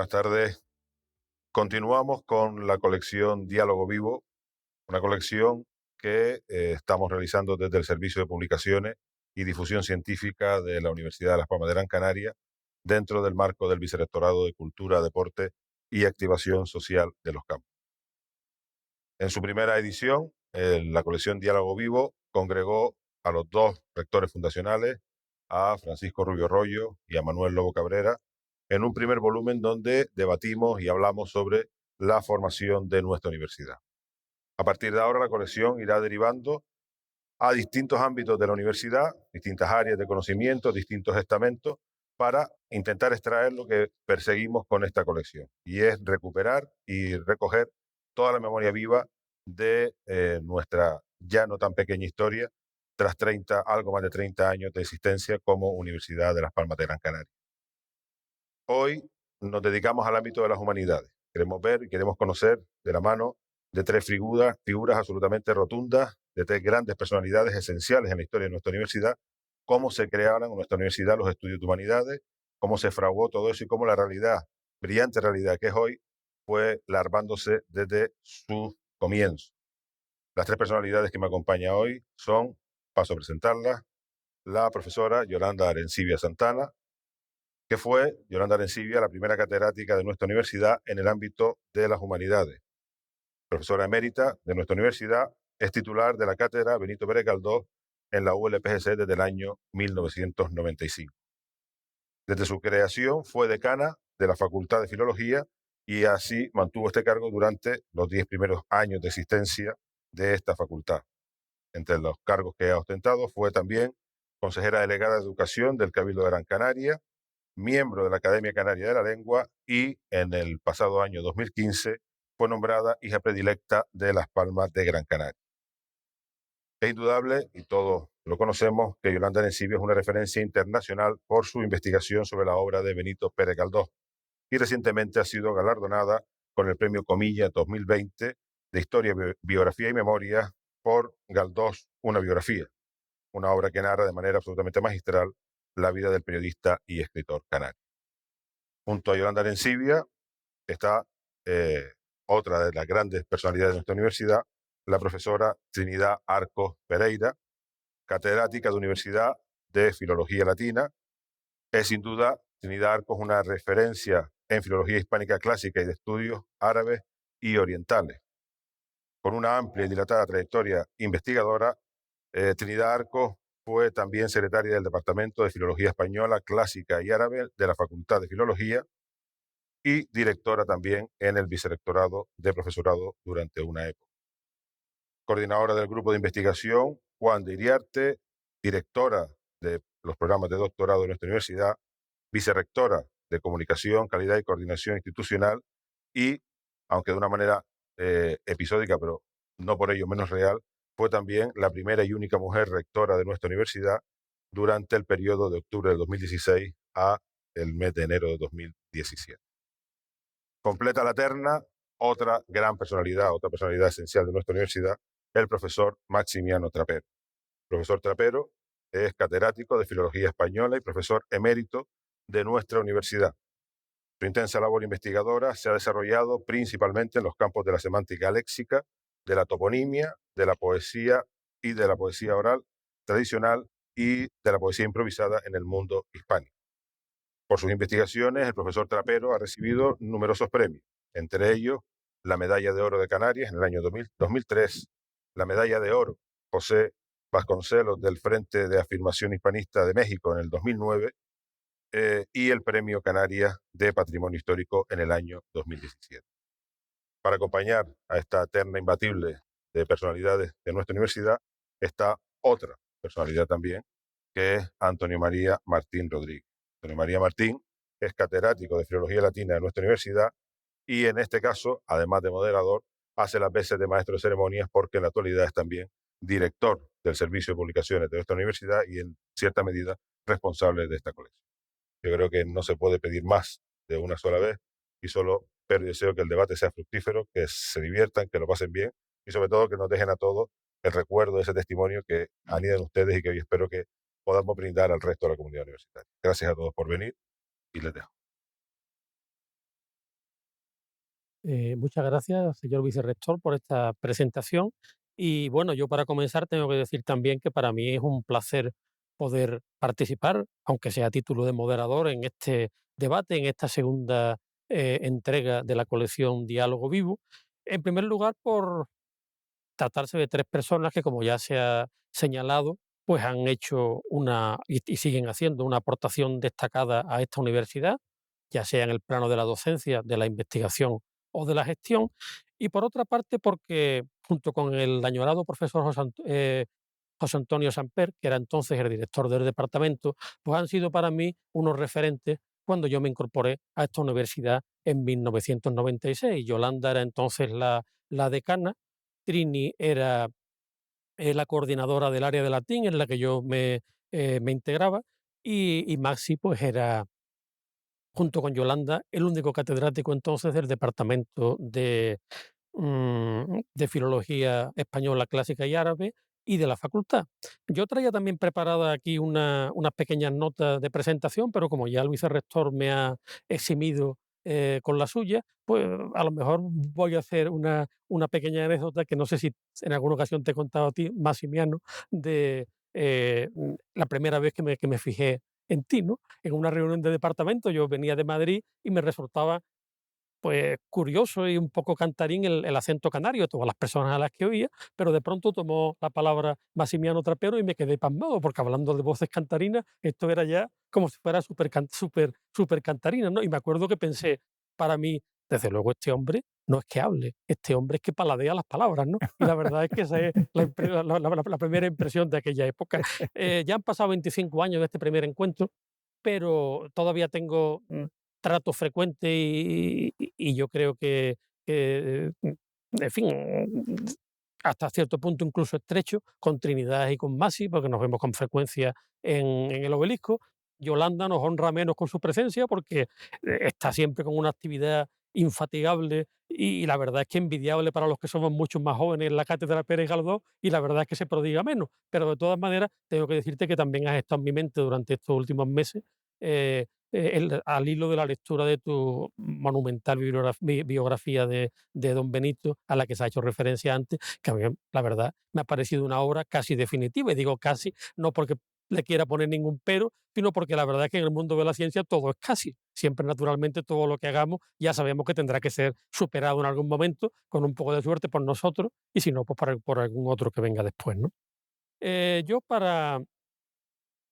Buenas tardes. Continuamos con la colección Diálogo Vivo, una colección que estamos realizando desde el Servicio de Publicaciones y Difusión Científica de la Universidad de Las Palmas de Gran Canaria, dentro del marco del Vicerrectorado de Cultura, Deporte y Activación Social de los Campos. En su primera edición, la colección Diálogo Vivo congregó a los dos rectores fundacionales, a Francisco Rubio Rollo y a Manuel Lobo Cabrera, en un primer volumen donde debatimos y hablamos sobre la formación de nuestra universidad. A partir de ahora, la colección irá derivando a distintos ámbitos de la universidad, distintas áreas de conocimiento, distintos estamentos, para intentar extraer lo que perseguimos con esta colección, y es recuperar y recoger toda la memoria viva de nuestra ya no tan pequeña historia, tras algo más de 30 años de existencia como Universidad de Las Palmas de Gran Canaria. Hoy nos dedicamos al ámbito de las humanidades. Queremos ver y queremos conocer de la mano de tres figuras absolutamente rotundas, de tres grandes personalidades esenciales en la historia de nuestra universidad, cómo se crearon en nuestra universidad los estudios de humanidades, cómo se fraguó todo eso y cómo la realidad, brillante realidad que es hoy, fue larvándose desde su comienzo. Las tres personalidades que me acompañan hoy son, paso a presentarlas, la profesora Yolanda Arencibia Santana, que fue Yolanda Arencibia la primera catedrática de nuestra universidad en el ámbito de las humanidades. Profesora emérita de nuestra universidad, es titular de la cátedra Benito Pérez Galdós en la ULPGC desde el año 1995. Desde su creación fue decana de la Facultad de Filología y así mantuvo este cargo durante los 10 primeros años de existencia de esta facultad. Entre los cargos que ha ostentado fue también consejera delegada de Educación del Cabildo de Gran Canaria, miembro de la Academia Canaria de la Lengua y en el pasado año 2015 fue nombrada hija predilecta de Las Palmas de Gran Canaria. Es indudable, y todos lo conocemos, que Yolanda Arencibia es una referencia internacional por su investigación sobre la obra de Benito Pérez Galdós y recientemente ha sido galardonada con el Premio Comillas 2020 de Historia, Biografía y Memoria por Galdós, una biografía, una obra que narra de manera absolutamente magistral la vida del periodista y escritor canario. Junto a Yolanda Arencibia está otra de las grandes personalidades de nuestra universidad, la profesora Trinidad Arcos Pereira, catedrática de Universidad de Filología Latina. Es sin duda Trinidad Arcos una referencia en filología hispánica clásica y de estudios árabes y orientales. Con una amplia y dilatada trayectoria investigadora, Trinidad Arcos fue también secretaria del Departamento de Filología Española, Clásica y Árabe de la Facultad de Filología y directora también en el Vicerrectorado de Profesorado durante una época. Coordinadora del Grupo de Investigación Juan de Iriarte, directora de los programas de doctorado de nuestra universidad, vicerrectora de Comunicación, Calidad y Coordinación Institucional y, aunque de una manera episódica, pero no por ello menos real, fue también la primera y única mujer rectora de nuestra universidad durante el periodo de octubre de 2016 a el mes de enero de 2017. Completa la terna otra gran personalidad, otra personalidad esencial de nuestra universidad, el profesor Maximiano Trapero. El profesor Trapero es catedrático de Filología Española y profesor emérito de nuestra universidad. Su intensa labor investigadora se ha desarrollado principalmente en los campos de la semántica léxica, de la toponimia, de la poesía y de la poesía oral tradicional y de la poesía improvisada en el mundo hispánico. Por sus investigaciones, el profesor Trapero ha recibido numerosos premios, entre ellos la Medalla de Oro de Canarias en el año 2003, la Medalla de Oro José Vasconcelos del Frente de Afirmación Hispanista de México en el 2009 y el Premio Canarias de Patrimonio Histórico en el año 2017. Para acompañar a esta terna imbatible de personalidades de nuestra universidad está otra personalidad también, que es Antonio María Martín Rodríguez. Antonio María Martín es catedrático de Filología Latina de nuestra universidad y en este caso, además de moderador, hace las veces de maestro de ceremonias porque en la actualidad es también director del Servicio de Publicaciones de nuestra universidad y en cierta medida responsable de esta colección. Yo creo que no se puede pedir más de una sola vez y solo espero y deseo que el debate sea fructífero, que se diviertan, que lo pasen bien y sobre todo que nos dejen a todos el recuerdo de ese testimonio que anidan ustedes y que hoy espero que podamos brindar al resto de la comunidad universitaria. Gracias a todos por venir y les dejo. Muchas gracias, señor vicerrector, por esta presentación. Y bueno, yo para comenzar tengo que decir también que para mí es un placer poder participar, aunque sea a título de moderador, en este debate, en esta segunda entrega de la colección Diálogo Vivo. En primer lugar, por tratarse de tres personas que, como ya se ha señalado, pues han hecho y siguen haciendo una aportación destacada a esta universidad, ya sea en el plano de la docencia, de la investigación o de la gestión. Y por otra parte, porque junto con el añorado profesor José Antonio Samper, que era entonces el director del departamento, pues han sido para mí unos referentes cuando yo me incorporé a esta universidad en 1996. Yolanda era entonces la decana, Trini era la coordinadora del área de latín en la que yo me integraba, y Maxi pues era, junto con Yolanda, el único catedrático entonces del departamento de Filología Española Clásica y Árabe y de la facultad. Yo traía también preparada aquí unas pequeñas notas de presentación, pero como ya el vicerrector me ha eximido con la suya, pues a lo mejor voy a hacer una pequeña anécdota que no sé si en alguna ocasión te he contado a ti, Massimiano, de la primera vez que me fijé en ti, ¿no? En una reunión de departamento, yo venía de Madrid y me resultaba pues curioso y un poco cantarín el acento canario de todas las personas a las que oía, pero de pronto tomó la palabra Massimiano Trapero y me quedé pasmado, porque hablando de voces cantarinas, esto era ya como si fuera súper cantarina, ¿no? Y me acuerdo que pensé, para mí, desde luego este hombre no es que hable, este hombre es que paladea las palabras, ¿no? Y la verdad es que esa es la primera impresión de aquella época. Ya han pasado 25 años de este primer encuentro, pero todavía tengo trato frecuente y yo creo que, en fin, hasta cierto punto incluso estrecho, con Trinidad y con Masi, porque nos vemos con frecuencia en el Obelisco. Yolanda nos honra menos con su presencia porque está siempre con una actividad infatigable y la verdad es que envidiable para los que somos muchos más jóvenes en la cátedra Pérez Galdós, y la verdad es que se prodiga menos. Pero de todas maneras, tengo que decirte que también has estado en mi mente durante estos últimos meses, eh, al hilo de la lectura de tu monumental biografía de Don Benito, a la que se ha hecho referencia antes, que a mí, la verdad, me ha parecido una obra casi definitiva. Y digo casi, no porque le quiera poner ningún pero, sino porque la verdad es que en el mundo de la ciencia todo es casi. Siempre, naturalmente, todo lo que hagamos ya sabemos que tendrá que ser superado en algún momento, con un poco de suerte por nosotros, y si no, pues por algún otro que venga después, ¿no? Yo para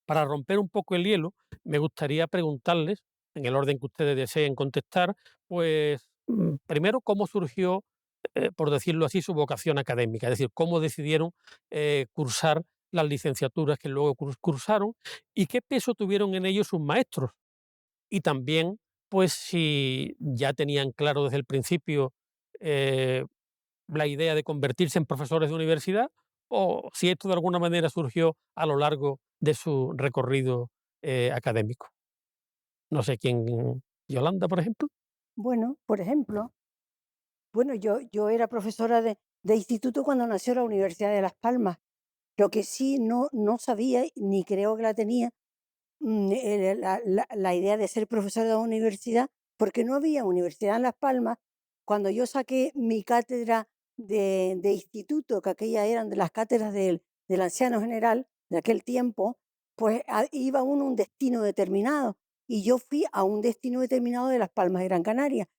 romper un poco el hielo, me gustaría preguntarles, en el orden que ustedes deseen contestar, pues primero, ¿cómo surgió, por decirlo así, su vocación académica? Es decir, ¿cómo decidieron cursar las licenciaturas que luego cursaron y qué peso tuvieron en ello sus maestros? Y también, pues si ya tenían claro desde el principio eh, la idea de convertirse en profesores de universidad, o si esto de alguna manera surgió a lo largo de su recorrido académico. No sé quién, Yolanda, por ejemplo. Bueno, por ejemplo, bueno, yo era profesora de instituto cuando nació la Universidad de Las Palmas. Lo que sí no sabía, ni creo que la tenía, la idea de ser profesora de universidad, porque no había universidad en Las Palmas. Cuando yo saqué mi cátedra de instituto, que aquellas eran de las cátedras del anciano general de aquel tiempo, pues iba uno a un destino determinado. Y yo fui a un destino determinado de Las Palmas de Gran Canaria,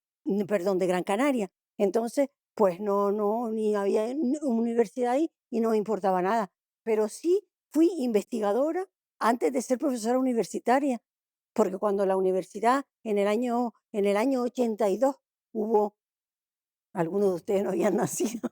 perdón, de Gran Canaria. Entonces, pues ni había universidad ahí y no me importaba nada. Pero sí fui investigadora antes de ser profesora universitaria, porque cuando la universidad en el año 82 hubo, algunos de ustedes no habían nacido,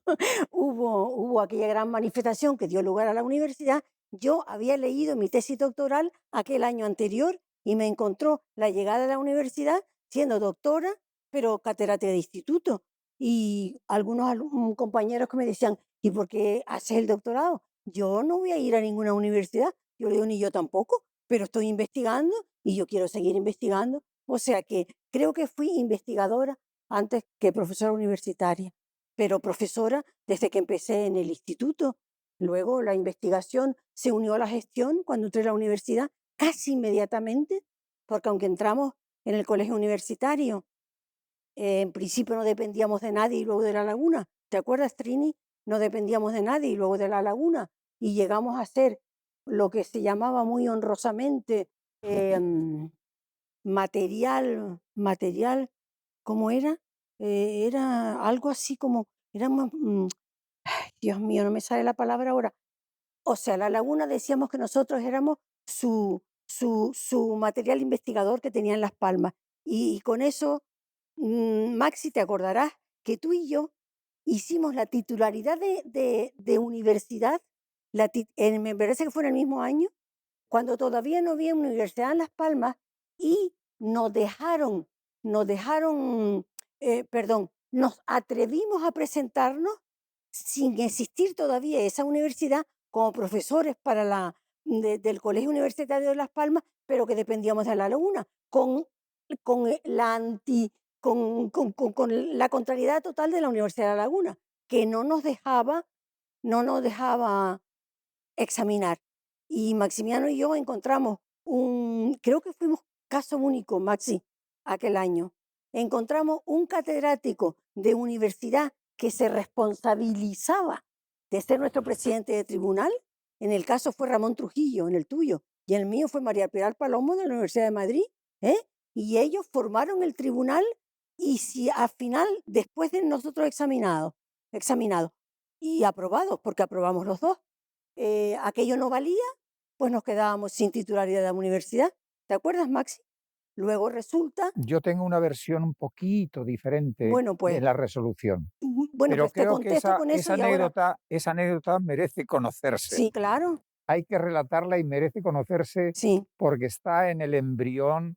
hubo aquella gran manifestación que dio lugar a la universidad. Yo había leído mi tesis doctoral aquel año anterior y me encontró la llegada a la universidad siendo doctora, pero catedrática de instituto. Y algunos compañeros que me decían, ¿y por qué haces el doctorado? Yo no voy a ir a ninguna universidad. Yo le digo, ni yo tampoco, pero estoy investigando y yo quiero seguir investigando. O sea que creo que fui investigadora antes que profesora universitaria, pero profesora desde que empecé en el instituto. Luego la investigación se unió a la gestión cuando entré a la universidad, casi inmediatamente, porque aunque entramos en el colegio universitario En principio no dependíamos de nadie y luego de la laguna. ¿Te acuerdas, Trini? No dependíamos de nadie y luego de la laguna. Y llegamos a ser lo que se llamaba muy honrosamente material, ¿cómo era? Era algo así como, éramos, ay, Dios mío, no me sale la palabra ahora. O sea, la laguna decíamos que nosotros éramos su material investigador que tenía en Las Palmas. Y con eso, Maxi, te acordarás que tú y yo hicimos la titularidad de universidad, me parece que fue en el mismo año, cuando todavía no había universidad en Las Palmas y nos atrevimos a presentarnos sin existir todavía esa universidad como profesores del Colegio Universitario de Las Palmas, pero que dependíamos de la laguna, con la contrariedad total de la Universidad de la Laguna, que no nos dejaba examinar. Y Maximiano y yo encontramos creo que fuimos caso único, Maxi, aquel año. Encontramos un catedrático de universidad que se responsabilizaba de ser nuestro presidente de tribunal. En el caso fue Ramón Trujillo, en el tuyo, y el mío fue María Pilar Palomo de la Universidad de Madrid, ¿eh? Y ellos formaron el tribunal y si al final, después de nosotros examinados y aprobados, porque aprobamos los dos, aquello no valía, pues nos quedábamos sin titularidad de la universidad. ¿Te acuerdas, Maxi? Luego resulta, Yo tengo una versión un poquito diferente bueno, de pues, la resolución, bueno, pero pues te creo que contesto con eso y ahora, esa anécdota merece conocerse. sí, claro, Hay que relatarla y merece conocerse sí. porque está en el embrión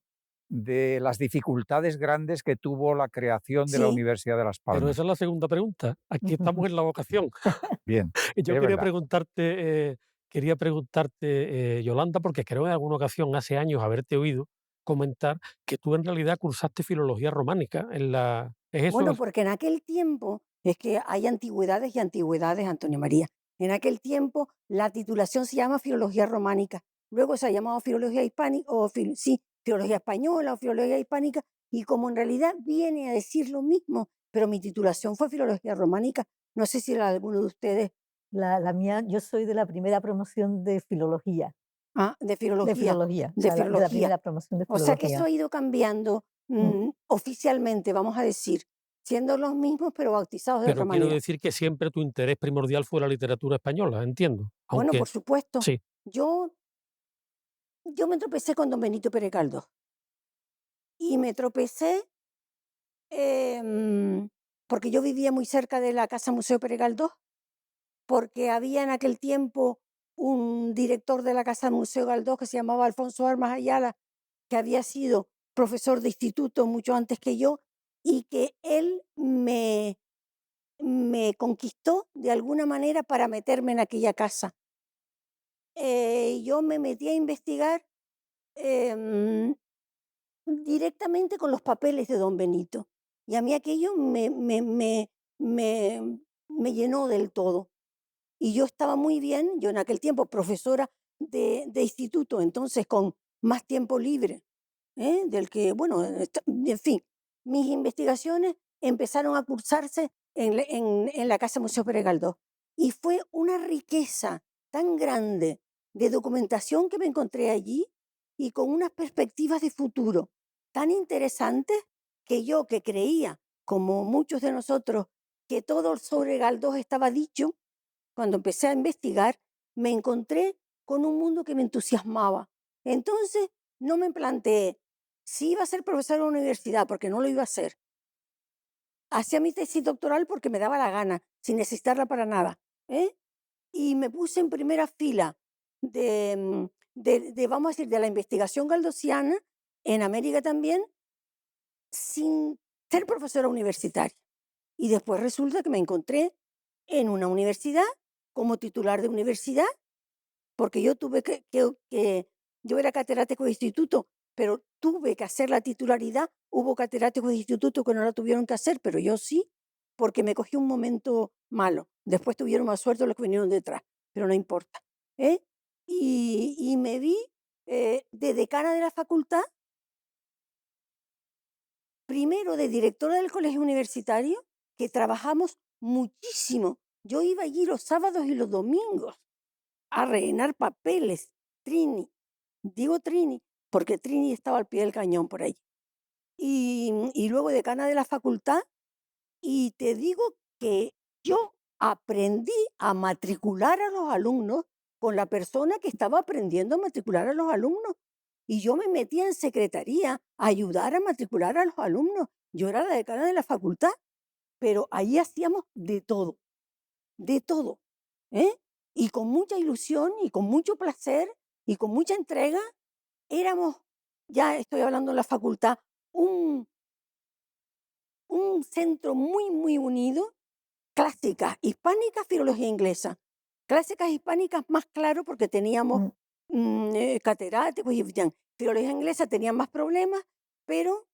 de las dificultades grandes que tuvo la creación de la Sí. Universidad de Las Pero Palmas. esa es la segunda pregunta. Aquí estamos en la vocación. Bien, Yo es quería verdad. preguntarte, Yolanda, porque creo en alguna ocasión, hace años, haberte oído comentar que tú en realidad cursaste filología románica en la... ¿Es eso? Bueno, porque en aquel tiempo, es que hay antigüedades y antigüedades, Antonio María. En aquel tiempo la titulación se llama filología románica, luego se ha llamado filología hispánica, sí, filología española o filología hispánica, y como en realidad viene a decir lo mismo, pero mi titulación fue filología románica. No sé si alguno de ustedes, La mía, yo soy de la primera promoción de filología, de de filología, filología, o de sea, de la filología. primera promoción de O sea que eso filología. ha ido cambiando oficialmente, vamos a decir, siendo los mismos, pero bautizados de otra Pero quiero manera. decir que siempre tu interés primordial fue la literatura española, entiendo. Bueno, Aunque por supuesto. sí, Yo, yo me tropecé con don Benito Pérez Galdós y me tropecé porque yo vivía muy cerca de la Casa Museo Pérez Galdós, porque había en aquel tiempo un director de la Casa Museo Galdós que se llamaba Alfonso Armas Ayala, que había sido profesor de instituto mucho antes que yo y que él me conquistó de alguna manera para meterme en aquella casa. Yo me metí a investigar em, directamente con los papeles de don Benito. Y a mí aquello me llenó del todo. Y yo estaba muy bien, yo en aquel tiempo profesora de instituto, entonces con más tiempo libre, del que, bueno, en fin, mis investigaciones empezaron a cursarse en la Casa Museo Pérez Galdós. Y fue una riqueza tan grande de documentación que me encontré allí y con unas perspectivas de futuro tan interesantes que yo que creía, como muchos de nosotros, que todo sobre Galdós estaba dicho, cuando empecé a investigar, me encontré con un mundo que me entusiasmaba. Entonces, no me planteé si iba a ser profesor de la universidad, porque no lo iba a hacer. Hacía mi tesis doctoral porque me daba la gana, sin necesitarla para nada. Y me puse en primera fila vamos a decir, de la investigación galdosiana, en América también, sin ser profesora universitaria. Y después resulta que me encontré en una universidad como titular de universidad, porque yo tuve yo era catedrático de instituto, pero tuve que hacer la titularidad. Hubo catedráticos de instituto que no la tuvieron que hacer, pero yo sí, porque me cogí un momento malo. Después tuvieron más suerte los que vinieron detrás, pero no importa. Y me vi de decana de la facultad primero de directora del colegio universitario, que trabajamos muchísimo. Yo iba allí los sábados y los domingos a rellenar papeles. Trini, digo Trini, porque Trini estaba al pie del cañón por ahí. Y luego decana de la facultad, y te digo que yo aprendí a matricular a los alumnos con la persona que estaba aprendiendo a matricular a los alumnos. Y yo me metía en secretaría a ayudar a matricular a los alumnos. Yo era la decana de la facultad, pero ahí hacíamos de todo, ¿eh? Y con mucha ilusión y con mucho placer y con mucha entrega, éramos, ya estoy hablando de la facultad, un, un centro muy, muy unido. Clásicas hispánicas, filología inglesa. Clásicas hispánicas más claro porque teníamos catedráticos y filología inglesa tenían más problemas, pero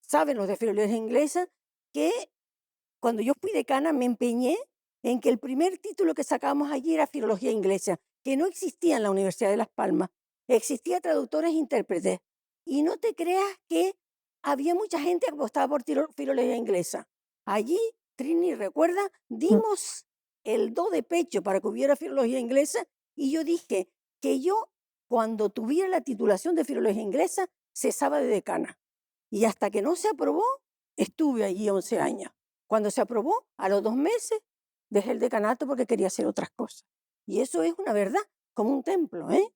saben los de filología inglesa que cuando yo fui decana me empeñé en que el primer título que sacábamos allí era filología inglesa, que no existía en la Universidad de Las Palmas. Existía traductores e intérpretes. Y no te creas que había mucha gente que apostaba por filología inglesa. Allí, Trini, recuerda, dimos el do de pecho para que hubiera filología inglesa, y yo dije que yo, cuando tuviera la titulación de filología inglesa, cesaba de decana. Y hasta que no se aprobó, estuve allí 11 años. Cuando se aprobó, a los 2 meses, dejé el decanato porque quería hacer otras cosas. Y eso es una verdad, como un templo, ¿eh?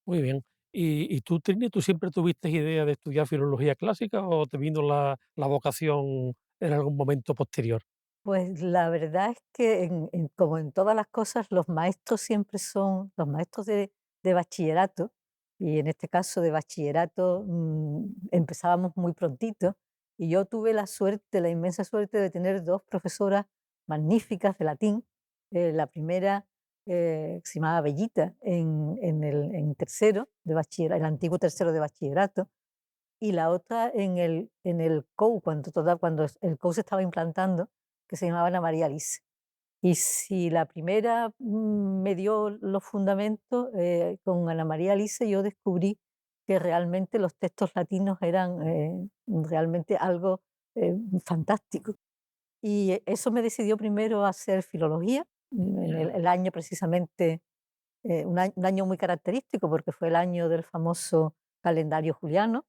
Muy bien. ¿Y tú, Trini, tú siempre tuviste idea de estudiar filología clásica o te vino la vocación en algún momento posterior? Pues la verdad es que como en todas las cosas, los maestros siempre son los maestros de bachillerato, y en este caso de bachillerato empezábamos muy prontito, y yo tuve la suerte, la inmensa suerte de tener dos profesoras magníficas de latín. La primera se llamaba Bellita en tercero de bachillerato, el antiguo tercero de bachillerato, y la otra en el COU, cuando el COU se estaba implantando, que se llamaba Ana María Liz. Y si la primera me dio los fundamentos, con Ana María Lice yo descubrí que realmente los textos latinos eran realmente algo fantástico. Y eso me decidió primero a hacer filología, en el año precisamente, un año muy característico porque fue el año del famoso calendario juliano,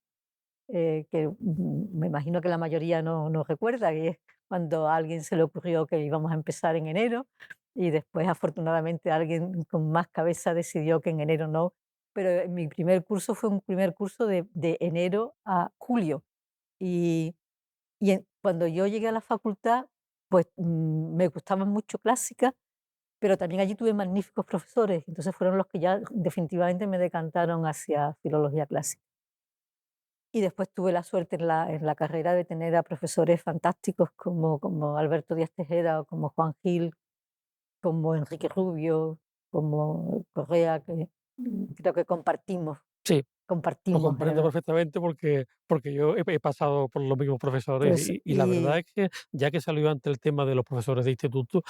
que me imagino que la mayoría no recuerda, que es cuando a alguien se le ocurrió que íbamos a empezar en enero, y después afortunadamente alguien con más cabeza decidió que en enero no, pero mi primer curso fue un primer curso de enero a julio. Y, cuando yo llegué a la facultad, pues me gustaba mucho clásica, pero también allí tuve magníficos profesores, entonces fueron los que ya definitivamente me decantaron hacia filología clásica. Y después tuve la suerte en la carrera de tener a profesores fantásticos como Alberto Díaz Tejera o como Juan Gil, como Enrique Rubio, como Correa, que creo que Sí. Lo compartimos. comprendo perfectamente porque yo he pasado por los mismos profesores Pues, y la verdad es que, ya que salió antes el tema de los profesores de instituto,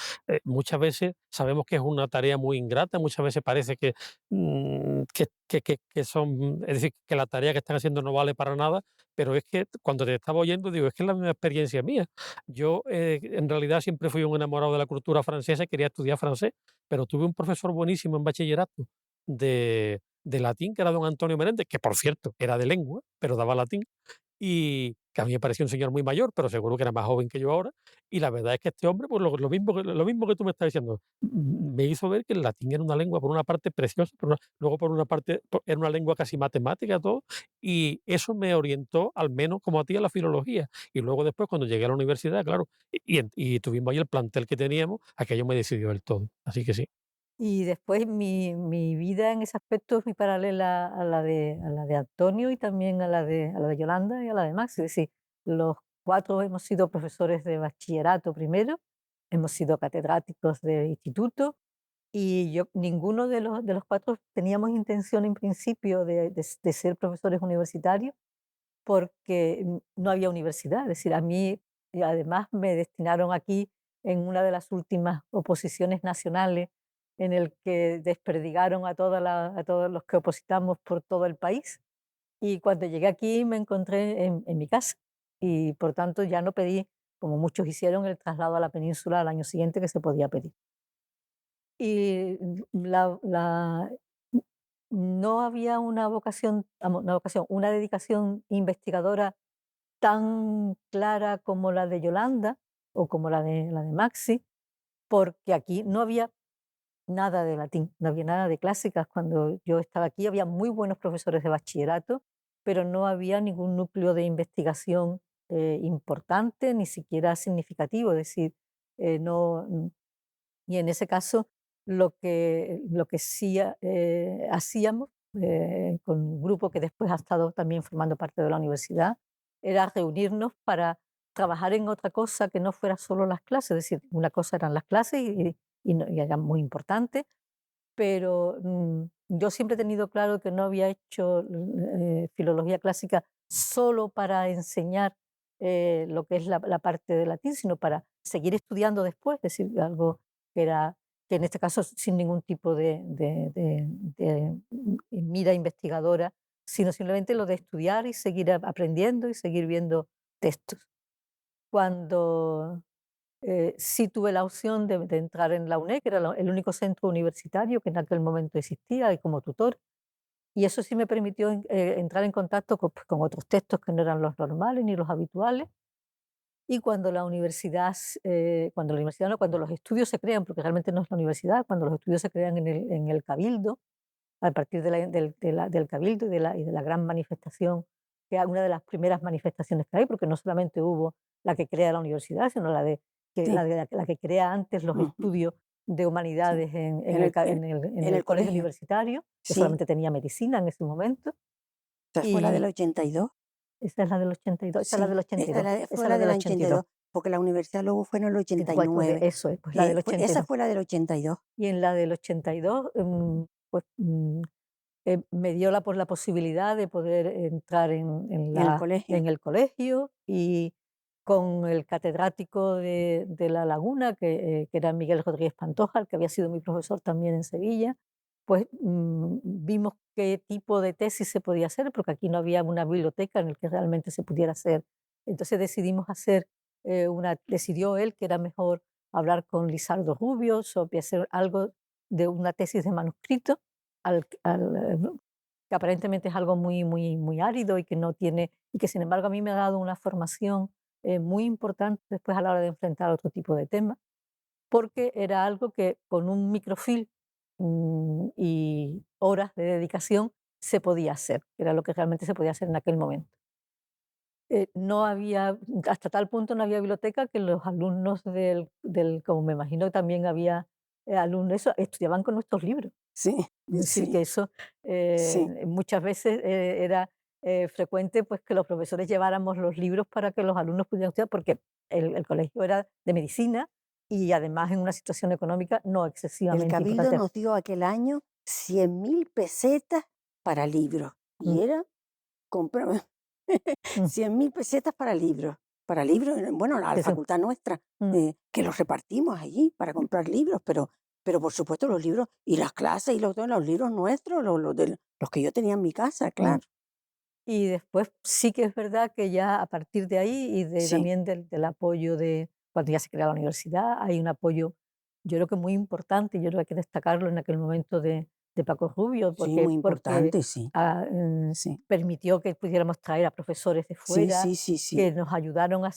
muchas veces sabemos que es una tarea muy ingrata, muchas veces parece que son, es decir, que la tarea que están haciendo no vale para nada, pero es que cuando te estaba oyendo digo, es que es la misma experiencia mía. Yo, en realidad siempre fui un enamorado de la cultura francesa y quería estudiar francés, pero tuve un profesor buenísimo en bachillerato de latín, que era don Antonio Menéndez, que por cierto era de lengua, pero daba latín, y que a mí me parecía un señor muy mayor, pero seguro que era más joven que yo ahora. Y la verdad es que este hombre, pues lo mismo que tú me estás diciendo, me hizo ver que el latín era una lengua, por una parte preciosa, luego por una parte era una lengua casi matemática, todo, y eso me orientó, al menos como a ti, a la filología. Y luego después, cuando llegué a la universidad, claro, y tuvimos ahí el plantel que teníamos, aquello me decidió del todo. Así que sí. Y después mi vida en ese aspecto es muy paralela a la de Antonio y también a la de Yolanda y a la de Max. Es decir, los cuatro hemos sido profesores de bachillerato primero, hemos sido catedráticos de instituto, y ninguno de los cuatro teníamos intención en principio de ser profesores universitarios, porque no había universidad. Es decir, a mí, y además me destinaron aquí en una de las últimas oposiciones nacionales, en el que desperdigaron a todos los que opositamos por todo el país. Y cuando llegué aquí me encontré en mi casa. y por tanto ya no pedí, como muchos hicieron, el traslado a la península al año siguiente, que se podía pedir. Y no había una dedicación investigadora tan clara como la de Yolanda o como la de Maxi, porque aquí no había nada de latín, no había nada de clásicas. Cuando yo estaba aquí había muy buenos profesores de bachillerato, pero no había ningún núcleo de investigación importante, ni siquiera significativo. Es decir, no, y en ese caso lo que sí hacíamos con un grupo que después ha estado también formando parte de la universidad era reunirnos para trabajar en otra cosa que no fuera solo las clases. Es decir, una cosa eran las clases y eran muy importantes, pero yo siempre he tenido claro que no había hecho filología clásica solo para enseñar lo que es la parte de latín, sino para seguir estudiando después, es decir, algo que en este caso sin ningún tipo de mira investigadora, sino simplemente lo de estudiar y seguir aprendiendo y seguir viendo textos. Cuando sí tuve la opción de entrar en la UNED, que era el único centro universitario que en aquel momento existía, y como tutor. Y eso sí me permitió entrar en contacto con otros textos que no eran los normales ni los habituales. Y cuando los estudios se crean, porque realmente no es la universidad, cuando los estudios se crean en el Cabildo, a partir del Cabildo y de la gran manifestación, que es una de las primeras manifestaciones que hay, porque no solamente hubo la que crea la universidad, sino Sí. la que crea antes los Ujú. estudios de Sí. humanidades en En el, el, ca- en, en el- en en el el colegio colegio. universitario, que Sí. solamente tenía medicina en ese momento. Esa fue la del Y 82. esa es la del 82, esa es la Sí, del 82, fue esa es la la del del 82. 82, porque la universidad luego fue en el 84, 89. eso es, pues la del Esa 82. fue la del 82. Y en la del 82, pues me dio la posibilidad de poder entrar En el colegio. en el colegio, y con el catedrático de La Laguna, que era Miguel Rodríguez Pantoja, el que había sido mi profesor también en Sevilla, pues vimos qué tipo de tesis se podía hacer, porque aquí no había una biblioteca en la que realmente se pudiera hacer. Entonces decidimos decidió él que era mejor hablar con Lizardo Rubio sobre hacer algo de una tesis de manuscrito, que aparentemente es algo muy, muy, muy árido y que no tiene, y que sin embargo a mí me ha dado una formación muy importante después a la hora de enfrentar otro tipo de temas, porque era algo que con un microfilm y horas de dedicación se podía hacer, que era lo que realmente se podía hacer en aquel momento. No había, hasta tal punto no había biblioteca, que los alumnos como me imagino que también había alumnos, estudiaban con nuestros libros. Sí, Es decir, que sí, eso sí. muchas veces era frecuente, pues, que los profesores lleváramos los libros para que los alumnos pudieran estudiar, porque el colegio era de medicina y además en una situación económica no El excesivamente Cabildo importante. nos dio aquel año 100.000 pesetas para libros. Mm, Y era comprar mm, 100.000 pesetas para libros. Para libros, bueno, a la que se- facultad nuestra, mm, que los repartimos allí para comprar libros, pero por supuesto los libros y las clases y los libros nuestros, los que yo tenía en mi casa, mm. claro. Y después sí que es verdad que ya a partir de ahí y Sí, también del apoyo de cuando ya se crea la universidad, hay un apoyo, yo creo que muy importante, yo creo que hay que destacarlo en aquel momento de Paco Rubio, sí, porque, muy porque importante, sí, ah, mm, sí. permitió que pudiéramos traer a profesores de Sí, fuera, sí, sí, sí. que nos ayudaron a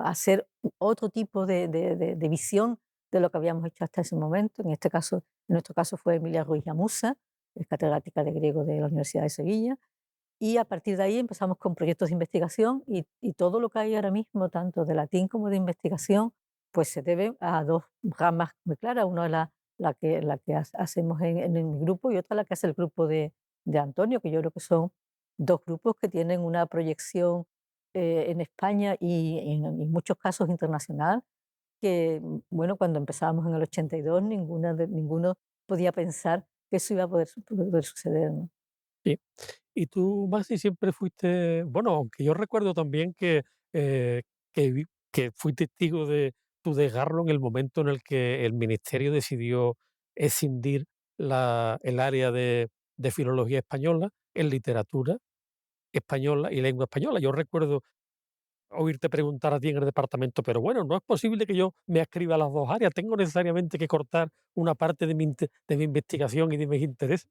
hacer otro tipo de visión de lo que habíamos hecho hasta ese momento. En nuestro caso fue Emilia Ruiz Lamusa, es catedrática de griego de la Universidad de Sevilla, y a partir de ahí empezamos con proyectos de investigación, y todo lo que hay ahora mismo, tanto de latín como de investigación, pues se debe a dos ramas muy claras. Una es la que hacemos en mi grupo, y otra la que hace el grupo de Antonio, que yo creo que son dos grupos que tienen una proyección en España y en muchos casos internacional, que bueno, cuando empezábamos en el 82 ninguno podía pensar que eso iba a poder suceder, ¿no? Sí. Y tú, Maxi, siempre fuiste, bueno, aunque yo recuerdo también eh, que fui testigo de tu desgarro en el momento en el que el ministerio decidió escindir el área de filología española en literatura española y lengua española. Yo recuerdo oírte preguntar a ti en el departamento, pero bueno, no es posible que yo me adscriba a las dos áreas, tengo necesariamente que cortar una parte de mi investigación y de mis intereses.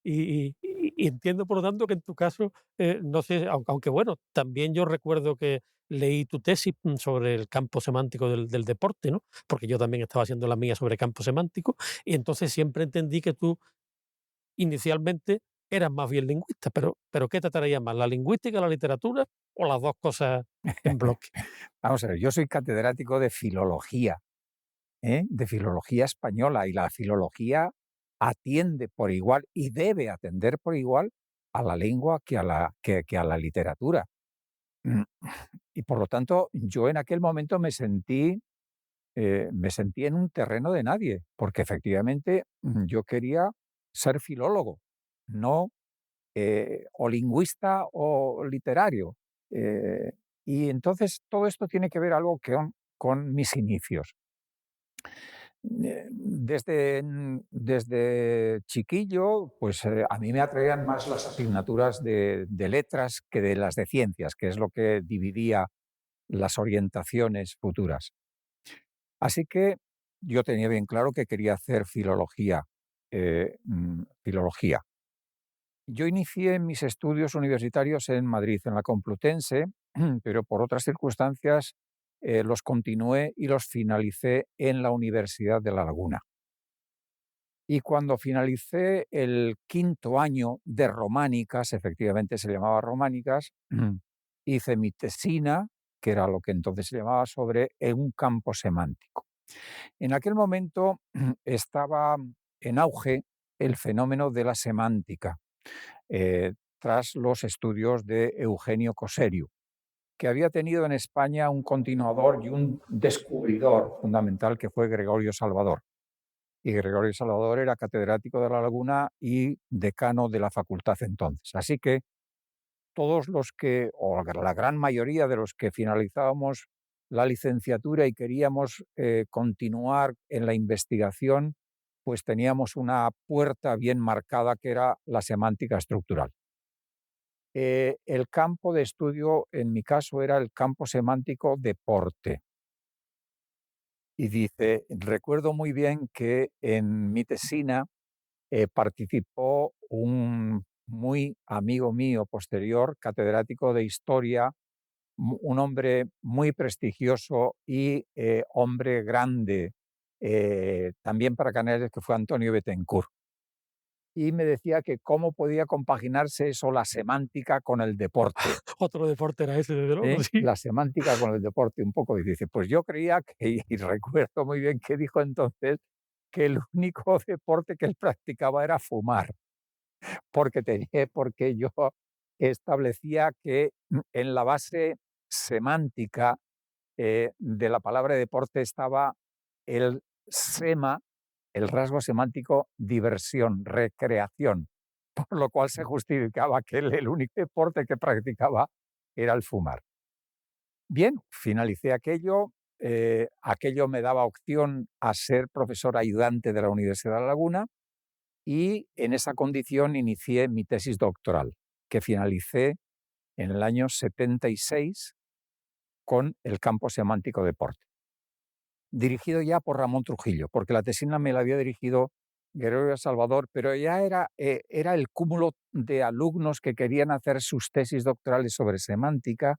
Y entiendo, por lo tanto, que en tu caso, no sé, aunque bueno, también yo recuerdo que leí tu tesis sobre el campo semántico del deporte, ¿no? Porque yo también estaba haciendo la mía sobre campo semántico, y entonces siempre entendí que tú inicialmente eras más bien lingüista, pero ¿qué te atraía más, la lingüística, la literatura o las dos cosas en bloque? Vamos a ver, yo soy catedrático de filología, ¿eh? De filología española, y la filología atiende por igual y debe atender por igual a la lengua que a la literatura. Mm, Y por lo tanto, yo en aquel momento me sentí en un terreno de nadie, porque efectivamente yo quería ser filólogo, no o lingüista o literario. Eh, y entonces todo esto tiene que ver algo con mis inicios. Desde chiquillo, pues a mí me atraían más las asignaturas de letras que de las de ciencias, que es lo que dividía las orientaciones futuras. Así que yo tenía bien claro que quería hacer filología. Filología. Yo inicié mis estudios universitarios en Madrid, en la Complutense, pero por otras circunstancias los continué y los finalicé en la Universidad de La Laguna. Y cuando finalicé el quinto año de románicas, efectivamente se llamaba románicas, hice mi tesina, que era lo que entonces se llamaba, sobre un campo semántico. En aquel momento estaba en auge el fenómeno de la semántica, tras los estudios de Eugenio Coserio, que había tenido en España un continuador y un descubridor fundamental, que fue Gregorio Salvador. Y Gregorio Salvador era catedrático de La Laguna y decano de la facultad entonces. Así que todos los que, o la gran mayoría de los que finalizábamos la licenciatura y queríamos continuar en la investigación, pues teníamos una puerta bien marcada, que era la semántica estructural. El campo de estudio, en mi caso, era el campo semántico deporte. Y dice, recuerdo muy bien que en mi tesina participó un muy amigo mío posterior, catedrático de historia, un hombre muy prestigioso y hombre grande, también para Canarias, que fue Antonio Bettencourt. Y me decía que cómo podía compaginarse eso, la semántica con el deporte. Otro deporte era ese, desde luego, sí. La semántica con el deporte un poco. Y dice, pues yo creía que, y recuerdo muy bien que dijo entonces, que el único deporte que él practicaba era fumar, porque yo establecía que en la base semántica de la palabra deporte estaba el sema, el rasgo semántico diversión, recreación, por lo cual se justificaba que el único deporte que practicaba era el fumar. Bien, finalicé aquello. Aquello me daba opción a ser profesor ayudante de la Universidad de La Laguna, y en esa condición inicié mi tesis doctoral, que finalicé en el año 76 con el campo semántico deporte, dirigido ya por Ramón Trujillo, porque la tesina me la había dirigido Gregorio Salvador, pero ya era el cúmulo de alumnos que querían hacer sus tesis doctorales sobre semántica,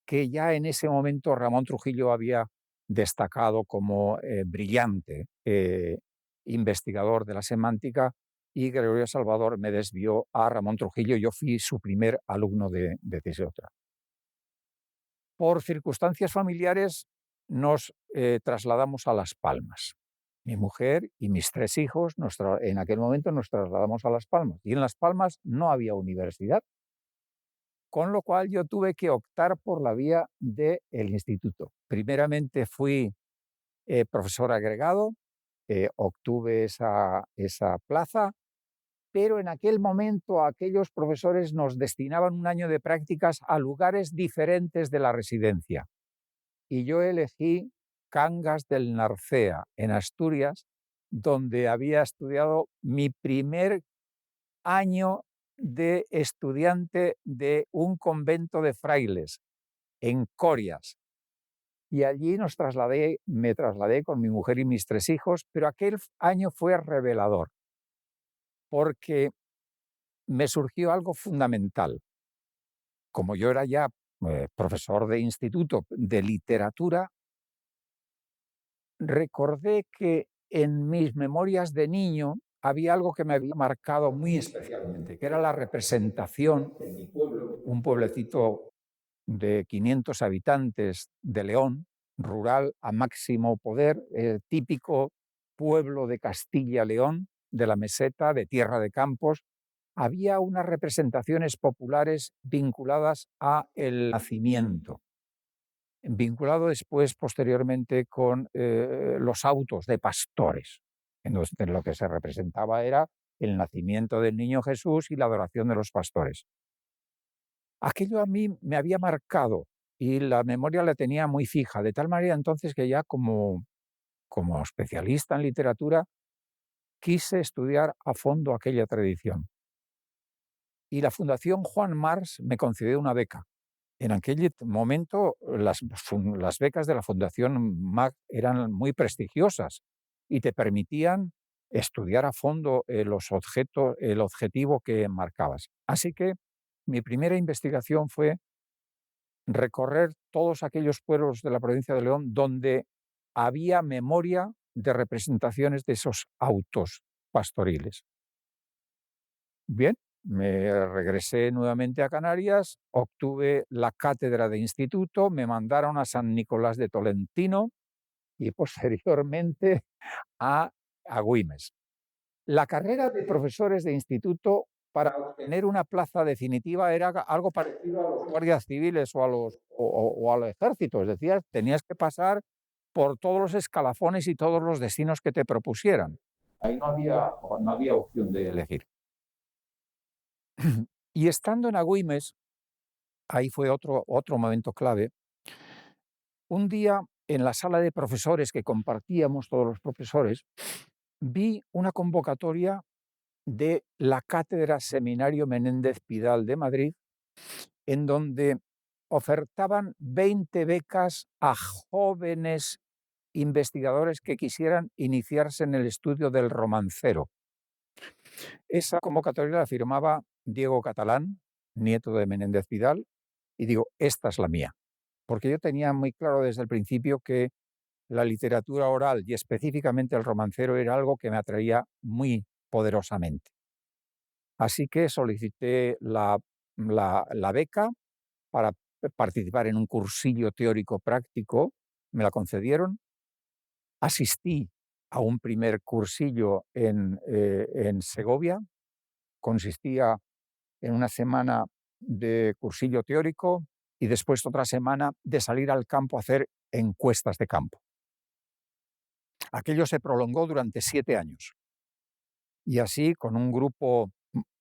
que ya en ese momento Ramón Trujillo había destacado como brillante investigador de la semántica, y Gregorio Salvador me desvió a Ramón Trujillo. Yo fui su primer alumno de tesis doctoral. Por circunstancias familiares nos trasladamos a Las Palmas. Mi mujer y mis 3 hijos, en aquel momento nos trasladamos a Las Palmas. Y en Las Palmas no había universidad, con lo cual yo tuve que optar por la vía del instituto. Primeramente fui profesor agregado, obtuve esa plaza, pero en aquel momento aquellos profesores nos destinaban un año de prácticas a lugares diferentes de la residencia. Y yo elegí Cangas del Narcea, en Asturias, donde había estudiado mi primer año de estudiante de un convento de frailes, en Corias. Y allí me trasladé con mi mujer y mis 3 hijos, pero aquel año fue revelador, porque me surgió algo fundamental. Como yo era ya profesor de instituto de literatura, recordé que en mis memorias de niño había algo que me había marcado muy especialmente, que era la representación en mi pueblo, un pueblecito de 500 habitantes de León, rural a máximo poder, típico pueblo de Castilla-León, de la meseta, de tierra de campos. Había unas representaciones populares vinculadas a el nacimiento, vinculado después, posteriormente, con los autos de pastores, en lo que se representaba era el nacimiento del niño Jesús y la adoración de los pastores. Aquello a mí me había marcado y la memoria la tenía muy fija, de tal manera entonces que ya como especialista en literatura quise estudiar a fondo aquella tradición. Y la Fundación Juan March me concedió una beca. En aquel momento las becas de la Fundación March eran muy prestigiosas y te permitían estudiar a fondo el objetivo que marcabas. Así que mi primera investigación fue recorrer todos aquellos pueblos de la provincia de León donde había memoria de representaciones de esos autos pastoriles. Bien, me regresé nuevamente a Canarias, obtuve la cátedra de instituto, me mandaron a San Nicolás de Tolentino y posteriormente a Agüimes. La carrera de profesores de instituto, para obtener una plaza definitiva, era algo parecido a los guardias civiles o al ejército. Es decir, tenías que pasar por todos los escalafones y todos los destinos que te propusieran. Ahí no había opción de elegir. Y estando en Agüimes, ahí fue otro momento clave. Un día, en la sala de profesores que compartíamos todos los profesores, vi una convocatoria de la Cátedra Seminario Menéndez Pidal de Madrid, en donde ofertaban 20 becas a jóvenes investigadores que quisieran iniciarse en el estudio del romancero. Esa convocatoria la firmaba Diego Catalán, nieto de Menéndez Pidal, y digo, esta es la mía, porque yo tenía muy claro desde el principio que la literatura oral y específicamente el romancero era algo que me atraía muy poderosamente. Así que solicité la beca para participar en un cursillo teórico práctico, me la concedieron, asistí a un primer cursillo en Segovia, consistía en una semana de cursillo teórico y después otra semana de salir al campo a hacer encuestas de campo. Aquello se prolongó durante 7 años. Y así, con un grupo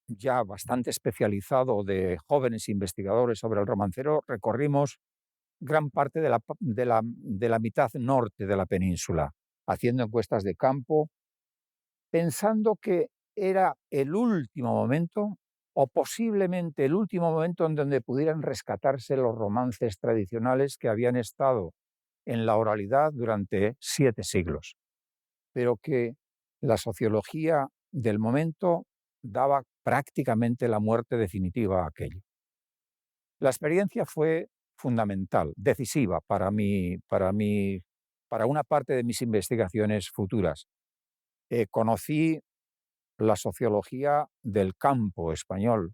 ya bastante especializado de jóvenes investigadores sobre el romancero, recorrimos gran parte de la mitad norte de la península, haciendo encuestas de campo, pensando que era el último momento o posiblemente el último momento en donde pudieran rescatarse los romances tradicionales que habían estado en la oralidad durante 7 siglos, pero que la sociología del momento daba prácticamente la muerte definitiva a aquello. La experiencia fue fundamental, decisiva para una parte de mis investigaciones futuras. Conocí la sociología del campo español,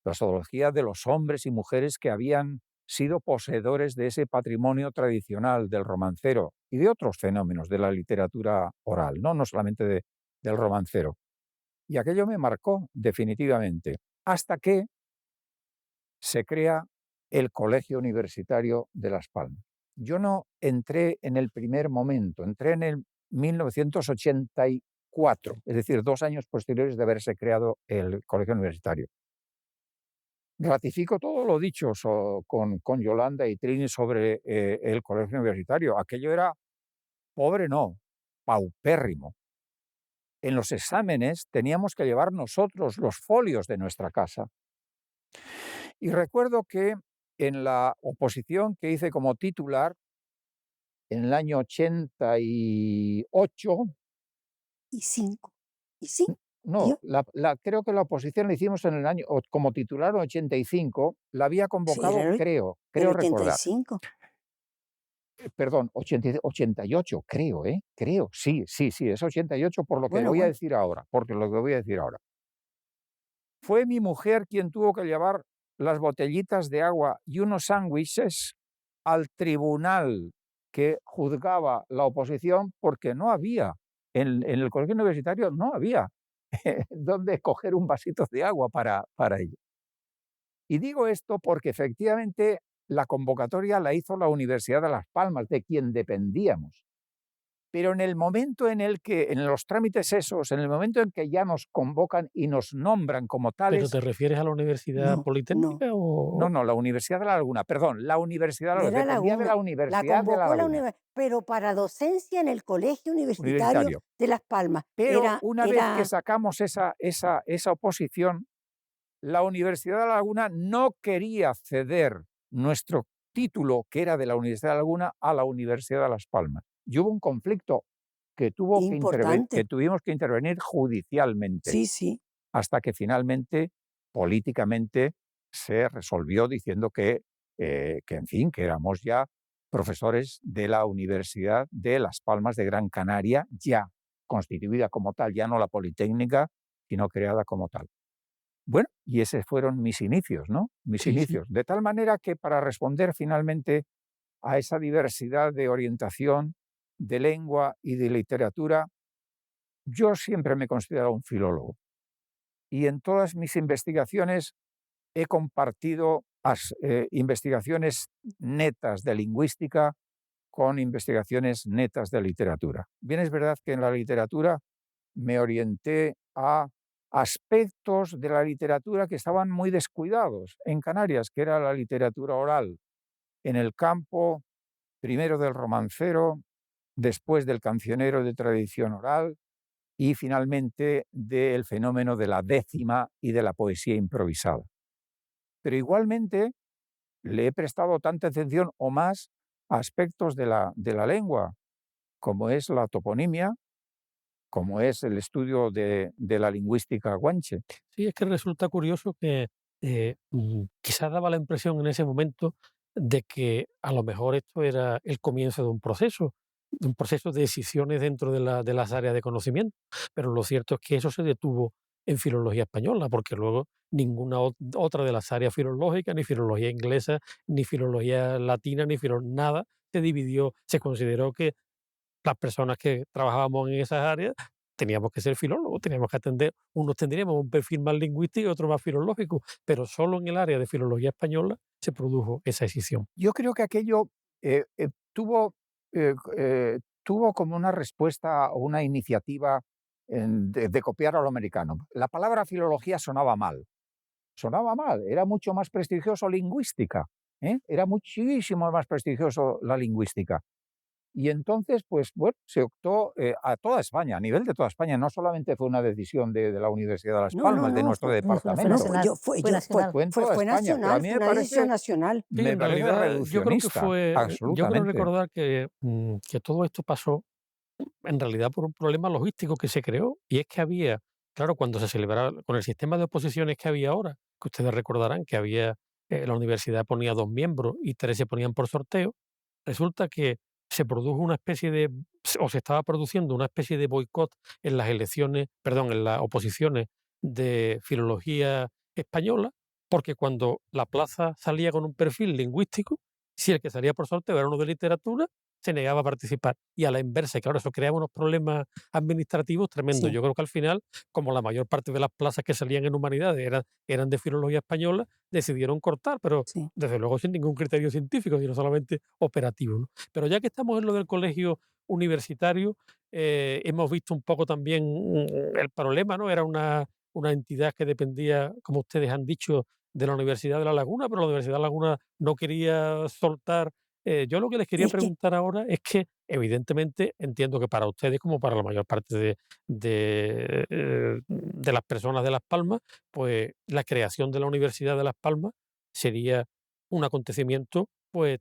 la sociología de los hombres y mujeres que habían sido poseedores de ese patrimonio tradicional del romancero y de otros fenómenos de la literatura oral, no solamente del romancero. Y aquello me marcó definitivamente, hasta que se crea el Colegio Universitario de Las Palmas. Yo no entré en el primer momento, entré en el 1984, es decir, 2 años posteriores de haberse creado el Colegio Universitario. Ratifico todo lo dicho con Yolanda y Trini sobre el Colegio Universitario. Aquello era pobre, no, paupérrimo. En los exámenes teníamos que llevar nosotros los folios de nuestra casa. Y recuerdo que en la oposición que hice como titular en el año 88, Y 5. Y sí, no, yo. creo que la oposición la hicimos en el año, como titular en 85, la había Sí, convocado, era el creo el recordar, 85. perdón, 88, creo, creo, sí, es 88 por lo que Bueno, voy a bueno. decir ahora, porque lo que voy a decir ahora. Fue mi mujer quien tuvo que llevar las botellitas de agua y unos sándwiches al tribunal que juzgaba la oposición porque no había, en el colegio universitario no había donde coger un vasito de agua para ello. Y digo esto porque efectivamente la convocatoria la hizo la Universidad de Las Palmas, de quien dependíamos. Pero en el momento en el que, en los trámites esos, en el momento en que ya nos convocan y nos nombran como ¿Pero tales, te refieres a la Universidad No, Politécnica no. no, la Universidad de La Laguna, perdón, la Universidad de La Laguna, Era dependía de la Laguna. La Universidad de La convocó la Laguna, pero para docencia en el Colegio Universitario universitario. de Las Palmas. Pero una vez que Era sacamos esa oposición, la Universidad de La Laguna no quería ceder nuestro título, que era de la Universidad de La Laguna, a la Universidad de Las Palmas. Y hubo un conflicto que importante. tuvimos que intervenir judicialmente, Sí. hasta que finalmente, políticamente, se resolvió diciendo que en fin, que éramos ya profesores de la Universidad de Las Palmas de Gran Canaria, ya constituida como tal, ya no la Politécnica, sino creada como tal. Bueno, y esos fueron mis inicios, ¿no? Mis Sí. inicios. De tal manera que para responder finalmente a esa diversidad de orientación, de lengua y de literatura, yo siempre me he considerado un filólogo. Y en todas mis investigaciones he compartido investigaciones netas de lingüística con investigaciones netas de literatura. Bien, es verdad que en la literatura me orienté a aspectos de la literatura que estaban muy descuidados en Canarias, que era la literatura oral, en el campo primero del romancero, después del cancionero de tradición oral y finalmente del fenómeno de la décima y de la poesía improvisada. Pero igualmente le he prestado tanta atención o más a aspectos de la lengua, como es la toponimia, como es el estudio de la lingüística guanche. Sí, es que resulta curioso que quizás daba la impresión en ese momento de que a lo mejor esto era el comienzo de un proceso de decisiones dentro de las áreas de conocimiento, pero lo cierto es que eso se detuvo en filología española, porque luego ninguna otra de las áreas filológicas, ni filología inglesa, ni filología latina, nada se dividió, se consideró que las personas que trabajábamos en esas áreas teníamos que ser filólogos, teníamos que atender, unos tendríamos un perfil más lingüístico y otro más filológico, pero solo en el área de filología española se produjo esa decisión. Yo creo que aquello tuvo, tuvo como una respuesta o una iniciativa de copiar a lo americano. La palabra filología sonaba mal, era mucho más prestigioso lingüística, era muchísimo más prestigioso la lingüística. Y entonces, pues bueno, se optó a toda España, a nivel de toda España. No solamente fue una decisión de la Universidad de Las Palmas, de nuestro Fue, departamento. nacional. fue nacional. Fue en toda fue España. Pero a nacional, mí fue me una decisión parece, nacional. Sí, me en parece realidad revolucionista, yo creo absolutamente. recordar que todo esto pasó en realidad por un problema logístico que se creó, y es que había, claro, cuando se celebraba, con el sistema de oposiciones que había ahora, que ustedes recordarán que había, la universidad ponía 2 miembros y 3 se ponían por sorteo, resulta que se produjo una especie de, o se estaba produciendo una especie de boicot en las elecciones, perdón, en las oposiciones de filología española, porque cuando la plaza salía con un perfil lingüístico, si el que salía por sorteo era uno de literatura, se negaba a participar. Y a la inversa, y claro, eso creaba unos problemas administrativos tremendos. Sí. Yo creo que al final, como la mayor parte de las plazas que salían en humanidades eran de filología española, decidieron cortar, pero Sí. desde luego sin ningún criterio científico, sino solamente operativo, ¿no? Pero ya que estamos en lo del colegio universitario, hemos visto un poco también el problema, ¿no? Era una entidad que dependía, como ustedes han dicho, de la Universidad de La Laguna, pero la Universidad de La Laguna no quería soltar. Yo lo que les quería Es que preguntar ahora es que, evidentemente, entiendo que para ustedes, como para la mayor parte de las personas de Las Palmas, pues la creación de la Universidad de Las Palmas sería un acontecimiento, pues,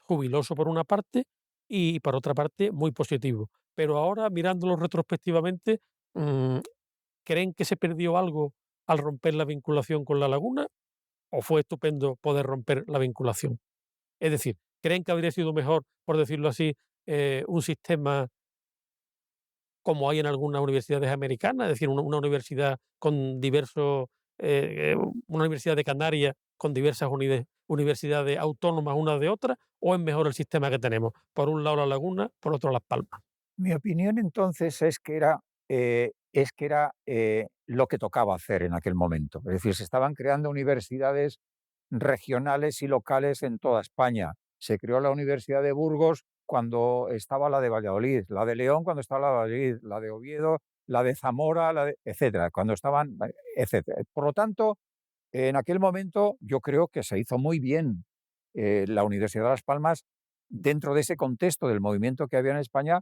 jubiloso por una parte y por otra parte muy positivo. Pero ahora, mirándolo retrospectivamente, mm, ¿creen que se perdió algo al romper la vinculación con la laguna o fue estupendo poder romper la vinculación? Es decir, ¿creen que habría sido mejor, por decirlo así, un sistema como hay en algunas universidades americanas, es decir, una universidad con diversos, una universidad de Canarias con diversas universidades autónomas una de otra, o es mejor el sistema que tenemos? Por un lado la laguna, por otro Las Palmas. Mi opinión entonces es que era lo que tocaba hacer en aquel momento. Es decir, se estaban creando universidades regionales y locales en toda España. Se creó la Universidad de Burgos cuando estaba la de Valladolid, la de León cuando estaba la de Valladolid, la de Oviedo, la de Zamora, etcétera, cuando estaban, etcétera. Por lo tanto, en aquel momento yo creo que se hizo muy bien la Universidad de Las Palmas dentro de ese contexto del movimiento que había en España,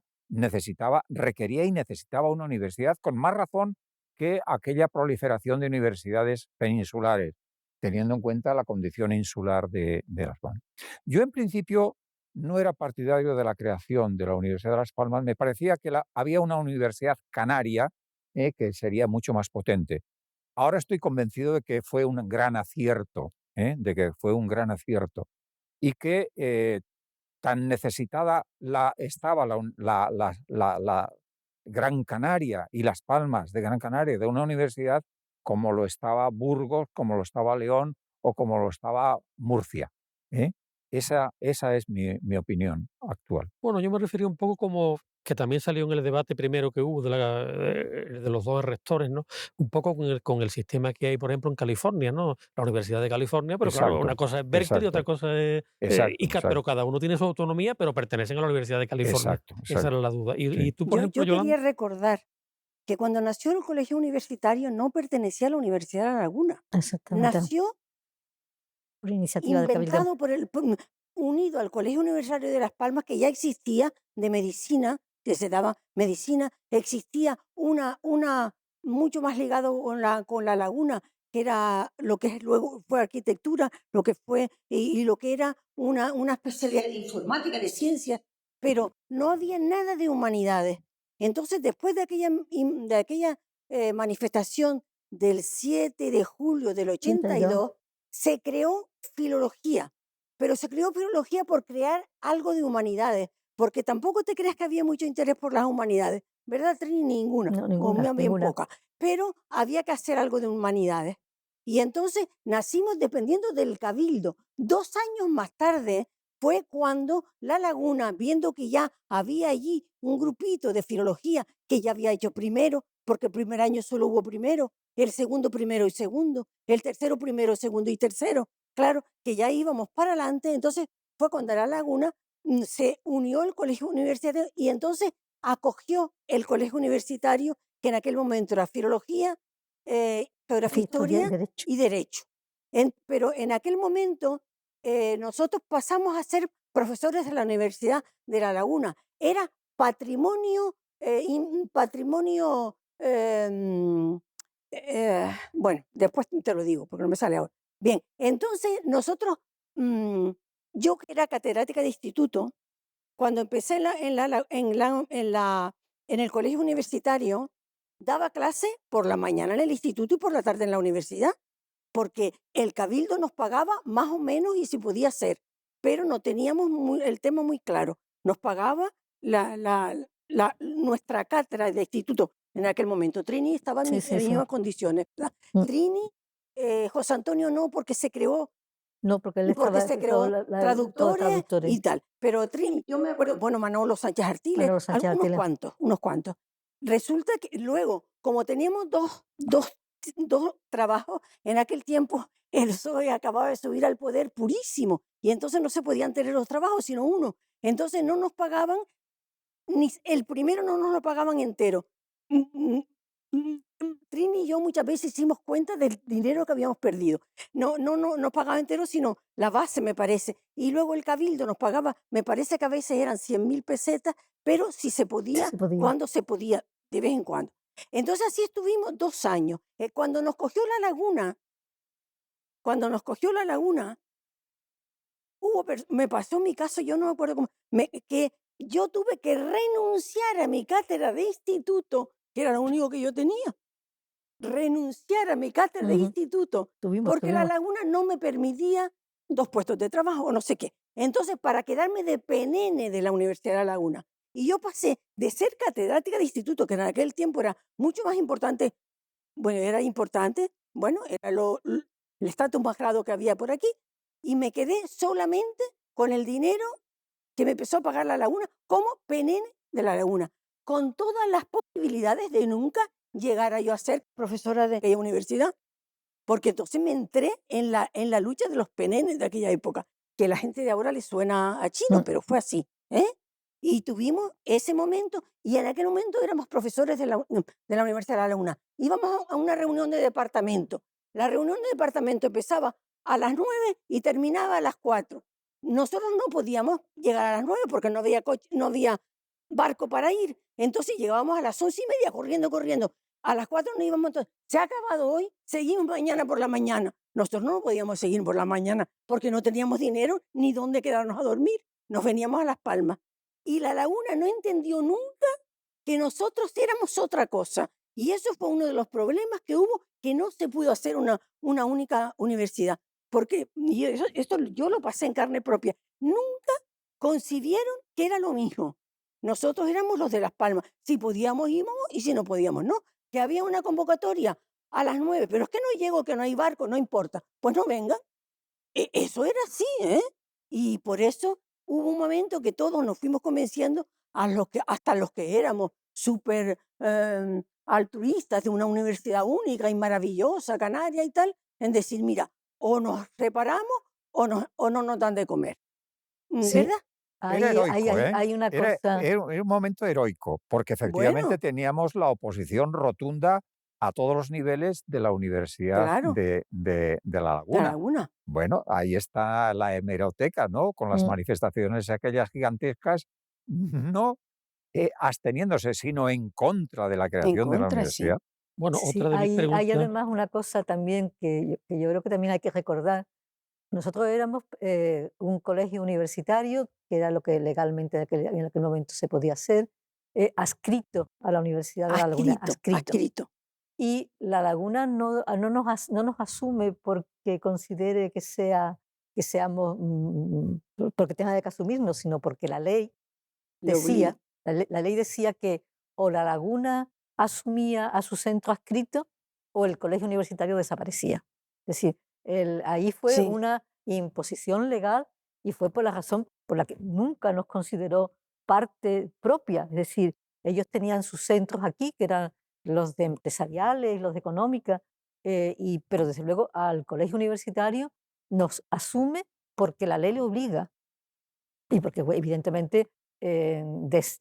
requería y necesitaba una universidad con más razón que aquella proliferación de universidades peninsulares, teniendo en cuenta la condición insular de Las Palmas. Yo en principio no era partidario de la creación de la Universidad de Las Palmas, me parecía que había una universidad canaria que sería mucho más potente. Ahora estoy convencido de que fue un gran acierto, de que fue un gran acierto y que tan necesitada estaba la Gran Canaria y Las Palmas de Gran Canaria de una universidad como lo estaba Burgos, como lo estaba León o como lo estaba Murcia. ¿eh? Esa es mi opinión actual. Bueno, yo me refería un poco como que también salió en el debate primero que hubo de los dos rectores, ¿no? Un poco con el sistema que hay, por ejemplo, en California, ¿no? La Universidad de California, pero claro, una Exacto, cosa es Berkeley, otra exacto, cosa es... exacto, pero exacto, cada uno tiene su autonomía, pero pertenecen a la Universidad de California. exacto, Esa era exacto. la duda. Y Sí. tú, por ejemplo, Yo Yolanda, quería recordar que cuando nació el colegio universitario no pertenecía a la Universidad de La Laguna. Exactamente, Nació por iniciativa del Cabildo. inventado unido al Colegio Universitario de Las Palmas, que ya existía de medicina, que se daba medicina, existía una mucho más ligado con la laguna, que era lo que luego fue arquitectura, lo que fue y lo que era una especialidad de informática, de ciencias, pero no había nada de humanidades. Entonces, después de aquella manifestación del 7 de julio del 82, se creó filología, pero se creó filología por crear algo de humanidades, porque tampoco te creas que había mucho interés por las humanidades, ¿verdad, Trini? Ninguna, No, o ninguna, bien ninguna. poca, pero había que hacer algo de humanidades. Y entonces nacimos dependiendo del cabildo. 2 años más tarde fue cuando La Laguna, viendo que ya había allí un grupito de filología que ya había hecho primero, porque el primer año solo hubo primero, el segundo primero y segundo, el tercero primero, segundo y tercero. Claro que ya íbamos para adelante, entonces fue cuando La Laguna se unió el colegio universitario y entonces acogió el colegio universitario, que en aquel momento era filología, geografía, historia Derecho. y derecho. Pero en aquel momento nosotros pasamos a ser profesores de la Universidad de La Laguna. Era patrimonio, bueno, después te lo digo porque no me sale ahora. Bien, entonces nosotros, yo que era catedrática de instituto, cuando empecé en el colegio universitario, daba clase por la mañana en el instituto y por la tarde en la universidad, porque el cabildo nos pagaba más o menos y si podía ser, pero no teníamos el tema muy claro. Nos pagaba nuestra cátedra de instituto en aquel momento. Trini estaba en Sí, mis sí, sí. mismas condiciones, ¿verdad? Mm. Trini, José Antonio no, porque se creó No, porque él porque estaba se creó todo traductores traductores. y tal. Pero Trini, yo me acuerdo, bueno, Manolo Sánchez Artiles, Manolo Sánchez unos Artiles. unos cuantos. Resulta que luego, como teníamos dos trabajos, en aquel tiempo el PSOE acababa de subir al poder purísimo y entonces no se podían tener los trabajos, sino uno. Entonces no nos pagaban, ni el primero no nos lo pagaban entero. Trini y yo muchas veces hicimos cuenta del dinero que habíamos perdido. No pagaba entero, sino la base, me parece. Y luego el cabildo nos pagaba, me parece que a veces eran 100.000 pesetas, pero si se podía, Se podía. cuando se podía, de vez en cuando. Entonces así estuvimos 2 años. Cuando nos cogió La Laguna, me pasó mi caso, yo no me acuerdo cómo, que yo tuve que renunciar a mi cátedra de instituto, que era lo único que yo tenía, renunciar a mi cátedra de Ujú. instituto, Tuvimos, porque La tuvimos. Laguna no me permitía 2 puestos de trabajo o no sé qué. Entonces, para quedarme de penene de la Universidad de La Laguna, y yo pasé de ser catedrática de instituto, que en aquel tiempo era mucho más importante, bueno, era importante, bueno, era el estatus más grado que había por aquí, y me quedé solamente con el dinero que me empezó a pagar La Laguna como penene de La Laguna, con todas las posibilidades de nunca llegar a yo a ser profesora de aquella universidad, porque entonces me entré en la lucha de los penenes de aquella época, que la gente de ahora le suena a chino, Mm. pero fue así, ¿eh? Y tuvimos ese momento, y en aquel momento éramos profesores de la Universidad de La Laguna. Íbamos a una reunión de departamento. La reunión de departamento empezaba a las 9 y terminaba a las 4. Nosotros no podíamos llegar a las 9 porque no había coche, no había barco para ir. Entonces llegábamos a las 11:30 corriendo, corriendo. A las 4 no íbamos. Entonces, se ha acabado hoy, seguimos mañana por la mañana. Nosotros no podíamos seguir por la mañana porque no teníamos dinero ni dónde quedarnos a dormir. Nos veníamos a Las Palmas. Y La Laguna no entendió nunca que nosotros éramos otra cosa. Y eso fue uno de los problemas que hubo, que no se pudo hacer una única universidad. Porque y esto yo lo pasé en carne propia. Nunca concibieron que era lo mismo. Nosotros éramos los de Las Palmas. Si podíamos, íbamos, y si no podíamos, no. Que había una convocatoria a las 9, pero es que no llego, que no hay barco, no importa. Pues no vengan. Eso era así, ¿eh? Y por eso hubo un momento que todos nos fuimos convenciendo, hasta los que éramos súper altruistas de una universidad única y maravillosa, canaria y tal, en decir, mira, o nos reparamos o no nos dan de comer. Sí, ¿Verdad? Era heroico, ¿eh? hay una Era, cosa. era un momento heroico, porque efectivamente Bueno, teníamos la oposición rotunda a todos los niveles de la Universidad claro, de La La Laguna. Laguna. Bueno, ahí está la hemeroteca, ¿no? Con las Mm. manifestaciones aquellas gigantescas, no absteniéndose, sino en contra de la En creación de la contra, sí. universidad. Bueno, Sí, otra de mis hay preguntas, además una cosa también que yo creo que también hay que recordar. Nosotros éramos un colegio universitario, que era lo que legalmente en aquel momento se podía hacer, adscrito a la Universidad de La Laguna, Adscrito, adscrito. adscrito. Y La Laguna no nos asume porque considere que seamos, porque tenga que asumirnos, sino porque la ley Le obliga. decía, la ley decía que o La Laguna asumía a su centro adscrito o el colegio universitario desaparecía. Es decir, ahí fue Sí, una imposición legal y fue por la razón por la que nunca nos consideró parte propia. Es decir, ellos tenían sus centros aquí, que eran los de empresariales, los de económica, pero desde luego al colegio universitario nos asume porque la ley le obliga y porque evidentemente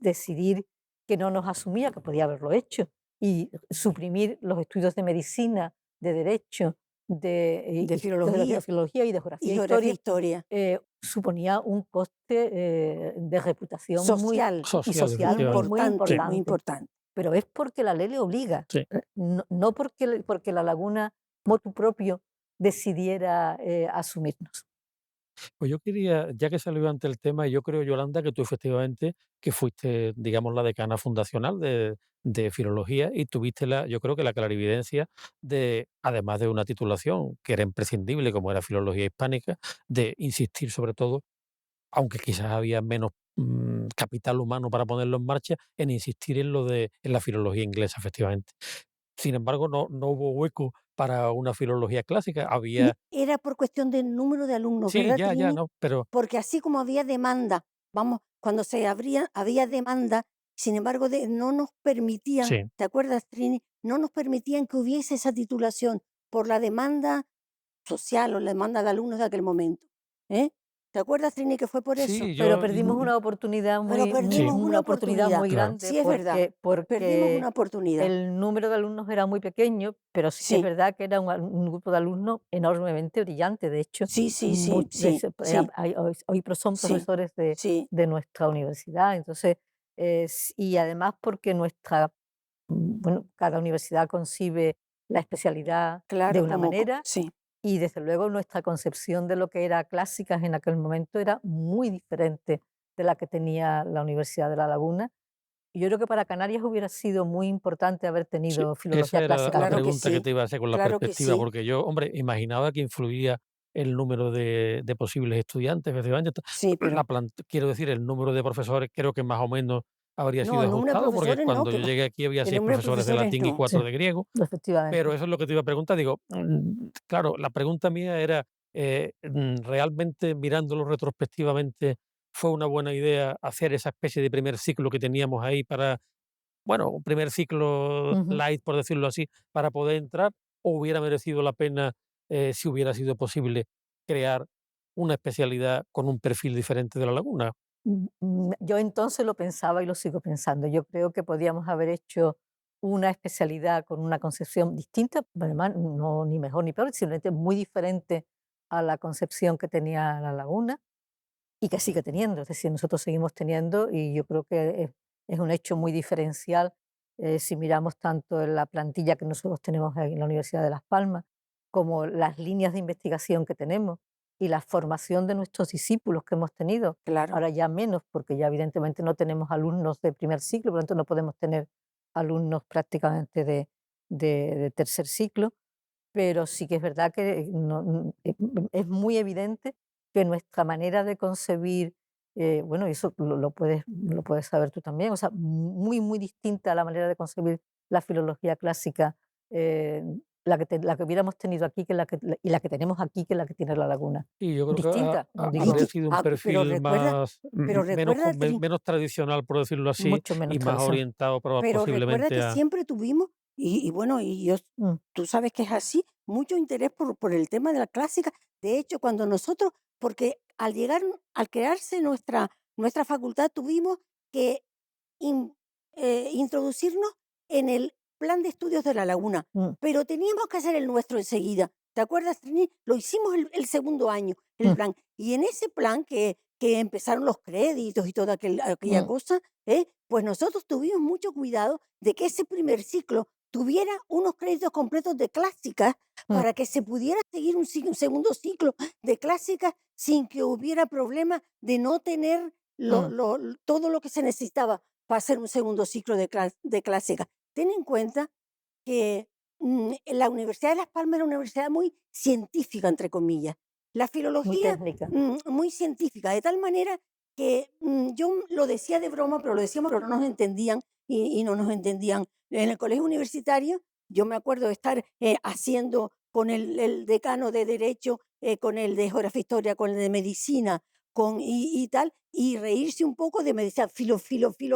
decidir que no nos asumía, que podía haberlo hecho, y suprimir los estudios de medicina, de derecho, de de filología filología y de y geografía e geografía e historia, historia. suponía un coste de reputación muy Social, y social, social muy, efectivamente. muy Sí, muy importante. importante. Pero es porque la ley le obliga, sí. no porque, porque la laguna, motu propio, decidiera asumirnos. Pues yo quería, ya que salió ante el tema, yo creo, Yolanda, que tú efectivamente, que fuiste, digamos, la decana fundacional de filología y tuviste yo creo que la clarividencia de, además de una titulación que era imprescindible, como era filología hispánica, de insistir sobre todo, aunque quizás había menos capital humano para ponerlo en marcha, en insistir en la filología inglesa, efectivamente. Sin embargo, no hubo hueco para una filología clásica. Había, Era por cuestión del número de alumnos, sí, ¿verdad, ya, Trini? no, pero Porque así como había demanda, vamos, cuando había demanda, sin embargo, no nos permitían, sí. ¿te acuerdas, Trini? No nos permitían que hubiese esa titulación por la demanda social o la demanda de alumnos de aquel momento. ¿Eh? ¿Te acuerdas, Trini, que fue por eso? Sí, Pero yo perdimos una oportunidad Pero perdimos una una oportunidad oportunidad. muy claro, grande Sí, es verdad. Perdimos porque una oportunidad. el número de alumnos era muy pequeño, pero sí que es Sí, verdad que era un grupo de alumnos enormemente brillante. De hecho, sí, sí, sí, sí, sí, son sí, profesores sí. de nuestra universidad. Entonces, y además porque bueno, cada universidad concibe la especialidad de Claro, una manera sí. Y desde luego nuestra concepción de lo que era clásicas en aquel momento era muy diferente de la que tenía la Universidad de La Laguna. Y yo creo que para Canarias hubiera sido muy importante haber Sí, tenido esa filología era clásica la Claro aquí. que pregunta que sí, te iba a hacer con la claro que perspectiva, sí. porque yo, hombre, imaginaba que influía el número de posibles estudiantes, efectivamente. Sí, pero Quiero decir, el número de profesores creo que más o menos habría no, sido el número de ajustado, porque profesores no, cuando que yo va. llegué aquí había El 6 número de profesores de profesores latín y no. 4 Sí, de griego, efectivamente. pero eso es lo que te iba a preguntar. Digo, claro, la pregunta mía era, ¿realmente mirándolo retrospectivamente fue una buena idea hacer esa especie de primer ciclo que teníamos ahí para, bueno, un primer ciclo Ujú. light, por decirlo así, para poder entrar, o hubiera merecido la pena, si hubiera sido posible, crear una especialidad con un perfil diferente de La Laguna? Yo entonces lo pensaba y lo sigo pensando. Yo creo que podíamos haber hecho una especialidad con una concepción distinta, además no ni mejor ni peor, simplemente muy diferente a la concepción que tenía La Laguna y que sigue teniendo. Es decir, nosotros seguimos teniendo y yo creo que es un hecho muy diferencial si miramos tanto en la plantilla que nosotros tenemos en la Universidad de Las Palmas como las líneas de investigación que tenemos y la formación de nuestros discípulos que hemos tenido. Claro. Ahora ya menos, porque ya evidentemente no tenemos alumnos de primer ciclo, por lo tanto no podemos tener alumnos prácticamente de tercer ciclo, pero sí que es verdad que es muy evidente que nuestra manera de concebir, bueno, y eso lo puedes saber tú también, o sea, muy, muy distinta a la manera de concebir la filología clásica, eh, la que hubiéramos tenido aquí y la que tenemos aquí que la que tiene La Laguna. Y yo creo que Distinta, no Y digo habría que, sido un pero perfil recuerda, más, pero menos, recuerda, menos tradicional, por decirlo así, mucho menos y más tradicional. orientado pero recuerda posiblemente que a... siempre tuvimos, y bueno, Mm, tú sabes que es así, mucho interés por el tema de la clásica. De hecho, cuando nosotros, porque al crearse nuestra facultad, tuvimos que in- introducirnos en el plan de estudios de La Laguna, mm, pero teníamos que hacer el nuestro enseguida. ¿Te acuerdas, Trini? Lo hicimos el segundo año, el mm, plan. Y en ese plan que empezaron los créditos y toda aquella mm, cosa, pues nosotros tuvimos mucho cuidado de que ese primer ciclo tuviera unos créditos completos de clásicas mm, para que se pudiera seguir un segundo ciclo de clásicas sin que hubiera problema de no tener mm, todo lo que se necesitaba para hacer un segundo ciclo de clásica. Ten en cuenta que la Universidad de Las Palmas era una universidad muy científica, entre comillas. La muy filología técnica. muy científica, de tal manera que yo lo decía de broma, pero lo decíamos, pero no nos entendían y no nos entendían. En el colegio universitario, yo me acuerdo de estar haciendo con el decano de Derecho, con el de Geografía e Historia, con el de Medicina, y tal, y reírse un poco de medicina, filo,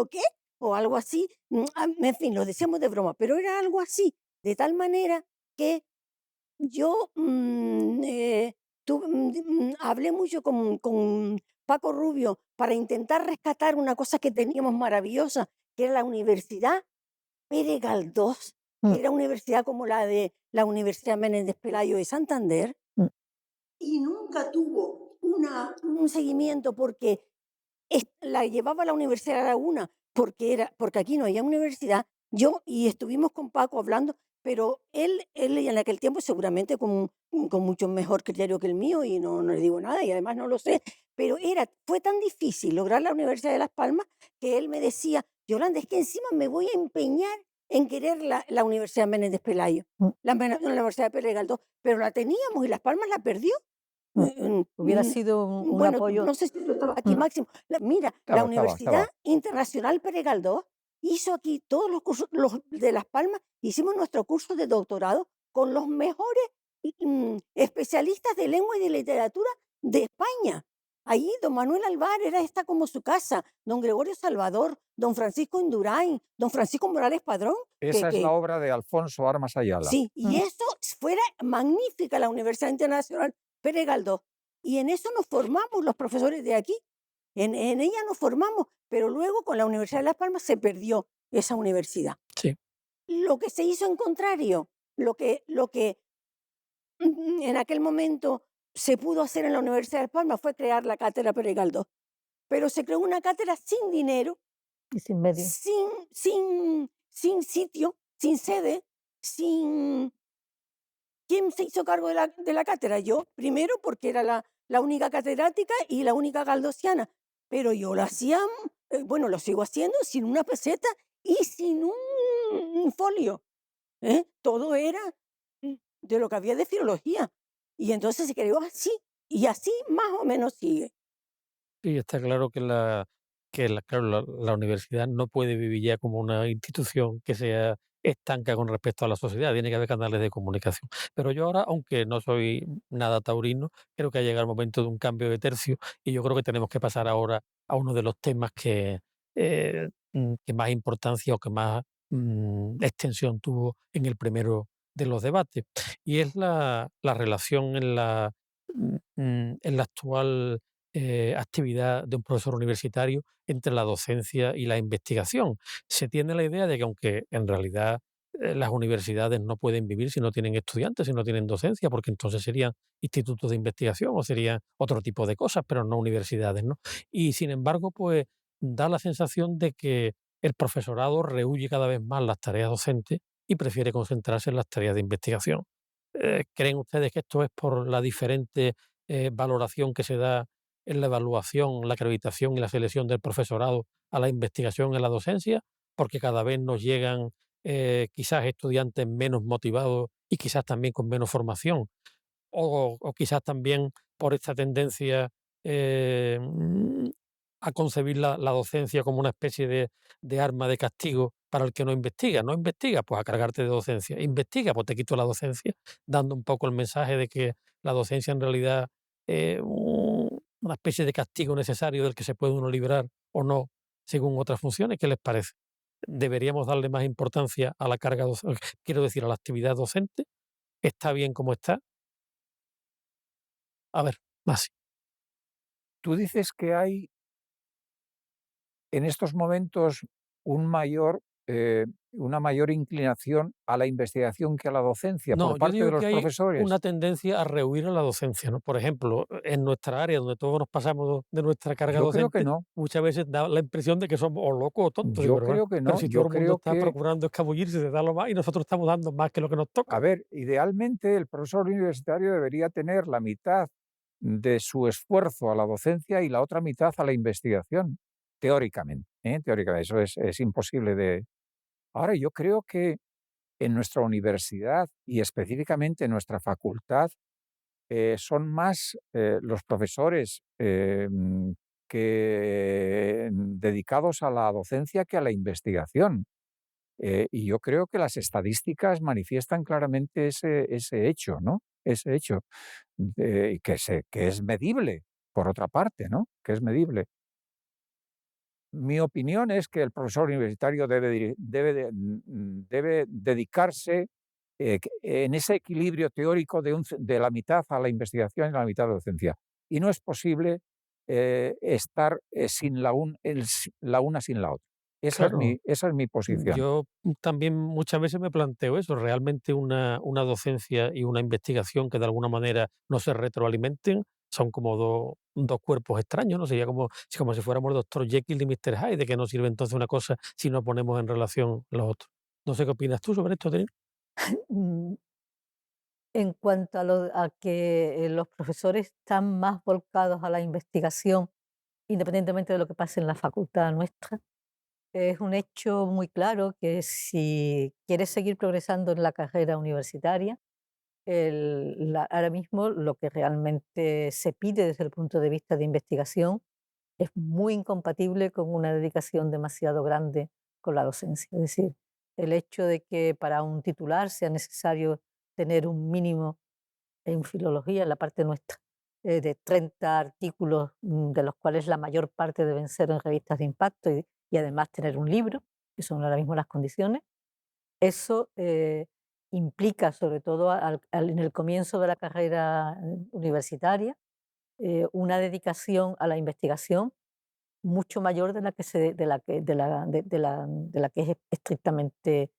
¿qué? O algo así. En fin, lo decíamos de broma, pero era algo así, de tal manera que yo hablé mucho con Paco Rubio para intentar rescatar una cosa que teníamos maravillosa, que era la Universidad Pere Galdós, Mm, que era una universidad como la de la Universidad Menéndez Pelayo de Santander, mm, y nunca tuvo un seguimiento porque la llevaba a la Universidad de La Laguna porque aquí no había universidad. Y estuvimos con Paco hablando, pero él en aquel tiempo seguramente con mucho mejor criterio que el mío, y no le digo nada, y además no lo sé, pero fue tan difícil lograr la Universidad de Las Palmas que él me decía: Yolanda, es que encima me voy a empeñar en querer la Universidad Menéndez Pelayo, mm, la Universidad de Pere Galdós, pero la teníamos y Las Palmas la perdió. mm. Mm, Hubiera mm, sido un Bueno, apoyo. no sé si tú estabas aquí, Mm, Máximo. Mira, la Universidad Estaba. Internacional Pere Galdós hizo aquí todos los cursos los de Las Palmas, hicimos nuestro curso de doctorado con los mejores especialistas de lengua y de literatura de España. Allí don Manuel Alvar era esta como su casa, don Gregorio Salvador, don Francisco Indurain, don Francisco Morales Padrón, Esa es la obra de Alfonso Armas Ayala. sí, y mm. eso fuera magnífica la Universidad Internacional Pere Galdós. Y en eso nos formamos los profesores de aquí. En ella nos formamos, pero luego con la Universidad de Las Palmas se perdió esa universidad. Sí. Lo que se hizo en contrario, lo que en aquel momento se pudo hacer en la Universidad de Las Palmas fue crear la cátedra Pere Galdós. Pero se creó una cátedra sin dinero, Y sin medio. sin sitio, sin sede, sin... ¿quién se hizo cargo de la cátedra? Yo, primero porque era la única catedrática y la única galdosiana, pero yo lo hacía, bueno, lo sigo haciendo sin una peseta y sin un folio. Todo era de lo que había de filología. Y entonces se creó así, y así más o menos sigue. Y está claro claro, la universidad no puede vivir ya como una institución que sea estanca con respecto a la sociedad, tiene que haber canales de comunicación. Pero yo ahora, aunque no soy nada taurino, creo que ha llegado el momento de un cambio de tercio y yo creo que tenemos que pasar ahora a uno de los temas que más importancia o que más extensión tuvo en el primero de los debates, y es la relación en la actual actividad de un profesor universitario entre la docencia y la investigación. Se tiene la idea de que aunque en realidad las universidades no pueden vivir si no tienen estudiantes, si no tienen docencia, porque entonces serían institutos de investigación o serían otro tipo de cosas, pero no universidades, ¿no? Y sin embargo, pues da la sensación de que el profesorado rehúye cada vez más las tareas docentes y prefiere concentrarse en las tareas de investigación. ¿Creen ustedes que esto es por la diferente valoración que se da en la evaluación, la acreditación y la selección del profesorado a la investigación en la docencia? Porque cada vez nos llegan quizás estudiantes menos motivados y quizás también con menos formación, o quizás también por esta tendencia eh, mm, a concebir la docencia como una especie de arma de castigo para el que no investiga. No investiga, pues a cargarte de docencia. Investiga, pues te quito la docencia, dando un poco el mensaje de que la docencia en realidad es una especie de castigo necesario del que se puede uno librar o no, según otras funciones. ¿Qué les parece? ¿Deberíamos darle más importancia a la carga docente, quiero decir, a la actividad docente? ¿Está bien como está? A ver, más. Tú dices que hay en estos momentos un mayor, una mayor inclinación a la investigación que a la docencia por No, yo parte de digo que los hay una profesores. tendencia a rehuir a la docencia, ¿no? Por ejemplo, en nuestra área, donde todos nos pasamos de nuestra carga Yo creo que docente, no, muchas veces da la impresión de que somos o locos o tontos. yo Digo, pero bueno, creo que pero no, si todo yo el mundo creo está que, procurando escabullirse de dar lo más y nosotros estamos dando más que lo que nos toca. a ver, idealmente el profesor universitario debería tener la mitad de su esfuerzo a la docencia y la otra mitad a la investigación, teóricamente, ¿eh? Teóricamente, eso es imposible de... Ahora, yo creo que en nuestra universidad y específicamente en nuestra facultad, son más los profesores que dedicados a la docencia que a la investigación. Y yo creo que las estadísticas manifiestan claramente ese hecho, ¿no? Ese hecho, y que es medible, por otra parte, ¿no? Que es medible. Mi opinión es que el profesor universitario debe dedicarse en ese equilibrio teórico de la mitad a la investigación y la mitad a la docencia. Y no es posible estar sin la una sin la otra. Claro, Esa es mi posición. yo también muchas veces me planteo eso, realmente una docencia y una investigación que de alguna manera no se retroalimenten son como dos cuerpos extraños, ¿no? Sería como si fuéramos Doctor Jekyll y Mr. Hyde, de que no sirve entonces una cosa si no ponemos en relación los otros. No sé qué opinas tú sobre esto, Trin. Mm, En cuanto a que los profesores están más volcados a la investigación, independientemente de lo que pase en la facultad nuestra, es un hecho muy claro que si quieres seguir progresando en la carrera universitaria, ahora mismo lo que realmente se pide desde el punto de vista de investigación es muy incompatible con una dedicación demasiado grande con la docencia. Es decir, el hecho de que para un titular sea necesario tener un mínimo en filología, en la parte nuestra, de 30 artículos, de los cuales la mayor parte deben ser en revistas de impacto y además tener un libro, que son ahora mismo las condiciones. Eso implica, sobre todo en el comienzo de la carrera universitaria, una dedicación a la investigación mucho mayor de la que se de la que es estrictamente,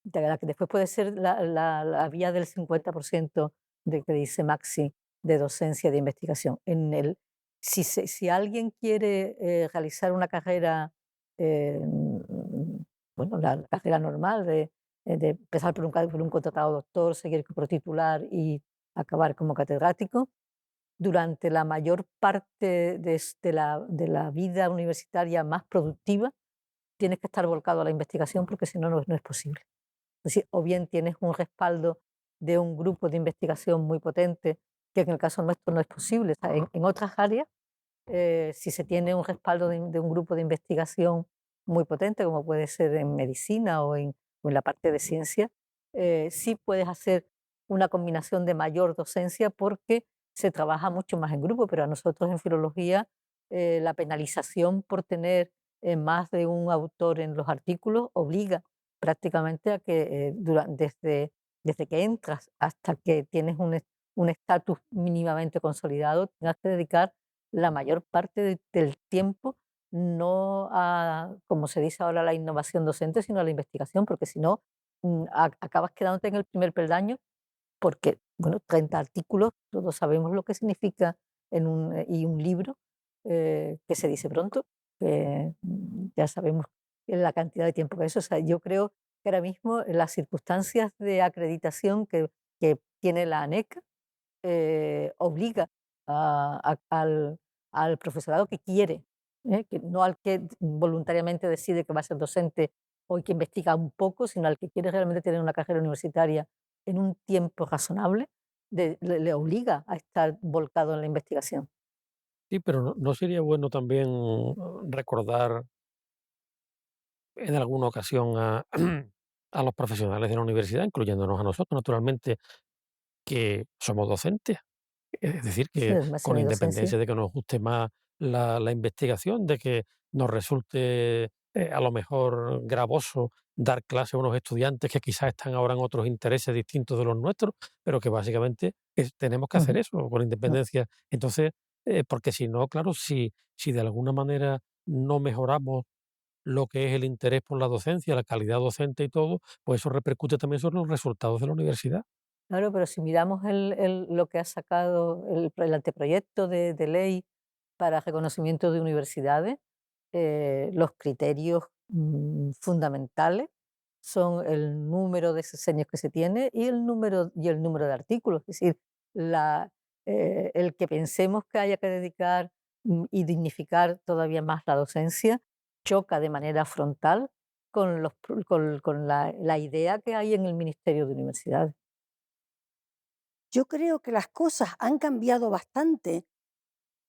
de la que después puede ser la vía del 50% de que dice Maxi, de docencia de investigación. Si alguien quiere realizar una carrera, bueno, la carrera normal de empezar por un contratado doctor, seguir por titular y acabar como catedrático. Durante la mayor parte de la vida universitaria más productiva, tienes que estar volcado a la investigación porque si no, no es posible. Es decir, o bien tienes un respaldo de un grupo de investigación muy potente, que en el caso nuestro no es posible. O sea, en otras áreas, si se tiene un respaldo de un grupo de investigación muy potente, como puede ser en medicina o en la parte de ciencia, sí puedes hacer una combinación de mayor docencia porque se trabaja mucho más en grupo, pero a nosotros en filología la penalización por tener más de un autor en los artículos obliga prácticamente a que desde que entras hasta que tienes un estatus mínimamente consolidado, tengas que dedicar la mayor parte del tiempo no a, como se dice ahora, la innovación docente, sino a la investigación, porque si no, acabas quedándote en el primer peldaño, porque, bueno, 30 artículos, todos sabemos lo que significa y un libro, que se dice pronto, ya sabemos la cantidad de tiempo que es. O sea, yo creo que ahora mismo las circunstancias de acreditación que tiene la ANEC obliga al profesorado que quiere, que no al que voluntariamente decide que va a ser docente o que investiga un poco, sino al que quiere realmente tener una carrera universitaria en un tiempo razonable, le obliga a estar volcado en la investigación. Sí, pero ¿no sería bueno también recordar en alguna ocasión a a los profesionales de la universidad, incluyéndonos a nosotros, naturalmente, que somos docentes? Es decir, Sí, que más con semidocencia. independencia de que nos guste más la investigación, de que nos resulte, a lo mejor gravoso dar clase a unos estudiantes que quizás están ahora en otros intereses distintos de los nuestros, pero que básicamente tenemos que hacer Ujú. eso, con No, independencia. Entonces, porque si no, claro, si de alguna manera no mejoramos lo que es el interés por la docencia, la calidad docente y todo, pues eso repercute también sobre los resultados de la universidad. claro, pero si miramos lo que ha sacado el anteproyecto de ley para reconocimiento de universidades, los criterios fundamentales son el número de sesenios que se tiene y el número de artículos. Es decir, la, el que pensemos que haya que dedicar y dignificar todavía más la docencia choca de manera frontal con la idea que hay en el Ministerio de Universidades. Yo creo que las cosas han cambiado bastante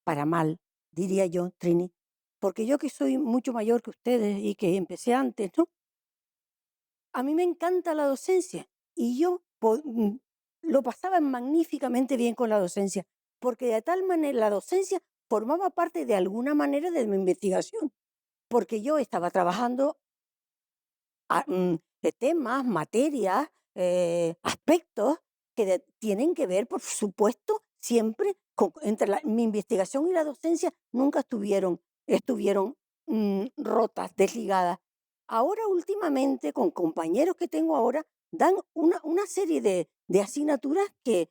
para mal, diría yo, Trini, porque yo que soy mucho mayor que ustedes y que empecé antes, ¿no? A mí me encanta la docencia y yo lo pasaba magníficamente bien con la docencia, porque de tal manera la docencia formaba parte de alguna manera de mi investigación, porque yo estaba trabajando de temas, materias, aspectos que tienen que ver, por supuesto, siempre entre mi investigación y la docencia nunca estuvieron rotas, desligadas. Ahora últimamente, con compañeros que tengo ahora, dan una serie de asignaturas que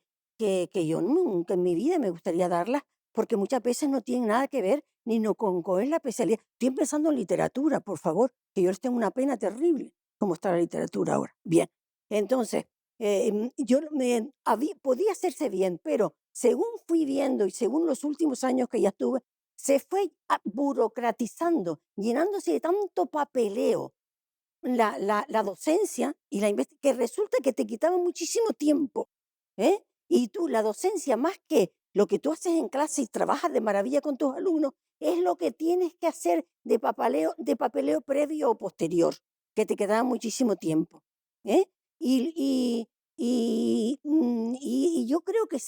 yo nunca en mi vida me gustaría darlas, porque muchas veces no tienen nada que ver ni no con es la especialidad. Estoy empezando en literatura, por favor, que yo les tengo una pena terrible cómo está la literatura ahora. Bien, entonces, podía hacerse bien, pero según fui viendo y según los últimos años que ya estuve, se fue burocratizando, llenándose de tanto papeleo la docencia y que resulta que te quitaba muchísimo tiempo. ¿Eh? Y tú, la docencia, más que lo que tú haces en clase y trabajas de maravilla con tus alumnos, es lo que tienes que hacer de papeleo previo o posterior, que te quedaba muchísimo tiempo. ¿Eh? Y, y, y yo creo que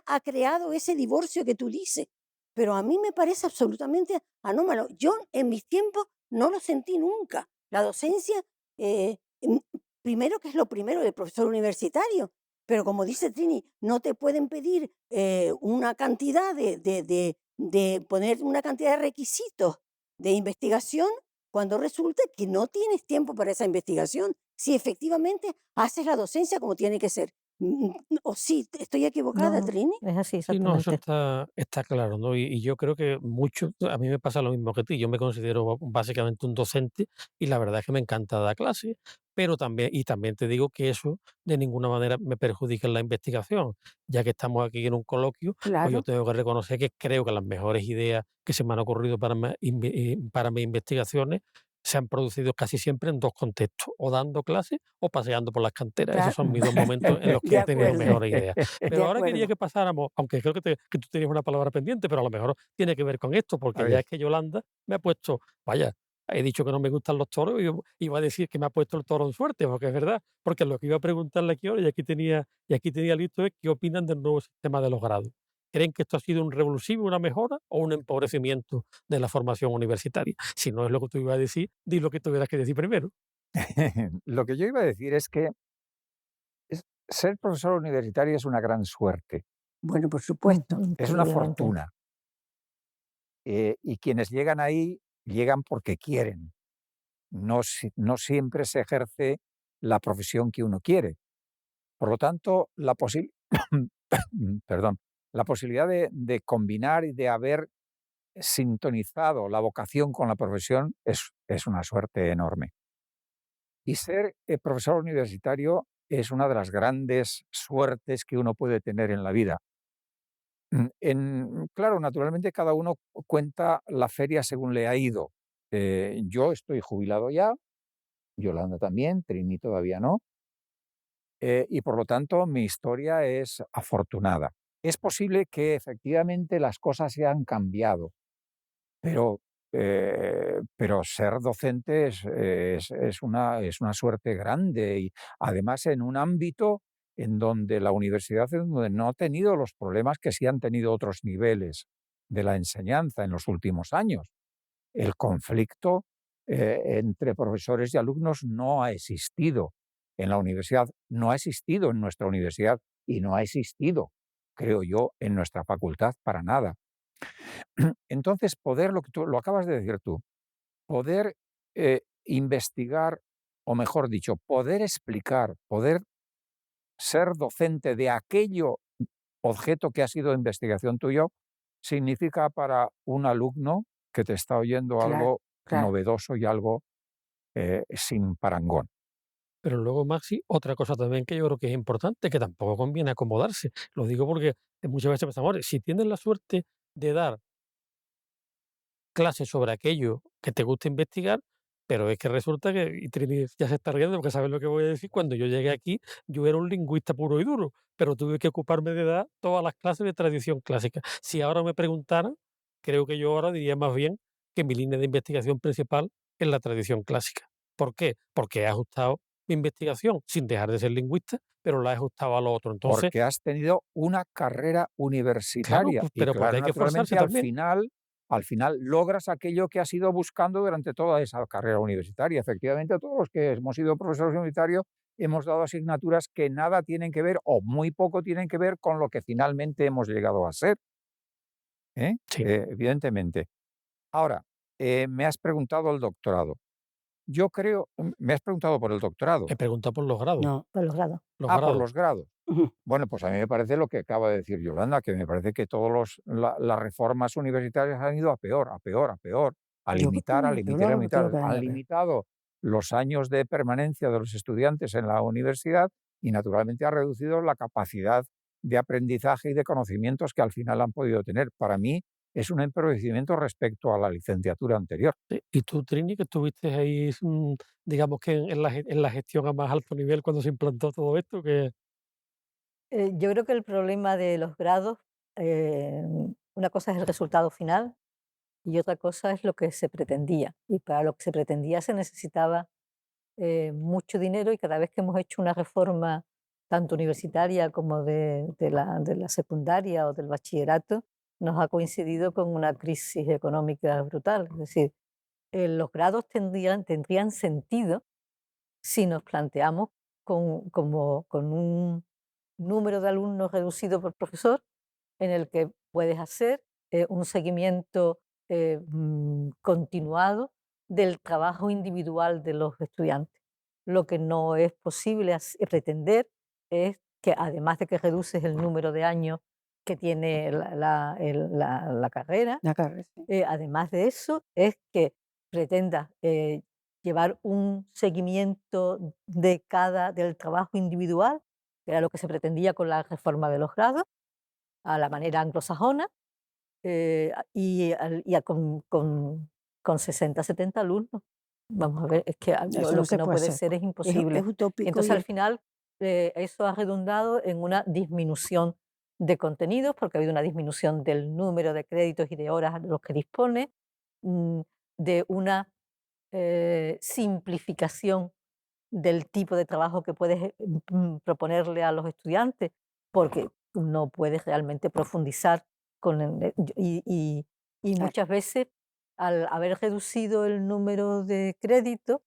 ha creado ese divorcio que tú dices, pero a mí me parece absolutamente anómalo. Yo en mis tiempos no lo sentí nunca. La docencia eh, mm, primero que es lo primero del profesor universitario, pero como dice Trini, no te pueden pedir una cantidad de poner una cantidad de requisitos de investigación cuando resulta que no tienes tiempo para esa investigación, si efectivamente haces la docencia como tiene que ser. O sí, estoy equivocada, No, Trini. es así Sí, no, eso exactamente. está claro, ¿no? Y yo creo que mucho, a mí me pasa lo mismo que a ti. Yo me considero básicamente un docente y la verdad es que me encanta dar clase, pero también te digo que eso de ninguna manera me perjudica en la investigación. Ya que estamos aquí en un coloquio, pues yo Claro, tengo que reconocer que creo que las mejores ideas que se me han ocurrido para mis investigaciones se han producido casi siempre en dos contextos, o dando clases o paseando por las canteras. Esos claro, son mis dos momentos en los de que he tenido acuerdo, mejores ideas. de Pero ahora quería acuerdo. que pasáramos, aunque creo que tú tenías una palabra pendiente, pero a lo mejor tiene que ver con esto, A porque ya ver, es que Yolanda me ha puesto, vaya, he dicho que no me gustan los toros y yo iba a decir que me ha puesto el toro en suerte, porque es verdad, porque lo que iba a preguntarle aquí ahora, y aquí tenía listo, es qué opinan del nuevo sistema de los grados. ¿Creen que esto ha sido un revulsivo, una mejora o un empobrecimiento de la formación universitaria? Si no es lo que tú ibas a decir, di lo que tuvieras que decir primero. lo que yo iba a decir es que ser profesor universitario es una gran suerte, Bueno, por supuesto. es una Indiscutiblemente. fortuna. Y quienes llegan ahí, llegan porque quieren. No siempre se ejerce la profesión que uno quiere. Por lo tanto, perdón, la posibilidad de combinar y de haber sintonizado la vocación con la profesión es una suerte enorme. Y ser profesor universitario es una de las grandes suertes que uno puede tener en la vida. Claro, naturalmente cada uno cuenta la feria según le ha ido. Yo estoy jubilado ya, Yolanda también, Trini todavía no, y por lo tanto mi historia es afortunada. Es posible que efectivamente las cosas se han cambiado, pero, pero ser docente es una suerte grande y además en un ámbito en donde la universidad en donde no ha tenido los problemas que sí han tenido otros niveles de la enseñanza en los últimos años. El conflicto entre profesores y alumnos no ha existido en la universidad, no ha existido en nuestra universidad y no ha existido, creo yo, en nuestra facultad para nada. Entonces, poder, lo que tú lo acabas de decir tú, poder investigar, o mejor dicho, poder explicar, poder ser docente de aquello objeto que ha sido investigación tuyo, significa para un alumno que te está oyendo Claro, algo claro. novedoso y algo sin parangón. Pero luego, Maxi, otra cosa también que yo creo que es importante, que tampoco conviene acomodarse. Lo digo porque muchas veces pensamos, "Hombre, si tienes la suerte de dar clases sobre aquello que te gusta investigar, pero es que resulta que, y Trini ya se está riendo porque sabe lo que voy a decir, cuando yo llegué aquí, yo era un lingüista puro y duro, pero tuve que ocuparme de dar todas las clases de tradición clásica. Si ahora me preguntaran, creo que yo ahora diría más bien que mi línea de investigación principal es la tradición clásica. ¿Por qué? Porque he ajustado mi investigación sin dejar de ser lingüista, pero la he ajustado a lo otro. Entonces, Porque has tenido una carrera claro, universitaria pues, y pero porque claro, hay que esforzarse naturalmente también. al final logras aquello que has ido buscando durante toda esa carrera universitaria. Efectivamente, todos los que hemos sido profesores universitarios hemos dado asignaturas que nada tienen que ver o muy poco tienen que ver con lo que finalmente hemos llegado a ser, ¿eh? Sí, Evidentemente. Ahora, me has preguntado el doctorado. Yo creo, me has preguntado por el doctorado. he preguntado por los grados. No. Por los grados. Los Ah, por grados. los grados. Ujú. Bueno, pues a mí me parece lo que acaba de decir Yolanda, que me parece que todas las reformas universitarias han ido a peor, a peor, a peor, a Yo limitar, a creo, limitar, a creo limitar. que Han a ver. limitado los años de permanencia de los estudiantes en la universidad y naturalmente ha reducido la capacidad de aprendizaje y de conocimientos que al final han podido tener. Para mí es un empobrecimiento respecto a la licenciatura anterior. Y tú, Trini, que estuviste ahí, digamos que en la gestión a más alto nivel cuando se implantó todo esto, que Yo creo que el problema de los grados, una cosa es el resultado final y otra cosa es lo que se pretendía. Y para lo que se pretendía se necesitaba mucho dinero y cada vez que hemos hecho una reforma, tanto universitaria como de la secundaria o del bachillerato, nos ha coincidido con una crisis económica brutal. Es decir, los grados tendrían sentido si nos planteamos con un número de alumnos reducido por profesor, en el que puedes hacer un seguimiento continuado del trabajo individual de los estudiantes. Lo que no es posible pretender es que además de que reduces el número de años que tiene la carrera, La carrera, sí. además de eso, es que pretendas llevar un seguimiento del trabajo individual, que era lo que se pretendía con la reforma de los grados, a la manera anglosajona, con 60, 70 alumnos. Vamos a ver, es que Eso lo no que se no puede puede hacer. ser es Es imposible. utópico Entonces, y al final, eso ha redundado en una disminución de contenidos, porque ha habido una disminución del número de créditos y de horas de los que dispone, mm, de una simplificación del tipo de trabajo que puedes proponerle a los estudiantes, porque no puedes realmente profundizar y claro. muchas veces, al haber reducido el número de créditos,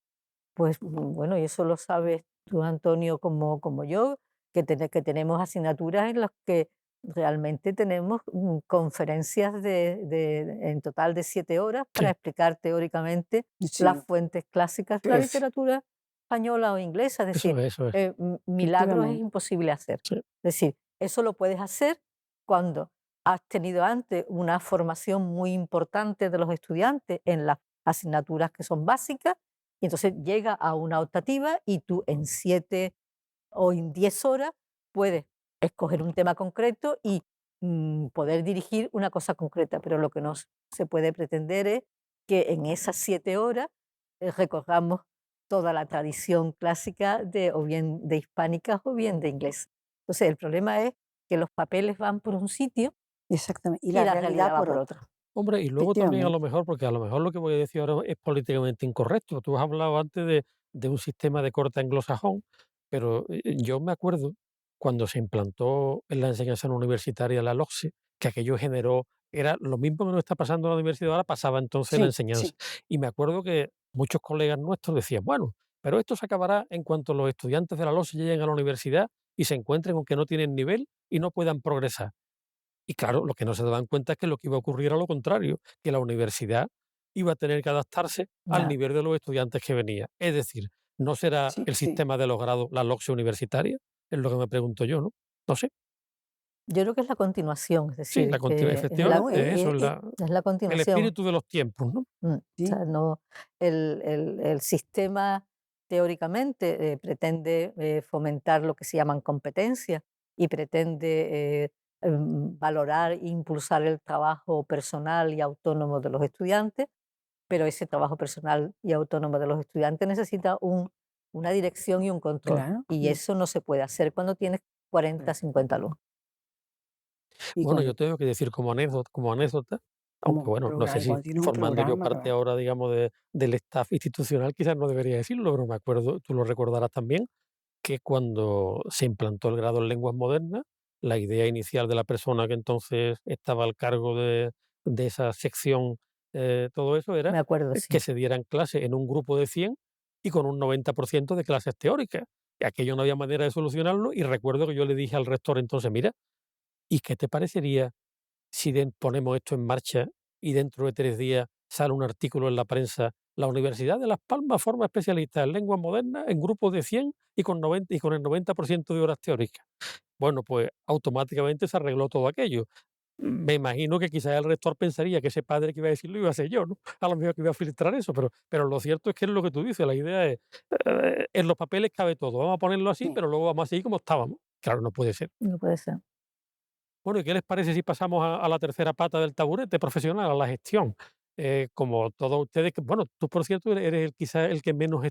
pues bueno, y eso lo sabes tú, Antonio, como yo, que tenemos asignaturas en las que realmente tenemos conferencias en total de 7 horas para Sí, explicar teóricamente las Sí, fuentes clásicas de la es, literatura española o inglesa. Es decir, eso es. milagros es efectivamente. imposible hacer. Sí. Es decir, eso lo puedes hacer cuando has tenido antes una formación muy importante de los estudiantes en las asignaturas que son básicas, y entonces llega a una optativa y tú en 7 o en 10 horas puedes escoger un tema concreto y poder dirigir una cosa concreta, pero lo que no se puede pretender es que en esas 7 horas recorramos toda la tradición clásica o bien de hispánicas o bien de inglés. Entonces, el problema es que los papeles van por un sitio Exactamente. Y y la la realidad realidad va por por otro. otro. Hombre, y luego también a lo Efectivamente. mejor, porque a lo mejor lo que voy a decir ahora es políticamente incorrecto. Tú has hablado antes de un sistema de corte anglosajón, pero yo me acuerdo cuando se implantó en la enseñanza no universitaria la LOCSE, que aquello generó, era lo mismo que nos está pasando en la universidad ahora, pasaba entonces en la Sí, enseñanza. sí, Y me acuerdo que muchos colegas nuestros decían, bueno, pero esto se acabará en cuanto los estudiantes de la LOCSE lleguen a la universidad y se encuentren con que no tienen nivel y no puedan progresar. Y claro, lo que no se daban cuenta es que lo que iba a ocurrir era lo contrario, que la universidad iba a tener que adaptarse al Ya. nivel de los estudiantes que venía. Es decir, ¿no será sí, el sí. sistema de los grados la LOCSE universitaria? Es lo que me pregunto yo, ¿no? No sé. Yo creo que es la continuación, es Sí, decir, que No, efectivamente, eso es es la el continuación. espíritu de los tiempos, ¿no? O sí, sea, no, el sistema teóricamente pretende fomentar lo que se llaman competencias y pretende valorar e impulsar el trabajo personal y autónomo de los estudiantes, pero ese trabajo personal y autónomo de los estudiantes necesita una dirección y un control. claro. Y eso no se puede hacer cuando tienes 40, 50 alumnos. Y Bueno, cuando, yo tengo que decir como anécdota, aunque como bueno, no sé programa, si cuando tienes un formando yo programa, parte claro. ahora, digamos, del staff institucional, quizás no debería decirlo, pero me acuerdo, tú lo recordarás también, que cuando se implantó el grado en lenguas modernas, la idea inicial de la persona que entonces estaba al cargo de esa sección, todo eso era Me acuerdo, que sí. se dieran clases en un grupo de 100 y con un 90% de clases teóricas. Y aquello no había manera de solucionarlo y recuerdo que yo le dije al rector entonces, mira, ¿y qué te parecería si ponemos esto en marcha y dentro de 3 días sale un artículo en la prensa? La Universidad de Las Palmas forma especialistas en lenguas modernas en grupos de 100 y con el 90% de horas teóricas. Bueno, pues automáticamente se arregló todo aquello. Me imagino que quizás el rector pensaría que ese padre que iba a decirlo iba a ser yo, ¿no? A lo mejor que iba a filtrar eso, pero lo cierto es que es lo que tú dices, la idea es, en los papeles cabe todo, vamos a ponerlo así, Sí. pero luego vamos a seguir como estábamos. Claro, no puede ser. No puede ser. Bueno, ¿y qué les parece si pasamos a la tercera pata del taburete profesional, a la gestión? Como todos ustedes, bueno, tú por cierto eres quizás el que menos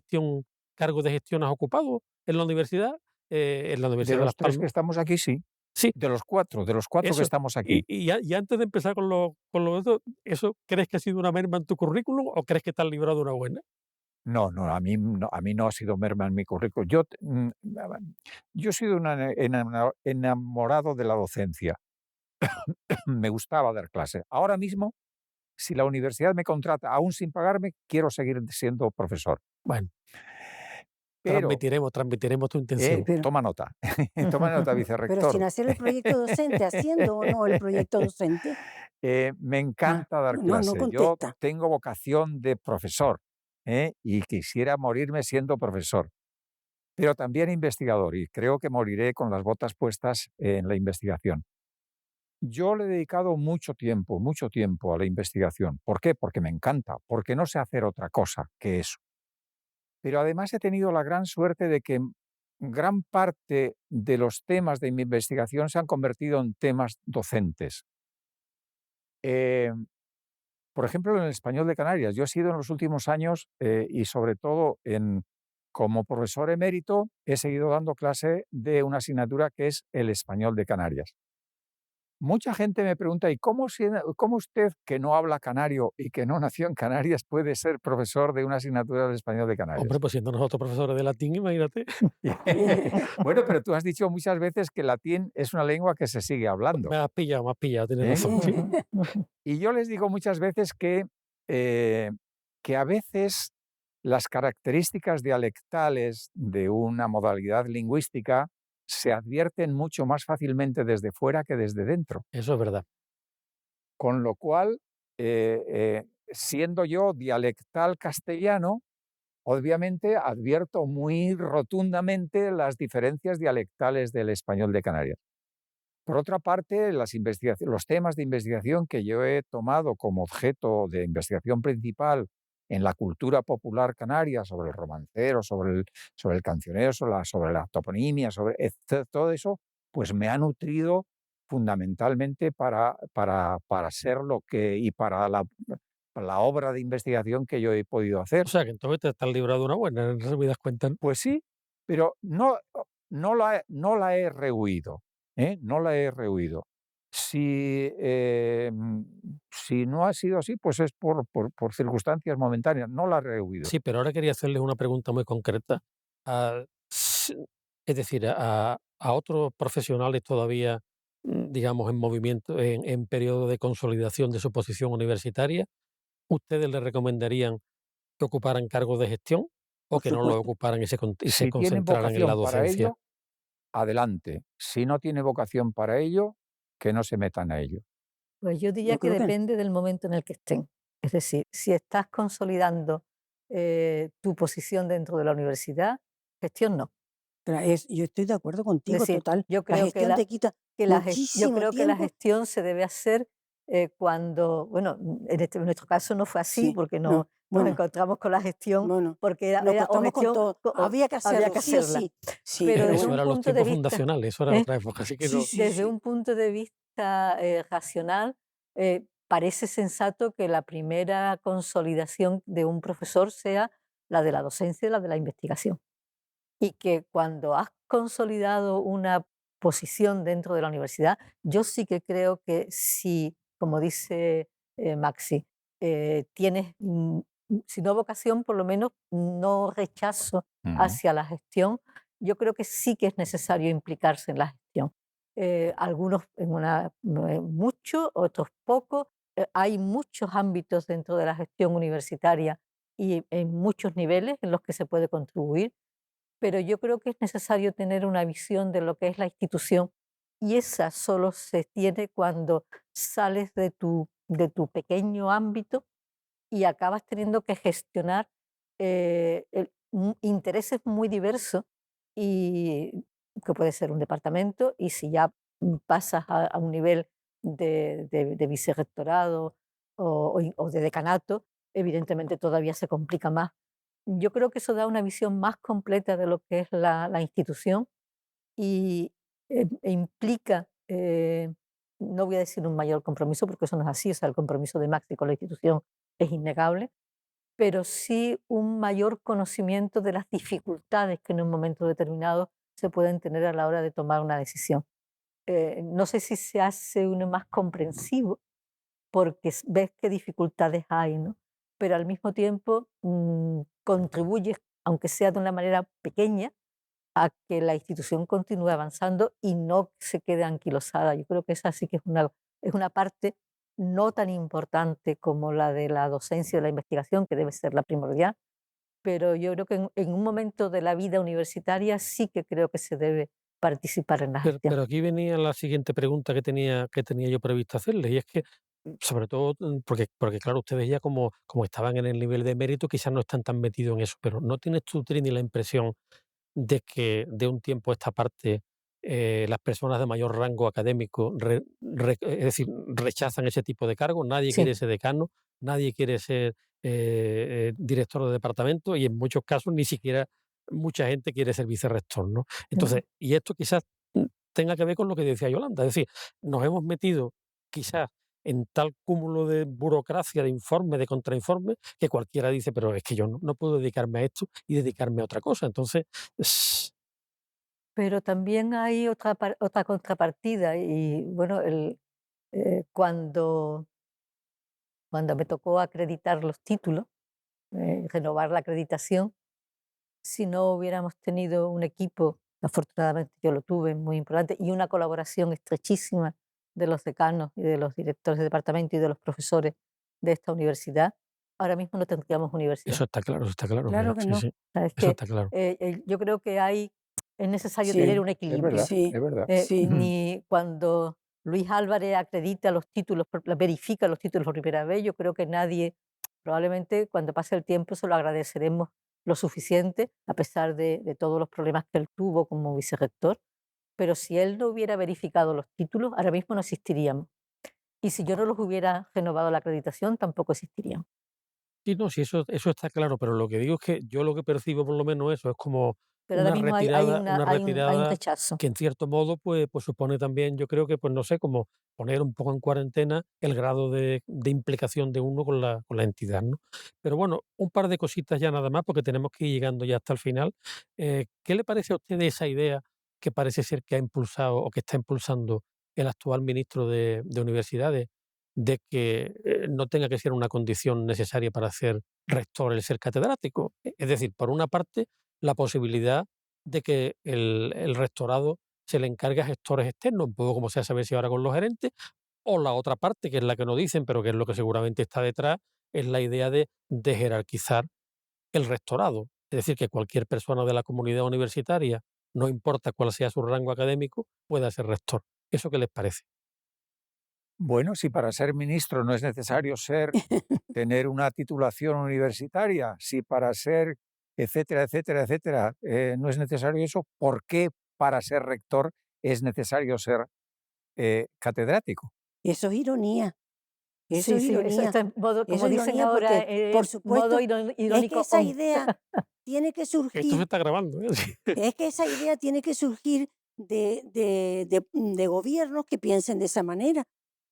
cargo de gestión has ocupado en la De Universidad de Las los tres que Palmas. estamos aquí, sí. Sí, De los cuatro que eso. estamos Y, aquí. y antes de empezar con lo otro, ¿eso crees que ha sido una merma en tu currículum o crees que te has librado de una buena? No, no, a mí no ha sido merma en mi currículum. Yo he sido enamorado de la docencia. Me gustaba dar clase. Ahora mismo, si la universidad me contrata, aún sin pagarme, quiero seguir siendo profesor. Bueno, Pero, transmitiremos tu intención. Pero, toma nota, toma nota, pero vicerrector. sin hacer el proyecto docente, haciendo o no el proyecto docente. Me Ah, encanta dar no, no clase. Yo contesta. tengo vocación de profesor, y quisiera morirme siendo profesor, pero también investigador, y creo que moriré con las botas puestas en la investigación. Yo le he dedicado mucho tiempo a la investigación. ¿Por qué? Porque me encanta, porque no sé hacer otra cosa que eso. pero además he tenido la gran suerte de que gran parte de los temas de mi investigación se han convertido en temas docentes. Eh, por ejemplo, en el español de Canarias, yo he sido en los últimos años y sobre todo como profesor emérito, he seguido dando clase de una asignatura que es el español de Canarias. Mucha gente me pregunta, ¿y cómo usted, que no habla canario y que no nació en Canarias, puede ser profesor de una asignatura del español de Canarias? Hombre, pues siendo nosotros profesores de latín, imagínate. Bueno, pero tú has dicho muchas veces que el latín es una lengua que se sigue hablando. Me has pillado, tienes ¿Eh? razón. Sí. Y yo les digo muchas veces que a veces las características dialectales de una modalidad lingüística se advierten mucho más fácilmente desde fuera que desde dentro. Eso es verdad. Con lo cual, siendo yo dialectal castellano, obviamente advierto muy rotundamente las diferencias dialectales del español de Canarias. Por otra parte, los temas de investigación que yo he tomado como objeto de investigación principal en la cultura popular canaria, sobre el romancero, sobre el cancionero, sobre la toponimia, todo eso, pues me ha nutrido fundamentalmente para ser lo que, y para la obra de investigación que yo he podido hacer. O sea, que entonces te estás librado de una buena, en resumidas cuentas. Pues sí, pero no la he rehuido, no la he rehuido. Si no ha sido así, pues es por circunstancias momentáneas, no la he rehuido. Sí, pero ahora quería hacerles una pregunta muy concreta. Ah, es decir, a otros profesionales todavía, digamos, en movimiento, en periodo de consolidación de su posición universitaria, ¿ustedes les recomendarían que ocuparan cargos de gestión o Por que no lo supuesto. ocuparan y y se Si tienen concentraran en la vocación para docencia? ello, adelante. Si no tiene vocación para ello, que no se metan a ello. Pues yo diría Yo que creo que depende del momento en el que estén. Es decir, si estás consolidando tu posición dentro de la universidad, gestión no. yo estoy de acuerdo Es contigo, decir, total. yo La creo que gestión te quita yo muchísimo creo que la tiempo. gestión se debe hacer cuando, bueno, en nuestro caso no fue así, Sí, porque no, nos bueno, encontramos con la gestión, bueno, porque nos era o encontramos con gestión todo. Había que había hacerlo, que sí o hacerla. sí. Sí, Pero pero desde Eso un eran los punto de tiempos vista, fundacionales, eso era ¿eh? otra época, así que sí, no. sí, Desde sí. un punto de vista racional, parece sensato que la primera consolidación de un profesor sea la de la docencia y la de la investigación. Y que cuando has consolidado una posición dentro de la universidad, yo sí que creo que si, como dice Maxi, tienes, si no vocación, por lo menos no rechazo Ujú. hacia la gestión, yo creo que sí que es necesario implicarse en la gestión. Algunos mucho, otros poco. Hay muchos ámbitos dentro de la gestión universitaria y en muchos niveles en los que se puede contribuir, pero yo creo que es necesario tener una visión de lo que es la institución, y esa solo se tiene cuando sales de tu pequeño ámbito y acabas teniendo que gestionar intereses muy diversos, y que puede ser un departamento, y si ya pasas a un nivel de vicerrectorado o de decanato, evidentemente todavía se complica más. Yo creo que eso da una visión más completa de lo que es la institución, y implica, no voy a decir un mayor compromiso, porque eso no es así, o sea, el compromiso de Maxi con la institución es innegable, pero sí un mayor conocimiento de las dificultades que en un momento determinado se pueden tener a la hora de tomar una decisión. No sé si se hace uno más comprensivo porque ves qué dificultades hay, ¿no? Pero al mismo tiempo contribuyes, aunque sea de una manera pequeña, a que la institución continúe avanzando y no se quede anquilosada. Yo creo que esa sí que es una parte no tan importante como la de la docencia y la investigación, que debe ser la primordial, pero yo creo que en un momento de la vida universitaria sí que creo que se debe participar en la gestión. Pero aquí venía la siguiente pregunta que tenía yo previsto hacerles, y es que, sobre todo, porque claro, ustedes ya como estaban en el nivel de mérito, quizás no están tan metidos en eso, pero ¿no tienes tú, Trini, la impresión de que de un tiempo a esta parte las personas de mayor rango académico es decir, rechazan ese tipo de cargos? Nadie quiere Sí, ese decano, nadie quiere ser director de departamento y en muchos casos ni siquiera mucha gente quiere ser vicerrector, ¿no? Entonces, y esto quizás tenga que ver con lo que decía Yolanda, es decir, nos hemos metido quizás en tal cúmulo de burocracia, de informes, de contrainformes, que cualquiera dice, pero es que yo no puedo dedicarme a esto y dedicarme a otra cosa. Entonces, Pero también hay otra contrapartida y bueno, cuando me tocó acreditar los títulos, renovar la acreditación, si no hubiéramos tenido un equipo, afortunadamente yo lo tuve, muy importante, y una colaboración estrechísima de los decanos y de los directores de departamento y de los profesores de esta universidad, ahora mismo no tendríamos universidad. eso está claro, Claro que sí, no. sí, O sea, es eso que está claro. yo creo que es necesario Sí, tener un Es equilibrio. verdad, sí, es verdad. sí. Ni cuando Luis Álvarez acredita los títulos, verifica los títulos por primera vez, yo creo que nadie, probablemente cuando pase el tiempo se lo agradeceremos lo suficiente, a pesar de todos los problemas que él tuvo como vicerrector, pero si él no hubiera verificado los títulos, ahora mismo no existiríamos. Y si yo no los hubiera renovado la acreditación, tampoco existiríamos. Sí, no, sí, eso está claro, pero lo que digo es que yo lo que percibo por lo menos eso es como Pero ahora mismo una hay un retirada rechazo. que en cierto modo pues supone también, yo creo que pues no sé, como poner un poco en cuarentena el grado de implicación de uno con la entidad, ¿no? Pero bueno, un par de cositas ya nada más porque tenemos que ir llegando ya hasta el final. ¿Qué le parece a usted de esa idea que parece ser que ha impulsado o que está impulsando el actual ministro de Universidades? De que no tenga que ser una condición necesaria para ser rector el ser catedrático. Es decir, por una parte, la posibilidad de que el rectorado se le encargue a gestores externos, un poco como se hace a veces ahora con los gerentes, o la otra parte, que es la que no dicen, pero que es lo que seguramente está detrás, es la idea de jerarquizar el rectorado. Es decir, que cualquier persona de la comunidad universitaria, no importa cuál sea su rango académico, pueda ser rector. ¿Eso qué les parece? Bueno, si para ser ministro no es necesario tener una titulación universitaria, si para ser, etcétera, etcétera, etcétera, no es necesario eso, ¿por qué para ser rector es necesario ser catedrático? Eso es ironía, eso Sí, es sí, ironía, esto es modo, eso como es dicen ironía ahora, porque, por modo supuesto, es que irónico esa on. idea tiene que Esto se surgir, está grabando, ¿eh? Sí. es que esa idea tiene que surgir de gobiernos que piensen de esa manera.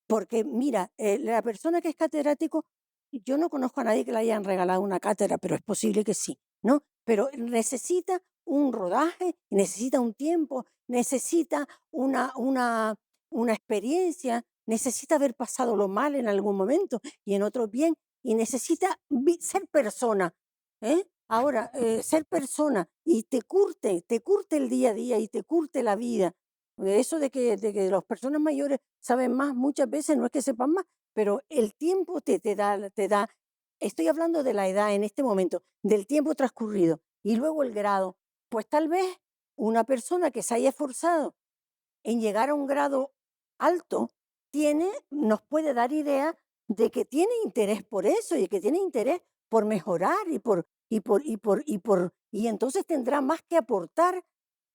Porque mira, la persona que es catedrático, yo no conozco a nadie que le hayan regalado una cátedra, pero es posible que sí, ¿no? Pero necesita un rodaje, necesita un tiempo, necesita una experiencia, necesita haber pasado lo mal en algún momento y en otro bien, y necesita ser persona, ¿eh? Ahora, ser persona y te curte el día a día y te curte la vida. Eso de que las personas mayores saben más, muchas veces no es que sepan más, pero el tiempo te da, estoy hablando de la edad en este momento, del tiempo transcurrido y luego el grado. Pues tal vez una persona que se haya esforzado en llegar a un grado alto nos puede dar idea de que tiene interés por eso y que tiene interés por mejorar y entonces tendrá más que aportar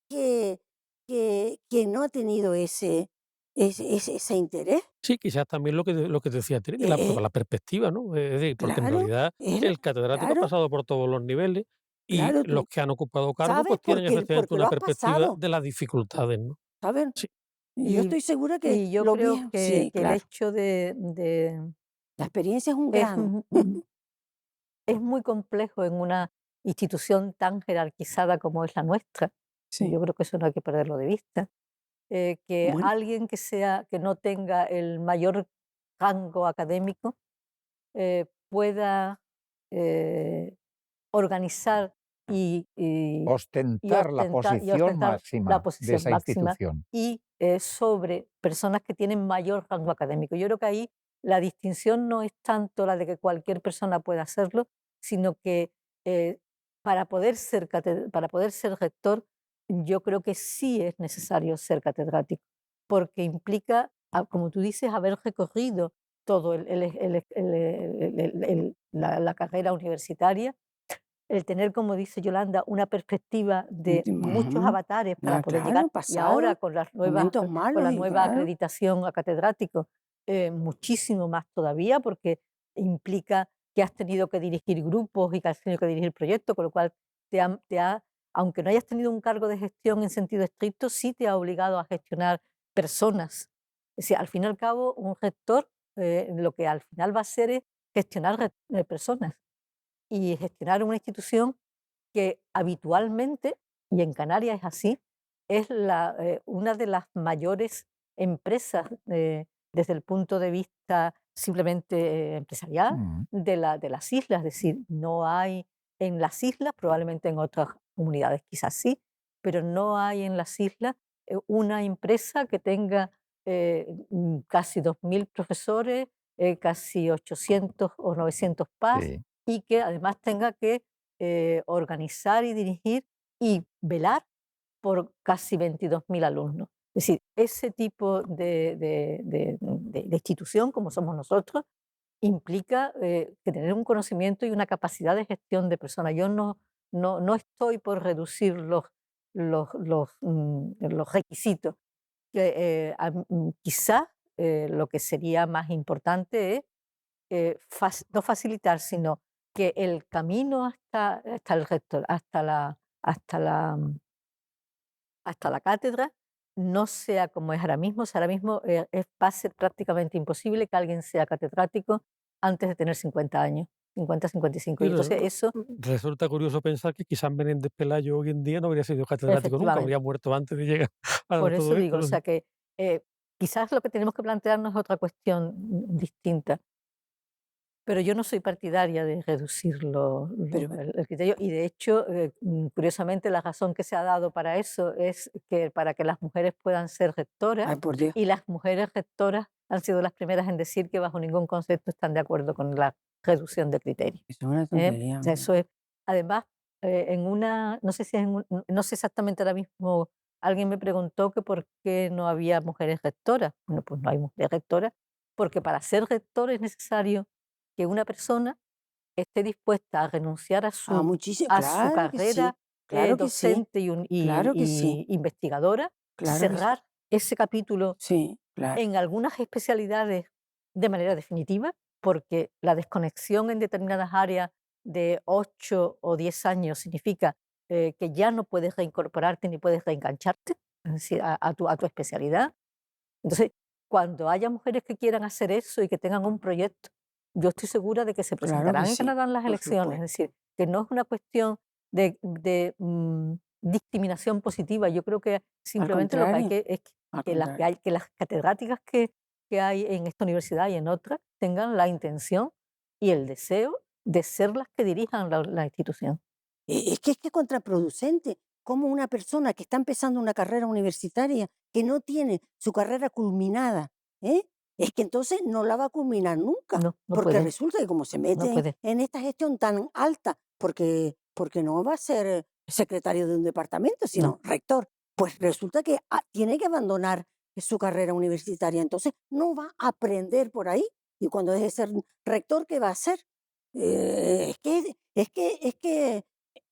que, que no ha tenido ese interés. Sí, quizás también lo que decía Trini, Eh, la perspectiva, ¿no? Es decir, porque en claro, realidad el catedrático ha claro, pasado por todos los niveles y claro, los tú que han ocupado cargo, sabes pues tienen efectivamente porque lo una has perspectiva pasado, de las dificultades, ¿no? ¿sabes? Sí, Y yo Y, estoy segura que y yo lo creo vi, que, sí, el claro. hecho La experiencia es un es, grado. mu- es muy complejo en una institución tan jerarquizada como es la nuestra. Sí. Yo creo que eso no hay que perderlo de vista. Que Bueno, alguien que no tenga el mayor rango académico pueda eh, organizar y Ostentar la posición ostentar la máxima de posición esa máxima institución. y sobre personas que tienen mayor rango académico. Yo creo que ahí la distinción no es tanto la de que cualquier persona pueda hacerlo, sino que eh, para poder ser rector, yo creo que sí es necesario ser catedrático, porque implica, como tú dices, haber recorrido todo la carrera universitaria, el tener, como dice Yolanda, una perspectiva de muchos ujú, avatares para poder claro, llegar. Y ahora pasado, con momentos con malos la y nueva claro, acreditación a catedrático, muchísimo más todavía, porque implica que has tenido que dirigir grupos y que has tenido que dirigir proyectos, con lo cual aunque no hayas tenido un cargo de gestión en sentido estricto, sí te ha obligado a gestionar personas. Es decir, al fin y al cabo, un rector lo que al final va a hacer es gestionar personas y gestionar una institución que habitualmente, y en Canarias es así, es una de las mayores empresas desde el punto de vista simplemente empresarial Mm. de las islas. Es decir, no hay en las islas, probablemente en otras comunidades quizás sí, pero no hay en las islas una empresa que tenga casi 2.000 profesores, casi 800 o 900 PAS Sí. y que además tenga que organizar y dirigir y velar por casi 22.000 alumnos. Es decir, ese tipo de institución, como somos nosotros, implica que tener un conocimiento y una capacidad de gestión de personas. Yo no estoy por reducir los requisitos. Quizás lo que sería más importante es no facilitar, sino que el camino hasta el rector, hasta la cátedra, no sea como es ahora mismo. O sea, ahora mismo va a ser prácticamente imposible que alguien sea catedrático antes de tener 50 años, 50, 55. Y Y entonces eso, resulta curioso pensar que quizás Menéndez Pelayo hoy en día no habría sido catedrático nunca, habría efectivamente, muerto antes de llegar a por eso todo digo, esto, o ¿no? sea que quizás lo que tenemos que plantearnos es otra cuestión distinta. Pero yo no soy partidaria de reducir Pero, el criterio y de hecho, curiosamente, la razón que se ha dado para eso es que para que las mujeres puedan ser rectoras, ay, por Dios, y las mujeres rectoras han sido las primeras en decir que bajo ningún concepto están de acuerdo con la reducción de criterios. eso es una O tontería. sea, eso es, además, no sé si no sé exactamente ahora mismo, alguien me preguntó que por qué no había mujeres rectoras. Bueno, pues no hay mujeres rectoras, porque para ser rector es necesario que una persona esté dispuesta a renunciar Ah, muchísimo, a su carrera claro que sí, docente claro que sí, y investigadora, claro que sí, cerrar ese capítulo sí, claro. en algunas especialidades de manera definitiva, porque la desconexión en determinadas áreas de 8 o 10 años significa que ya no puedes reincorporarte ni puedes reengancharte, es decir, a tu especialidad. Entonces, cuando haya mujeres que quieran hacer eso y que tengan un proyecto, yo estoy segura de que se Claro que presentarán y sí, ganarán las por elecciones. Es supuesto. decir, que no es una cuestión de discriminación positiva. Yo creo que Al simplemente lo que hay contrario, que es al que contrario. que las catedráticas que hay en esta universidad y en otras tengan la intención y el deseo de ser las que dirijan la institución. Es que es contraproducente. Como una persona que está empezando una carrera universitaria, que no tiene su carrera culminada, ¿eh? Es que entonces no la va a culminar nunca, No, no porque puede, resulta que como se no mete puede. en esta gestión tan alta, porque no va a ser secretario de un departamento, No. sino rector, pues resulta que tiene que abandonar su carrera universitaria, entonces no va a aprender por ahí. Y cuando deje de ser rector, ¿qué va a hacer? Es que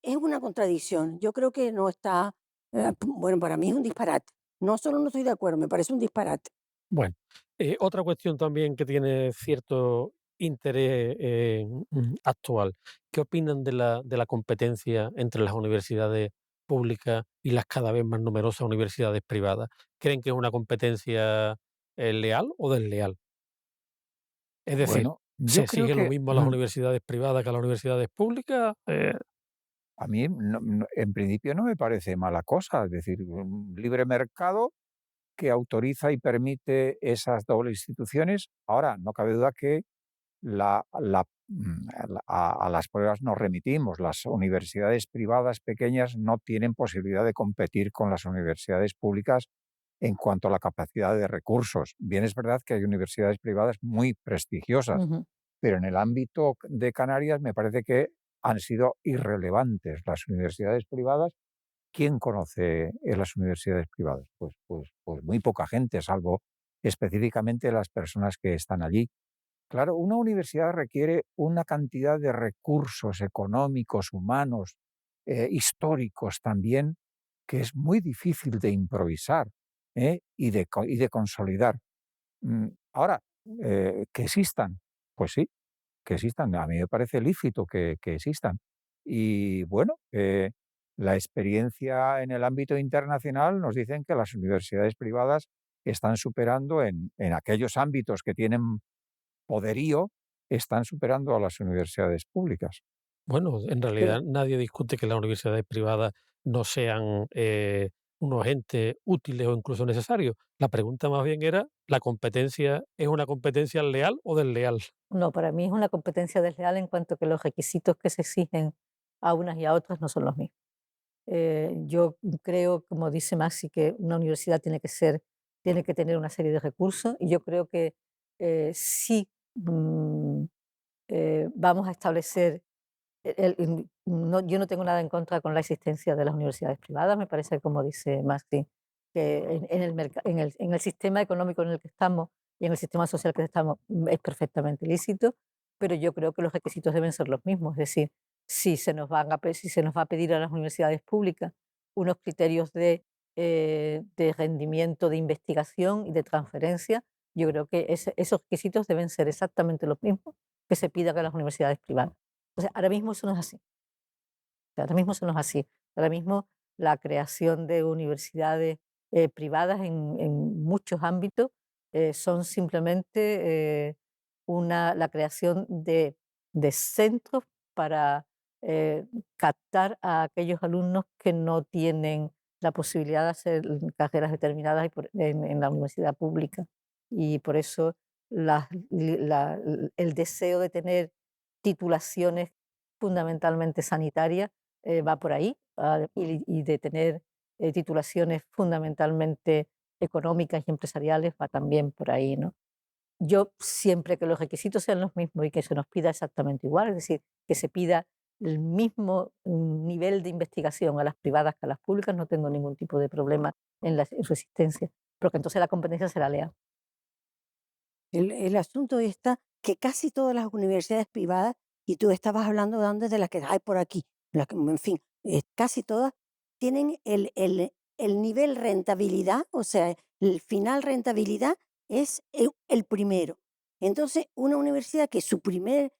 es una contradicción. Yo creo que no está, bueno, para mí es un disparate. No solo no estoy de acuerdo, me parece un disparate. Bueno, otra cuestión también que tiene cierto interés actual. ¿Qué opinan de la competencia entre las universidades públicas y las cada vez más numerosas universidades privadas? ¿Creen que es una competencia leal o desleal? Es decir, Bueno, yo ¿se creo exige lo que mismo a las universidades privadas que a las universidades públicas? a mí en principio no me parece mala cosa, es decir, un libre mercado que autoriza y permite esas dobles instituciones. Ahora, no cabe duda que a las pruebas nos remitimos. Las universidades privadas pequeñas no tienen posibilidad de competir con las universidades públicas en cuanto a la capacidad de recursos. Bien, es verdad que hay universidades privadas muy prestigiosas, Ujú. pero en el ámbito de Canarias me parece que han sido irrelevantes las universidades privadas. ¿Quién conoce las universidades privadas? Pues muy poca gente, salvo específicamente las personas que están allí. Claro, una universidad requiere una cantidad de recursos económicos, humanos, históricos también, que es muy difícil de improvisar, y de consolidar. Ahora, que existan, pues sí, que existan. A mí me parece lícito que existan. Y bueno, la experiencia en el ámbito internacional nos dicen que las universidades privadas están superando en aquellos ámbitos que tienen poderío, están superando a las universidades públicas. Bueno, en Pero realidad nadie discute que las universidades privadas no sean unos entes útiles o incluso necesarios. La pregunta más bien era, ¿la competencia es una competencia leal o desleal? No, para mí es una competencia desleal en cuanto que los requisitos que se exigen a unas y a otras no son los mismos. Yo creo, como dice Maxi, que una universidad tiene que tener una serie de recursos y yo creo que sí vamos a establecer yo no tengo nada en contra con la existencia de las universidades privadas, me parece, como dice Maxi, que en el sistema económico en el que estamos y en el sistema social que estamos es perfectamente lícito, pero yo creo que los requisitos deben ser los mismos. Es decir, si se nos va a pedir a las universidades públicas unos criterios de rendimiento, de investigación y de transferencia, yo creo que esos requisitos deben ser exactamente los mismos que se pidan a las universidades privadas. O sea, ahora mismo eso no es así. O sea, ahora mismo eso no es así. Ahora mismo la creación de universidades privadas en muchos ámbitos son simplemente la creación de centros para eh, captar a aquellos alumnos que no tienen la posibilidad de hacer carreras determinadas en la universidad pública. Y por eso el deseo de tener titulaciones fundamentalmente sanitarias va por ahí, y de tener titulaciones fundamentalmente económicas y empresariales va también por ahí, ¿no? Yo siempre que los requisitos sean los mismos y que se nos pida exactamente igual, es decir, que se pida el mismo nivel de investigación a las privadas que a las públicas, no tengo ningún tipo de problema en su existencia, porque entonces la competencia será leal. el asunto está que casi todas las universidades privadas, y tú estabas hablando de antes de las que hay por aquí, en fin, casi todas tienen el nivel rentabilidad, o sea, el final rentabilidad es el primero. Entonces, una universidad que su primer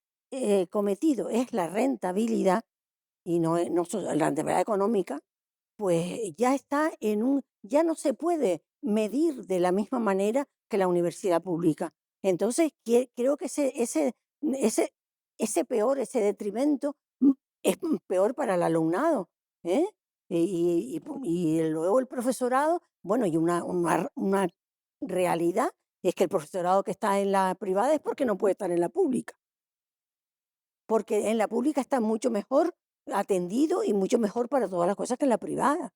cometido es la rentabilidad y no la rentabilidad económica, pues ya está ya no se puede medir de la misma manera que la universidad pública. Entonces, creo que ese, ese detrimento es peor para el alumnado, ¿eh? Y luego el profesorado, bueno, y una realidad es que el profesorado que está en la privada es porque no puede estar en la pública, porque en la pública está mucho mejor atendido y mucho mejor para todas las cosas que en la privada,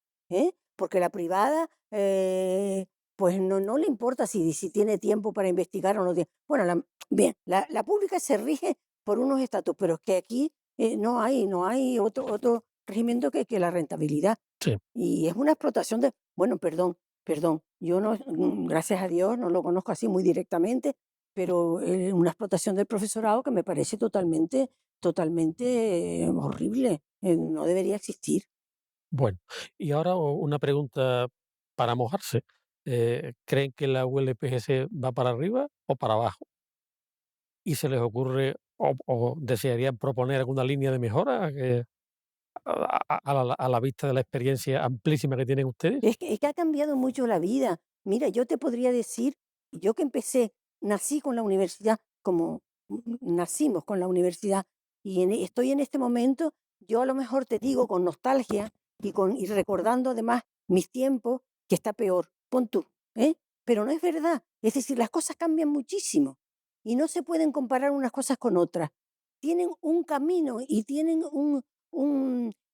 porque la privada, pues no le importa si tiene tiempo para investigar o no tiene. Bueno, bien, la pública se rige por unos estatutos, pero es que aquí no hay otro regimiento que la rentabilidad. Sí. Y es una explotación bueno, perdón, yo no, gracias a Dios, no lo conozco así muy directamente, pero una explotación del profesorado que me parece totalmente horrible, no debería existir. Bueno, y ahora una pregunta para mojarse. ¿Creen que la ULPGC va para arriba o para abajo? ¿Y se les ocurre o desearían proponer alguna línea de mejora a la vista de la experiencia amplísima que tienen ustedes? Es que ha cambiado mucho la vida. Mira, yo te podría decir, yo que nací con la universidad, como nacimos con la universidad, y estoy en este momento, yo a lo mejor te digo con nostalgia y recordando además mis tiempos, que está peor. Pon tú, ¿eh? Pero no es verdad. Es decir, las cosas cambian muchísimo y no se pueden comparar unas cosas con otras. Tienen un camino y tienen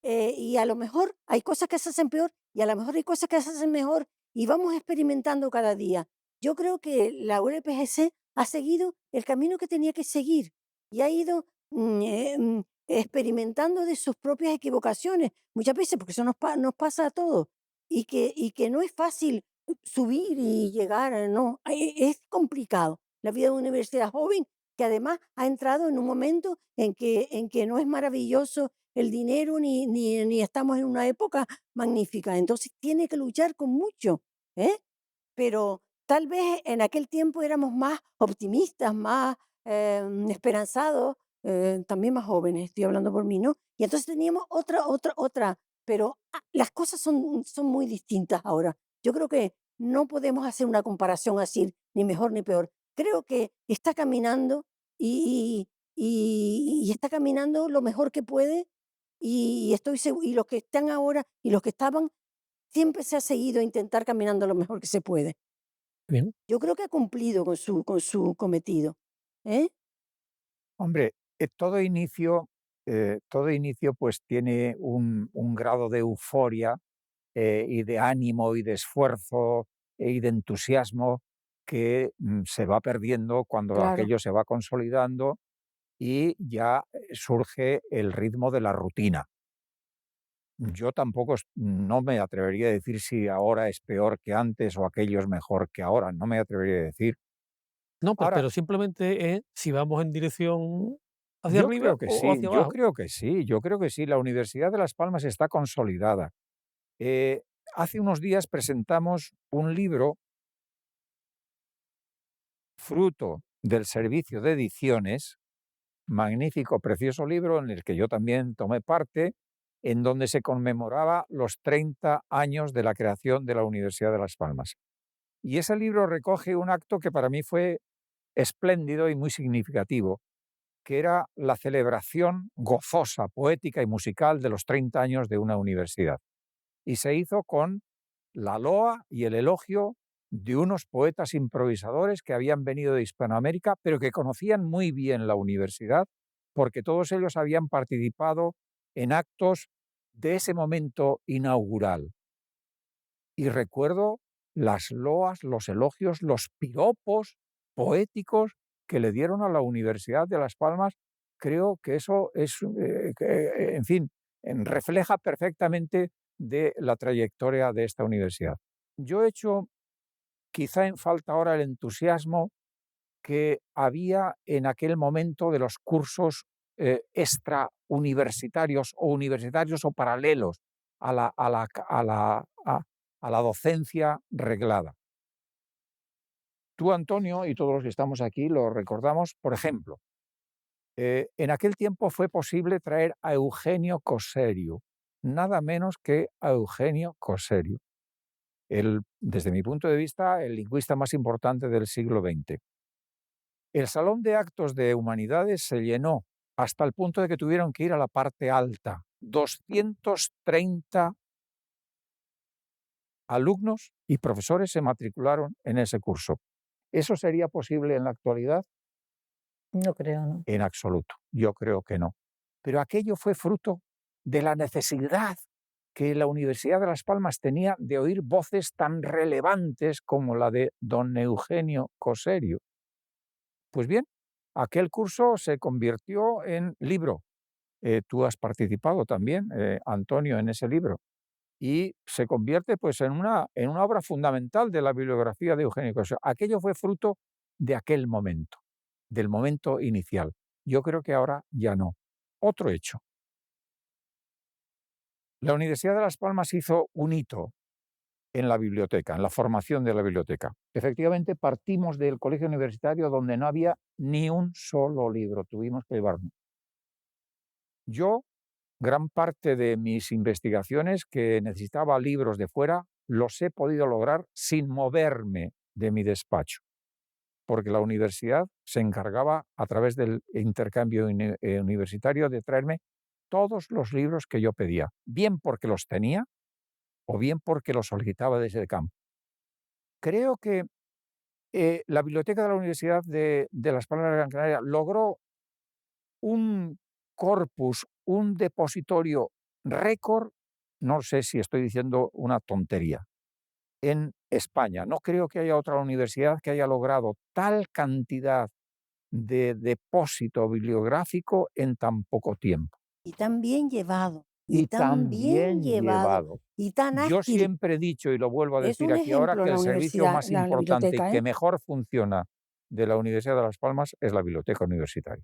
y a lo mejor hay cosas que se hacen peor y a lo mejor hay cosas que se hacen mejor y vamos experimentando cada día. Yo creo que la ULPGC ha seguido el camino que tenía que seguir y ha ido experimentando de sus propias equivocaciones, muchas veces, porque eso nos pasa a todos, y que no es fácil subir y llegar, no, es complicado. La vida de una universidad joven que además ha entrado en un momento en que no es maravilloso el dinero ni estamos en una época magnífica. Entonces tiene que luchar con mucho, ¿eh? Pero tal vez en aquel tiempo éramos más optimistas, más esperanzados, también más jóvenes, estoy hablando por mí, ¿no? Y entonces teníamos otra, pero las cosas son muy distintas ahora. Yo creo que no podemos hacer una comparación así, ni mejor ni peor. Creo que está caminando y está caminando lo mejor que puede y estoy y los que están ahora y los que estaban, siempre se ha seguido a intentar caminando lo mejor que se puede. Bien. Yo creo que ha cumplido con su cometido. ¿Eh? Hombre, todo inicio pues tiene un grado de euforia y de ánimo y de esfuerzo y de entusiasmo que se va perdiendo cuando Claro. aquello se va consolidando y ya surge el ritmo de la rutina. Yo tampoco no me atrevería a decir si ahora es peor que antes o aquello es mejor que ahora, no me atrevería a decir. No, Ahora, pero simplemente es si vamos en dirección hacia yo arriba creo que o sí, hacia yo abajo. creo que sí, yo creo que sí, la Universidad de Las Palmas está consolidada. Eh, Hace unos días presentamos un libro fruto del servicio de ediciones, magnífico, precioso libro en el que yo también tomé parte, en donde se conmemoraba los 30 años de la creación de la Universidad de Las Palmas. Y ese libro recoge un acto que para mí fue espléndido y muy significativo, que era la celebración gozosa, poética y musical de los 30 años de una universidad. Y se hizo con la loa y el elogio de unos poetas improvisadores que habían venido de Hispanoamérica, pero que conocían muy bien la universidad, porque todos ellos habían participado en actos de ese momento inaugural. Y recuerdo las loas, los elogios, los piropos poéticos que le dieron a la Universidad de Las Palmas. Creo que eso es, en fin, refleja perfectamente de la trayectoria de esta universidad. Yo he hecho quizá en falta ahora el entusiasmo que había en aquel momento de los cursos extrauniversitarios o universitarios o paralelos a la docencia reglada. Tú, Antonio, y todos los que estamos aquí lo recordamos, por ejemplo, en aquel tiempo fue posible traer a Eugenio Coserio, nada menos que a Eugenio Coserio, desde mi punto de vista, el lingüista más importante del siglo XX. El salón de actos de humanidades se llenó hasta el punto de que tuvieron que ir a la parte alta. 230 alumnos y profesores se matricularon en ese curso. ¿Eso sería posible en la actualidad? No creo, ¿no? En absoluto. Yo creo que no. Pero aquello fue fruto de la necesidad que la Universidad de Las Palmas tenía de oír voces tan relevantes como la de don Eugenio Coserio. Pues bien, aquel curso se convirtió en libro. Tú has participado también, Antonio, en ese libro. Y se convierte pues, en una obra fundamental de la bibliografía de Eugenio Coserio. Aquello fue fruto de aquel momento, del momento inicial. Yo creo que ahora ya no. Otro hecho. La Universidad de Las Palmas hizo un hito en la biblioteca, en la formación de la biblioteca. Efectivamente, partimos del colegio universitario donde no había ni un solo libro, tuvimos que llevarnos. Yo, gran parte de mis investigaciones que necesitaba libros de fuera, los he podido lograr sin moverme de mi despacho, porque la universidad se encargaba, a través del intercambio universitario, de traerme todos los libros que yo pedía, bien porque los tenía o bien porque los solicitaba desde el campo. Creo que la biblioteca de la Universidad de Las Palmas de Gran Canaria logró un corpus, un depositorio récord, no sé si estoy diciendo una tontería, en España. No creo que haya otra universidad que haya logrado tal cantidad de depósito bibliográfico en tan poco tiempo. Y tan bien llevado, y Y tan tan bien bien llevado, llevado. y tan Yo ágil. siempre he dicho, y lo vuelvo a Es decir un aquí ahora, ejemplo que la el servicio universidad, más la importante y biblioteca, que ¿eh? mejor funciona de la Universidad de Las Palmas es la biblioteca universitaria.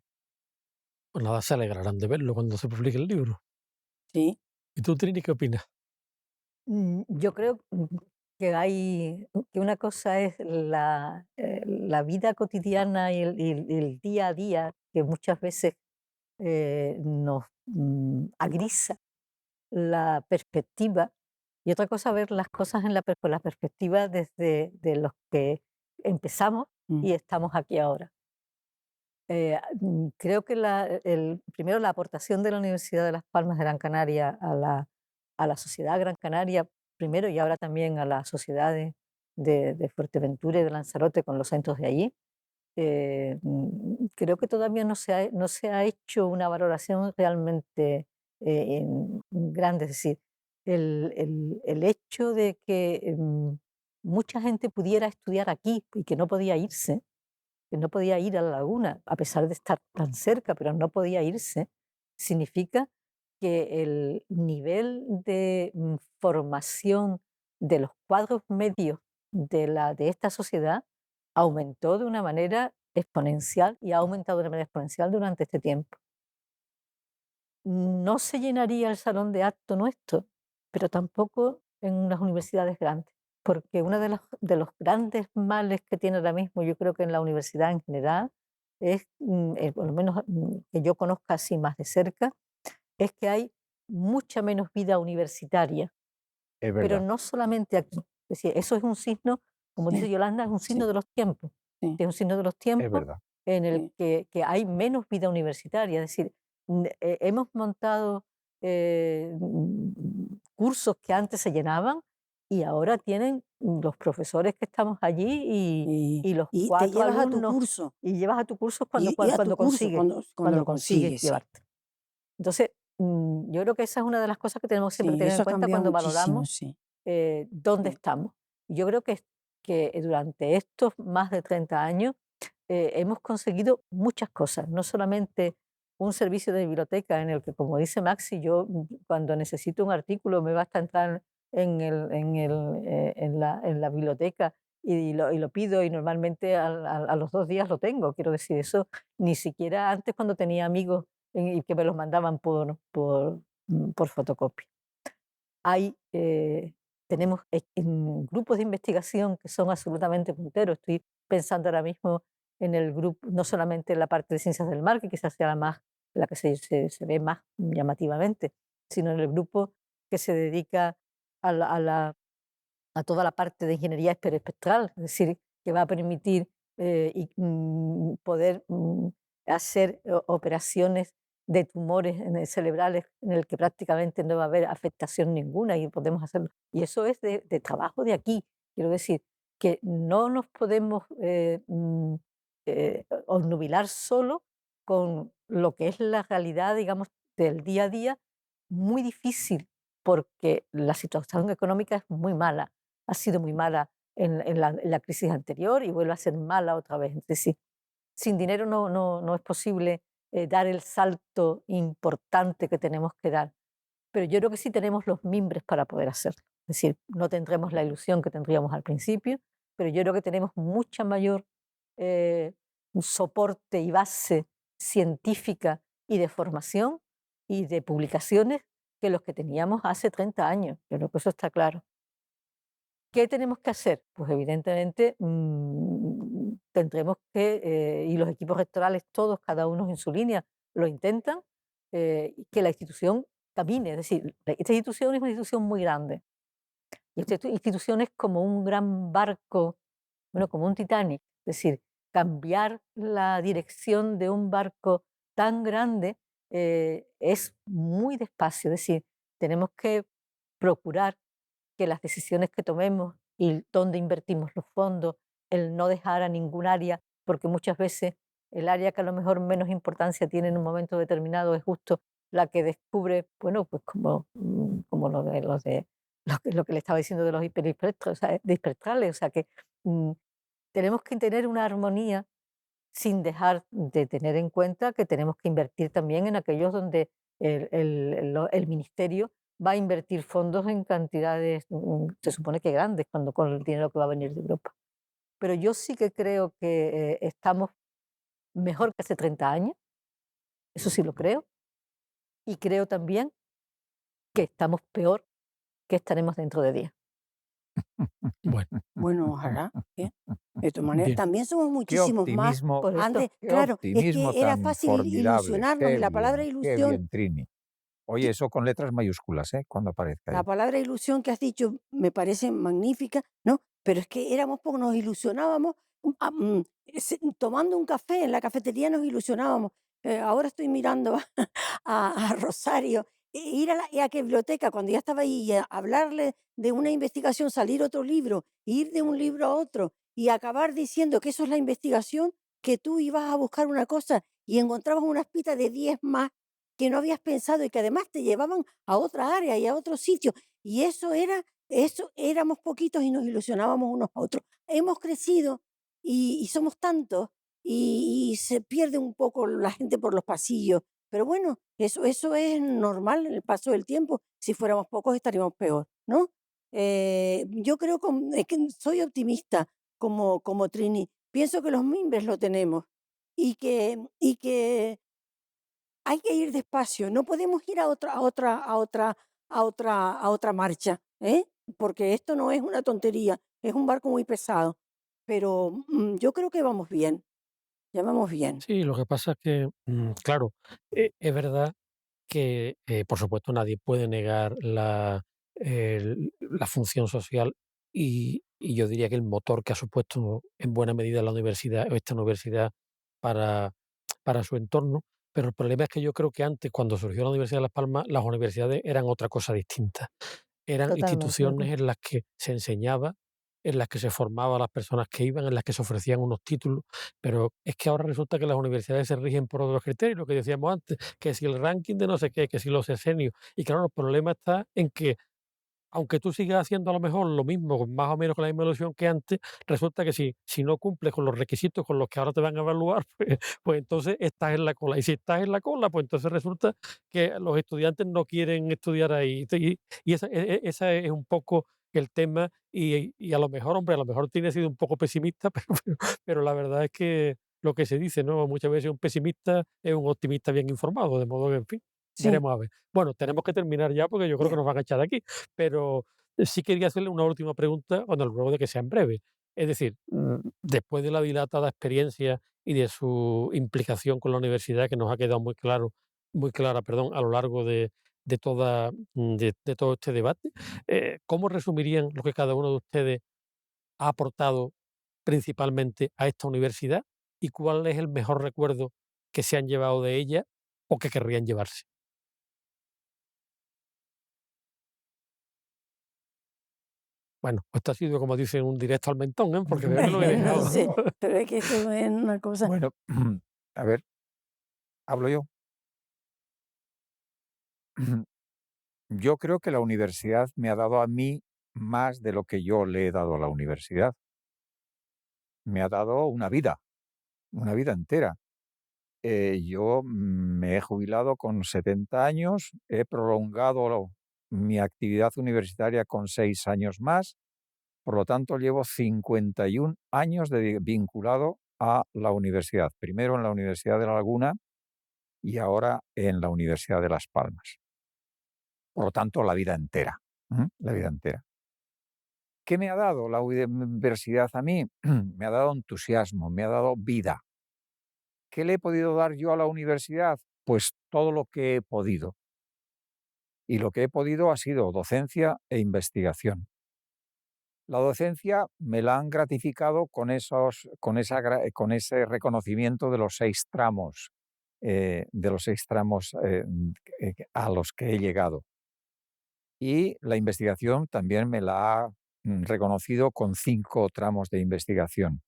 Pues nada, se alegrarán de verlo cuando se publique el libro. Sí. ¿Y tú, Trini, qué opinas? Yo creo que una cosa es la vida cotidiana y el día a día, que muchas veces nos agrisa la perspectiva, y otra cosa ver las cosas con la perspectiva desde de los que empezamos Mm. y estamos aquí ahora. Creo que primero la aportación de la Universidad de Las Palmas de Gran Canaria a la sociedad Gran Canaria, primero y ahora también a la sociedad de Fuerteventura y de Lanzarote con los centros de allí. Creo que todavía no se ha hecho una valoración realmente grande. Es decir, el hecho de que mucha gente pudiera estudiar aquí y que no podía irse, que no podía ir a la laguna, a pesar de estar tan cerca, pero no podía irse, significa que el nivel de formación de los cuadros medios de esta sociedad aumentó de una manera exponencial y ha aumentado de una manera exponencial durante este tiempo. No se llenaría el salón de acto nuestro, pero tampoco en las universidades grandes, porque uno de los grandes males que tiene ahora mismo, yo creo que en la universidad en general, es, por lo menos que yo conozca así más de cerca, es que hay mucha menos vida universitaria, Es pero verdad, no solamente aquí. Es decir, eso es un signo, como dice Sí, Yolanda, es un signo sí, de los tiempos. sí, Es un signo de los es tiempos verdad. en el sí. que hay menos vida universitaria. Es decir, hemos montado cursos que antes se llenaban y ahora tienen los profesores que estamos allí y los Y te 4 llevas a tu alumnos curso, y llevas a tu curso y a tu cuando curso consigues, cuando lo consigues consigues, sí. llevarte. Entonces, yo creo que esa es una de las cosas que tenemos que siempre Sí, tener en eso ha cuenta cambiado cuando muchísimo, valoramos sí, dónde sí. estamos. Yo creo que durante estos más de 30 años hemos conseguido muchas cosas, no solamente un servicio de biblioteca en el que, como dice Maxi, yo cuando necesito un artículo me basta entrar en la biblioteca y lo pido y normalmente a los 2 días lo tengo. Quiero decir, eso ni siquiera antes cuando tenía amigos y que me los mandaban por fotocopia. Hay, tenemos grupos de investigación que son absolutamente punteros. Estoy pensando ahora mismo en el grupo, no solamente en la parte de ciencias del mar, que quizás sea la que se ve más llamativamente, sino en el grupo que se dedica a, a toda la parte de ingeniería espectral, es decir, que va a permitir poder hacer operaciones de tumores cerebrales en el que prácticamente no va a haber afectación ninguna y podemos hacerlo. Y eso es de trabajo de aquí. Quiero decir que no nos podemos obnubilar solo con lo que es la realidad, digamos, del día a día, muy difícil porque la situación económica es muy mala, ha sido muy mala en la crisis anterior y vuelve a ser mala otra vez. Es decir, sin dinero no es posible dar el salto importante que tenemos que dar. Pero yo creo que sí tenemos los mimbres para poder hacerlo. Es decir, no tendremos la ilusión que tendríamos al principio, pero yo creo que tenemos mucha mayor eh, soporte y base científica y de formación y de publicaciones que los que teníamos hace 30 años. Yo creo que eso está claro. ¿Qué tenemos que hacer? Pues evidentemente tendremos que, y los equipos rectorales todos, cada uno en su línea, lo intentan, que la institución camine. Es decir, esta institución es una institución muy grande. Y esta institución es como un gran barco, bueno, como un Titanic. Es decir, cambiar la dirección de un barco tan grande es muy despacio. Es decir, tenemos que procurar que las decisiones que tomemos y dónde invertimos los fondos, el no dejar a ningún área, porque muchas veces el área que a lo mejor menos importancia tiene en un momento determinado es justo la que descubre, bueno, pues como lo que le estaba diciendo de los hiperespectros, o sea, de espectrales, o sea que mm, tenemos que tener una armonía sin dejar de tener en cuenta que tenemos que invertir también en aquellos donde el ministerio va a invertir fondos en cantidades, se supone que grandes, cuando con el dinero que va a venir de Europa. Pero yo sí que creo que estamos mejor que hace 30 años, eso sí lo creo, y creo también que estamos peor que estaremos dentro de 10. Bueno, Bueno, ojalá, ¿eh? De todas maneras, bien. también somos Qué muchísimos más. optimismo, Por eso, Antes, qué claro, es optimismo que era tan fácil formidable. ilusionarnos y la palabra Qué ilusión, bien, Trini. Oye, que- eso con letras mayúsculas, ¿eh? Cuando aparezca la ahí. palabra ilusión que has dicho me parece magnífica, ¿no? Pero es que éramos pocos, nos ilusionábamos tomando un café en la cafetería, nos ilusionábamos. Ahora estoy mirando a Rosario, ir a la biblioteca cuando ya estaba ahí y hablarle de una investigación, salir otro libro, ir de un libro a otro y acabar diciendo que eso es la investigación, que tú ibas a buscar una cosa y encontrabas unas pistas de 10 más que no habías pensado y que además te llevaban a otra área y a otro sitio. Y eso éramos poquitos y nos ilusionábamos unos a otros. Hemos crecido y somos tantos y se pierde un poco la gente por los pasillos. Pero bueno, eso es normal en el paso del tiempo. Si fuéramos pocos estaríamos peor, ¿no? Yo creo es que soy optimista como Trini. Pienso que los mimbres lo tenemos y que hay que ir despacio, no podemos ir a otra marcha, ¿eh? Porque esto no es una tontería, es un barco muy pesado. Pero yo creo que vamos bien, ya vamos bien. Sí, lo que pasa es que, claro, es verdad que, por supuesto, nadie puede negar la función social y yo diría que el motor que ha supuesto en buena medida la universidad o esta universidad para, para su entorno. Pero el problema es que yo creo que antes, cuando surgió la Universidad de Las Palmas, las universidades eran otra cosa distinta. Eran totalmente de instituciones acuerdo. en las que se enseñaba, en las que se formaba a las personas que iban, en las que se ofrecían unos títulos, pero es que ahora resulta que las universidades se rigen por otros criterios, lo que decíamos antes, que si el ranking de no sé qué, que si los esenios. Y claro, el problema está en que aunque tú sigas haciendo a lo mejor lo mismo, más o menos con la misma ilusión que antes, resulta que si no cumples con los requisitos con los que ahora te van a evaluar, pues entonces estás en la cola. Y si estás en la cola, pues entonces resulta que los estudiantes no quieren estudiar ahí. Y esa es un poco el tema. Y a lo mejor, hombre, a lo mejor tiene sido un poco pesimista, pero la verdad es que lo que se dice, ¿no? Muchas veces un pesimista es un optimista bien informado, de modo que, en fin, Sí, veremos a ver. Bueno, tenemos que terminar ya porque yo creo que ya. nos van a echar de aquí. Pero sí quería hacerle una última pregunta, bueno, luego de que sea en breve. Es decir, después de la dilatada experiencia y de su implicación con la universidad, que nos ha quedado muy clara, perdón, a lo largo de todo este debate, ¿cómo resumirían lo que cada uno de ustedes ha aportado principalmente a esta universidad y cuál es el mejor recuerdo que se han llevado de ella o que querrían llevarse? Bueno, pues esto ha sido, como dicen, un directo al mentón, ¿eh? Porque veo que lo he No dejado. sé, pero es que esto es una cosa. Bueno, a ver, hablo yo. Yo creo que la universidad me ha dado a mí más de lo que yo le he dado a la universidad. Me ha dado una vida entera. Yo me he jubilado con 70 años, he prolongado mi actividad universitaria con 6 años más, por lo tanto llevo 51 años vinculado a la universidad, primero en la Universidad de La Laguna y ahora en la Universidad de Las Palmas. Por lo tanto, la vida entera, la vida entera. ¿Qué me ha dado la universidad a mí? Me ha dado entusiasmo, me ha dado vida. ¿Qué le he podido dar yo a la universidad? Pues todo lo que he podido. Y lo que he podido ha sido docencia e investigación. La docencia me la han gratificado con ese reconocimiento de los 6 tramos, a los que he llegado. Y la investigación también me la ha reconocido con 5 tramos de investigación.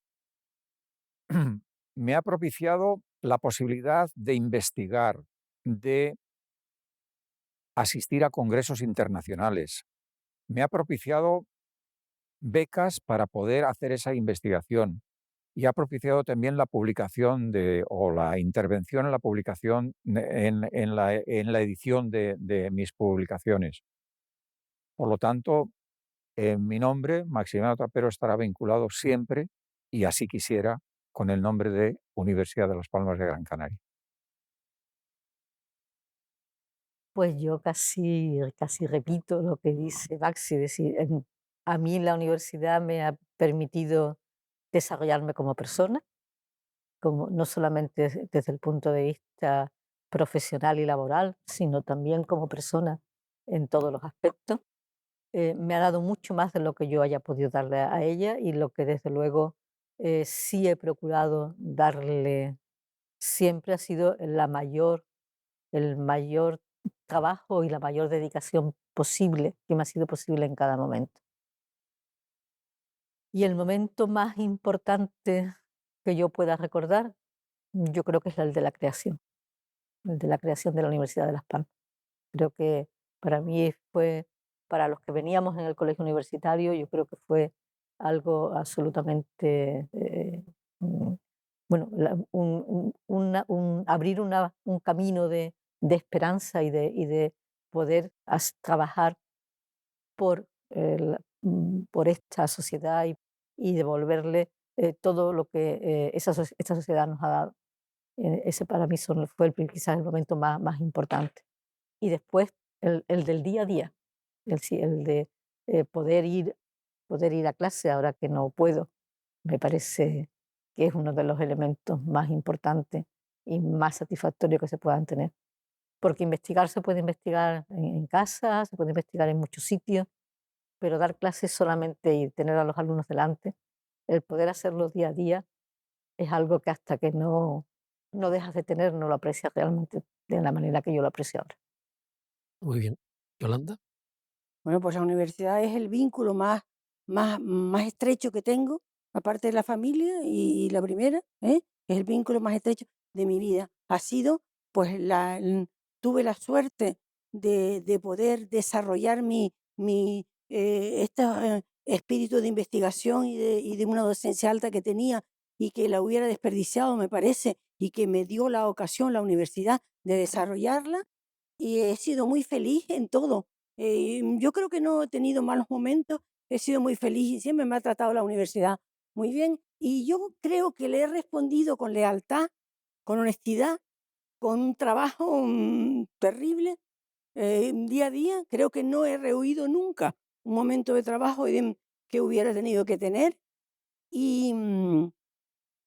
Me ha propiciado la posibilidad de investigar, de asistir a congresos internacionales. Me ha propiciado becas para poder hacer esa investigación y ha propiciado también la publicación o la intervención en la publicación, en la edición de mis publicaciones. Por lo tanto, mi nombre, Maximiliano Trapero, estará vinculado siempre, y así quisiera, con el nombre de Universidad de Las Palmas de Gran Canaria. Pues yo casi repito lo que dice Baxi, es decir, a mí la universidad me ha permitido desarrollarme como persona, no solamente desde el punto de vista profesional y laboral, sino también como persona en todos los aspectos. Me ha dado mucho más de lo que yo haya podido darle a ella, y lo que desde luego sí he procurado darle siempre ha sido el mayor trabajo y la mayor dedicación posible, que me ha sido posible en cada momento. Y el momento más importante que yo pueda recordar, yo creo que es el de la creación, el de la creación de la Universidad de Las Palmas. Creo que para mí fue, para los que veníamos en el colegio universitario, yo creo que fue algo absolutamente, mm, bueno, abrir un camino de esperanza y de poder trabajar por esta sociedad y devolverle todo lo que esta sociedad nos ha dado. Ese para mí fue quizás el momento más importante. Y después el del día a día, el de poder ir a clase ahora que no puedo, me parece que es uno de los elementos más importantes y más satisfactorios que se puedan tener. Porque investigar se puede investigar en casa, se puede investigar en muchos sitios, pero dar clases solamente y tener a los alumnos delante, el poder hacerlo día a día, es algo que hasta que no dejas de tener, no lo aprecias realmente de la manera que yo lo aprecio ahora. Muy bien. ¿Yolanda? Bueno, pues la universidad es el vínculo más estrecho que tengo, aparte de la familia y la primera, es el vínculo más estrecho de mi vida. Ha sido, pues, tuve la suerte de poder desarrollar este espíritu de investigación y de una docencia alta que tenía y que la hubiera desperdiciado, me parece, y que me dio la ocasión, la universidad, de desarrollarla, y he sido muy feliz en todo. Yo creo que no he tenido malos momentos, he sido muy feliz y siempre me ha tratado la universidad muy bien. Y yo creo que le he respondido con lealtad, con honestidad, con un trabajo terrible, día a día. Creo que no he rehuido nunca un momento de trabajo que hubiera tenido que tener. Y,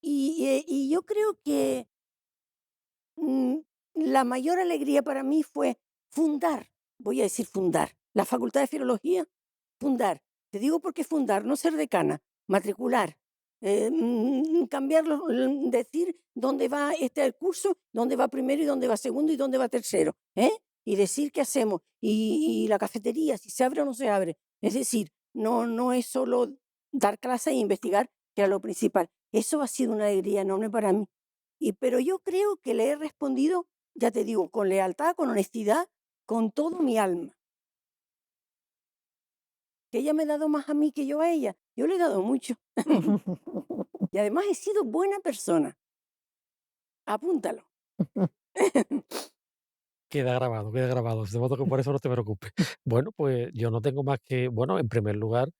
y yo creo que Mm, la mayor alegría para mí fue voy a decir fundar, la Facultad de Filología, fundar. Te digo por qué fundar, no ser decana, matricular, cambiarlo, decir dónde va el curso, dónde va primero y dónde va segundo y dónde va tercero, y decir qué hacemos, y la cafetería, si se abre o no se abre. Es decir, no es solo dar clases e investigar, que era lo principal. Eso ha sido una alegría enorme para mí. Pero yo creo que le he respondido, ya te digo, con lealtad, con honestidad, con todo mi alma. Que ella me ha dado más a mí que yo a ella. Yo le he dado mucho. Y además he sido buena persona. Apúntalo. Queda grabado, de modo que por eso no te preocupes. Bueno, pues yo no tengo más que, bueno, en primer lugar,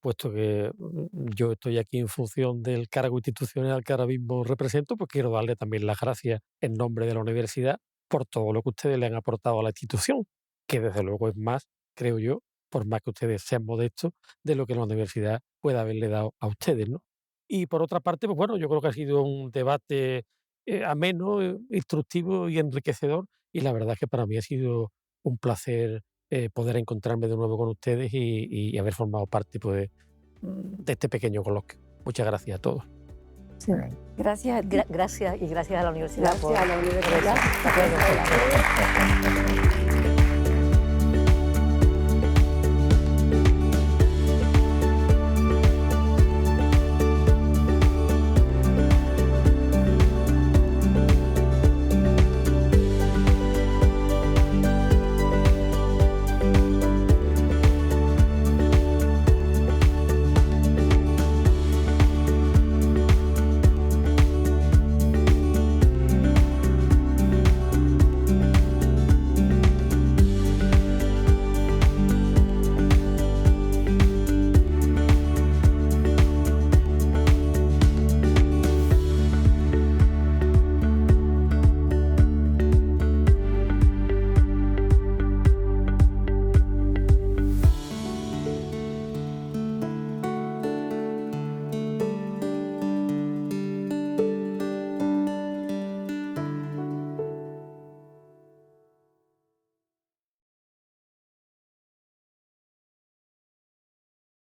puesto que yo estoy aquí en función del cargo institucional que ahora mismo represento, pues quiero darle también las gracias en nombre de la universidad por todo lo que ustedes le han aportado a la institución, que desde luego es más, creo yo, por más que ustedes sean modestos, de lo que la universidad pueda haberle dado a ustedes, ¿no? Y por otra parte, pues bueno, yo creo que ha sido un debate ameno, instructivo y enriquecedor, y la verdad es que para mí ha sido un placer poder encontrarme de nuevo con ustedes y haber formado parte, pues, de este pequeño coloquio. Muchas gracias a todos. Sí. Gracias a ti. Gracias, y gracias a la universidad Gracias a la por universidad. eso. Gracias a ustedes.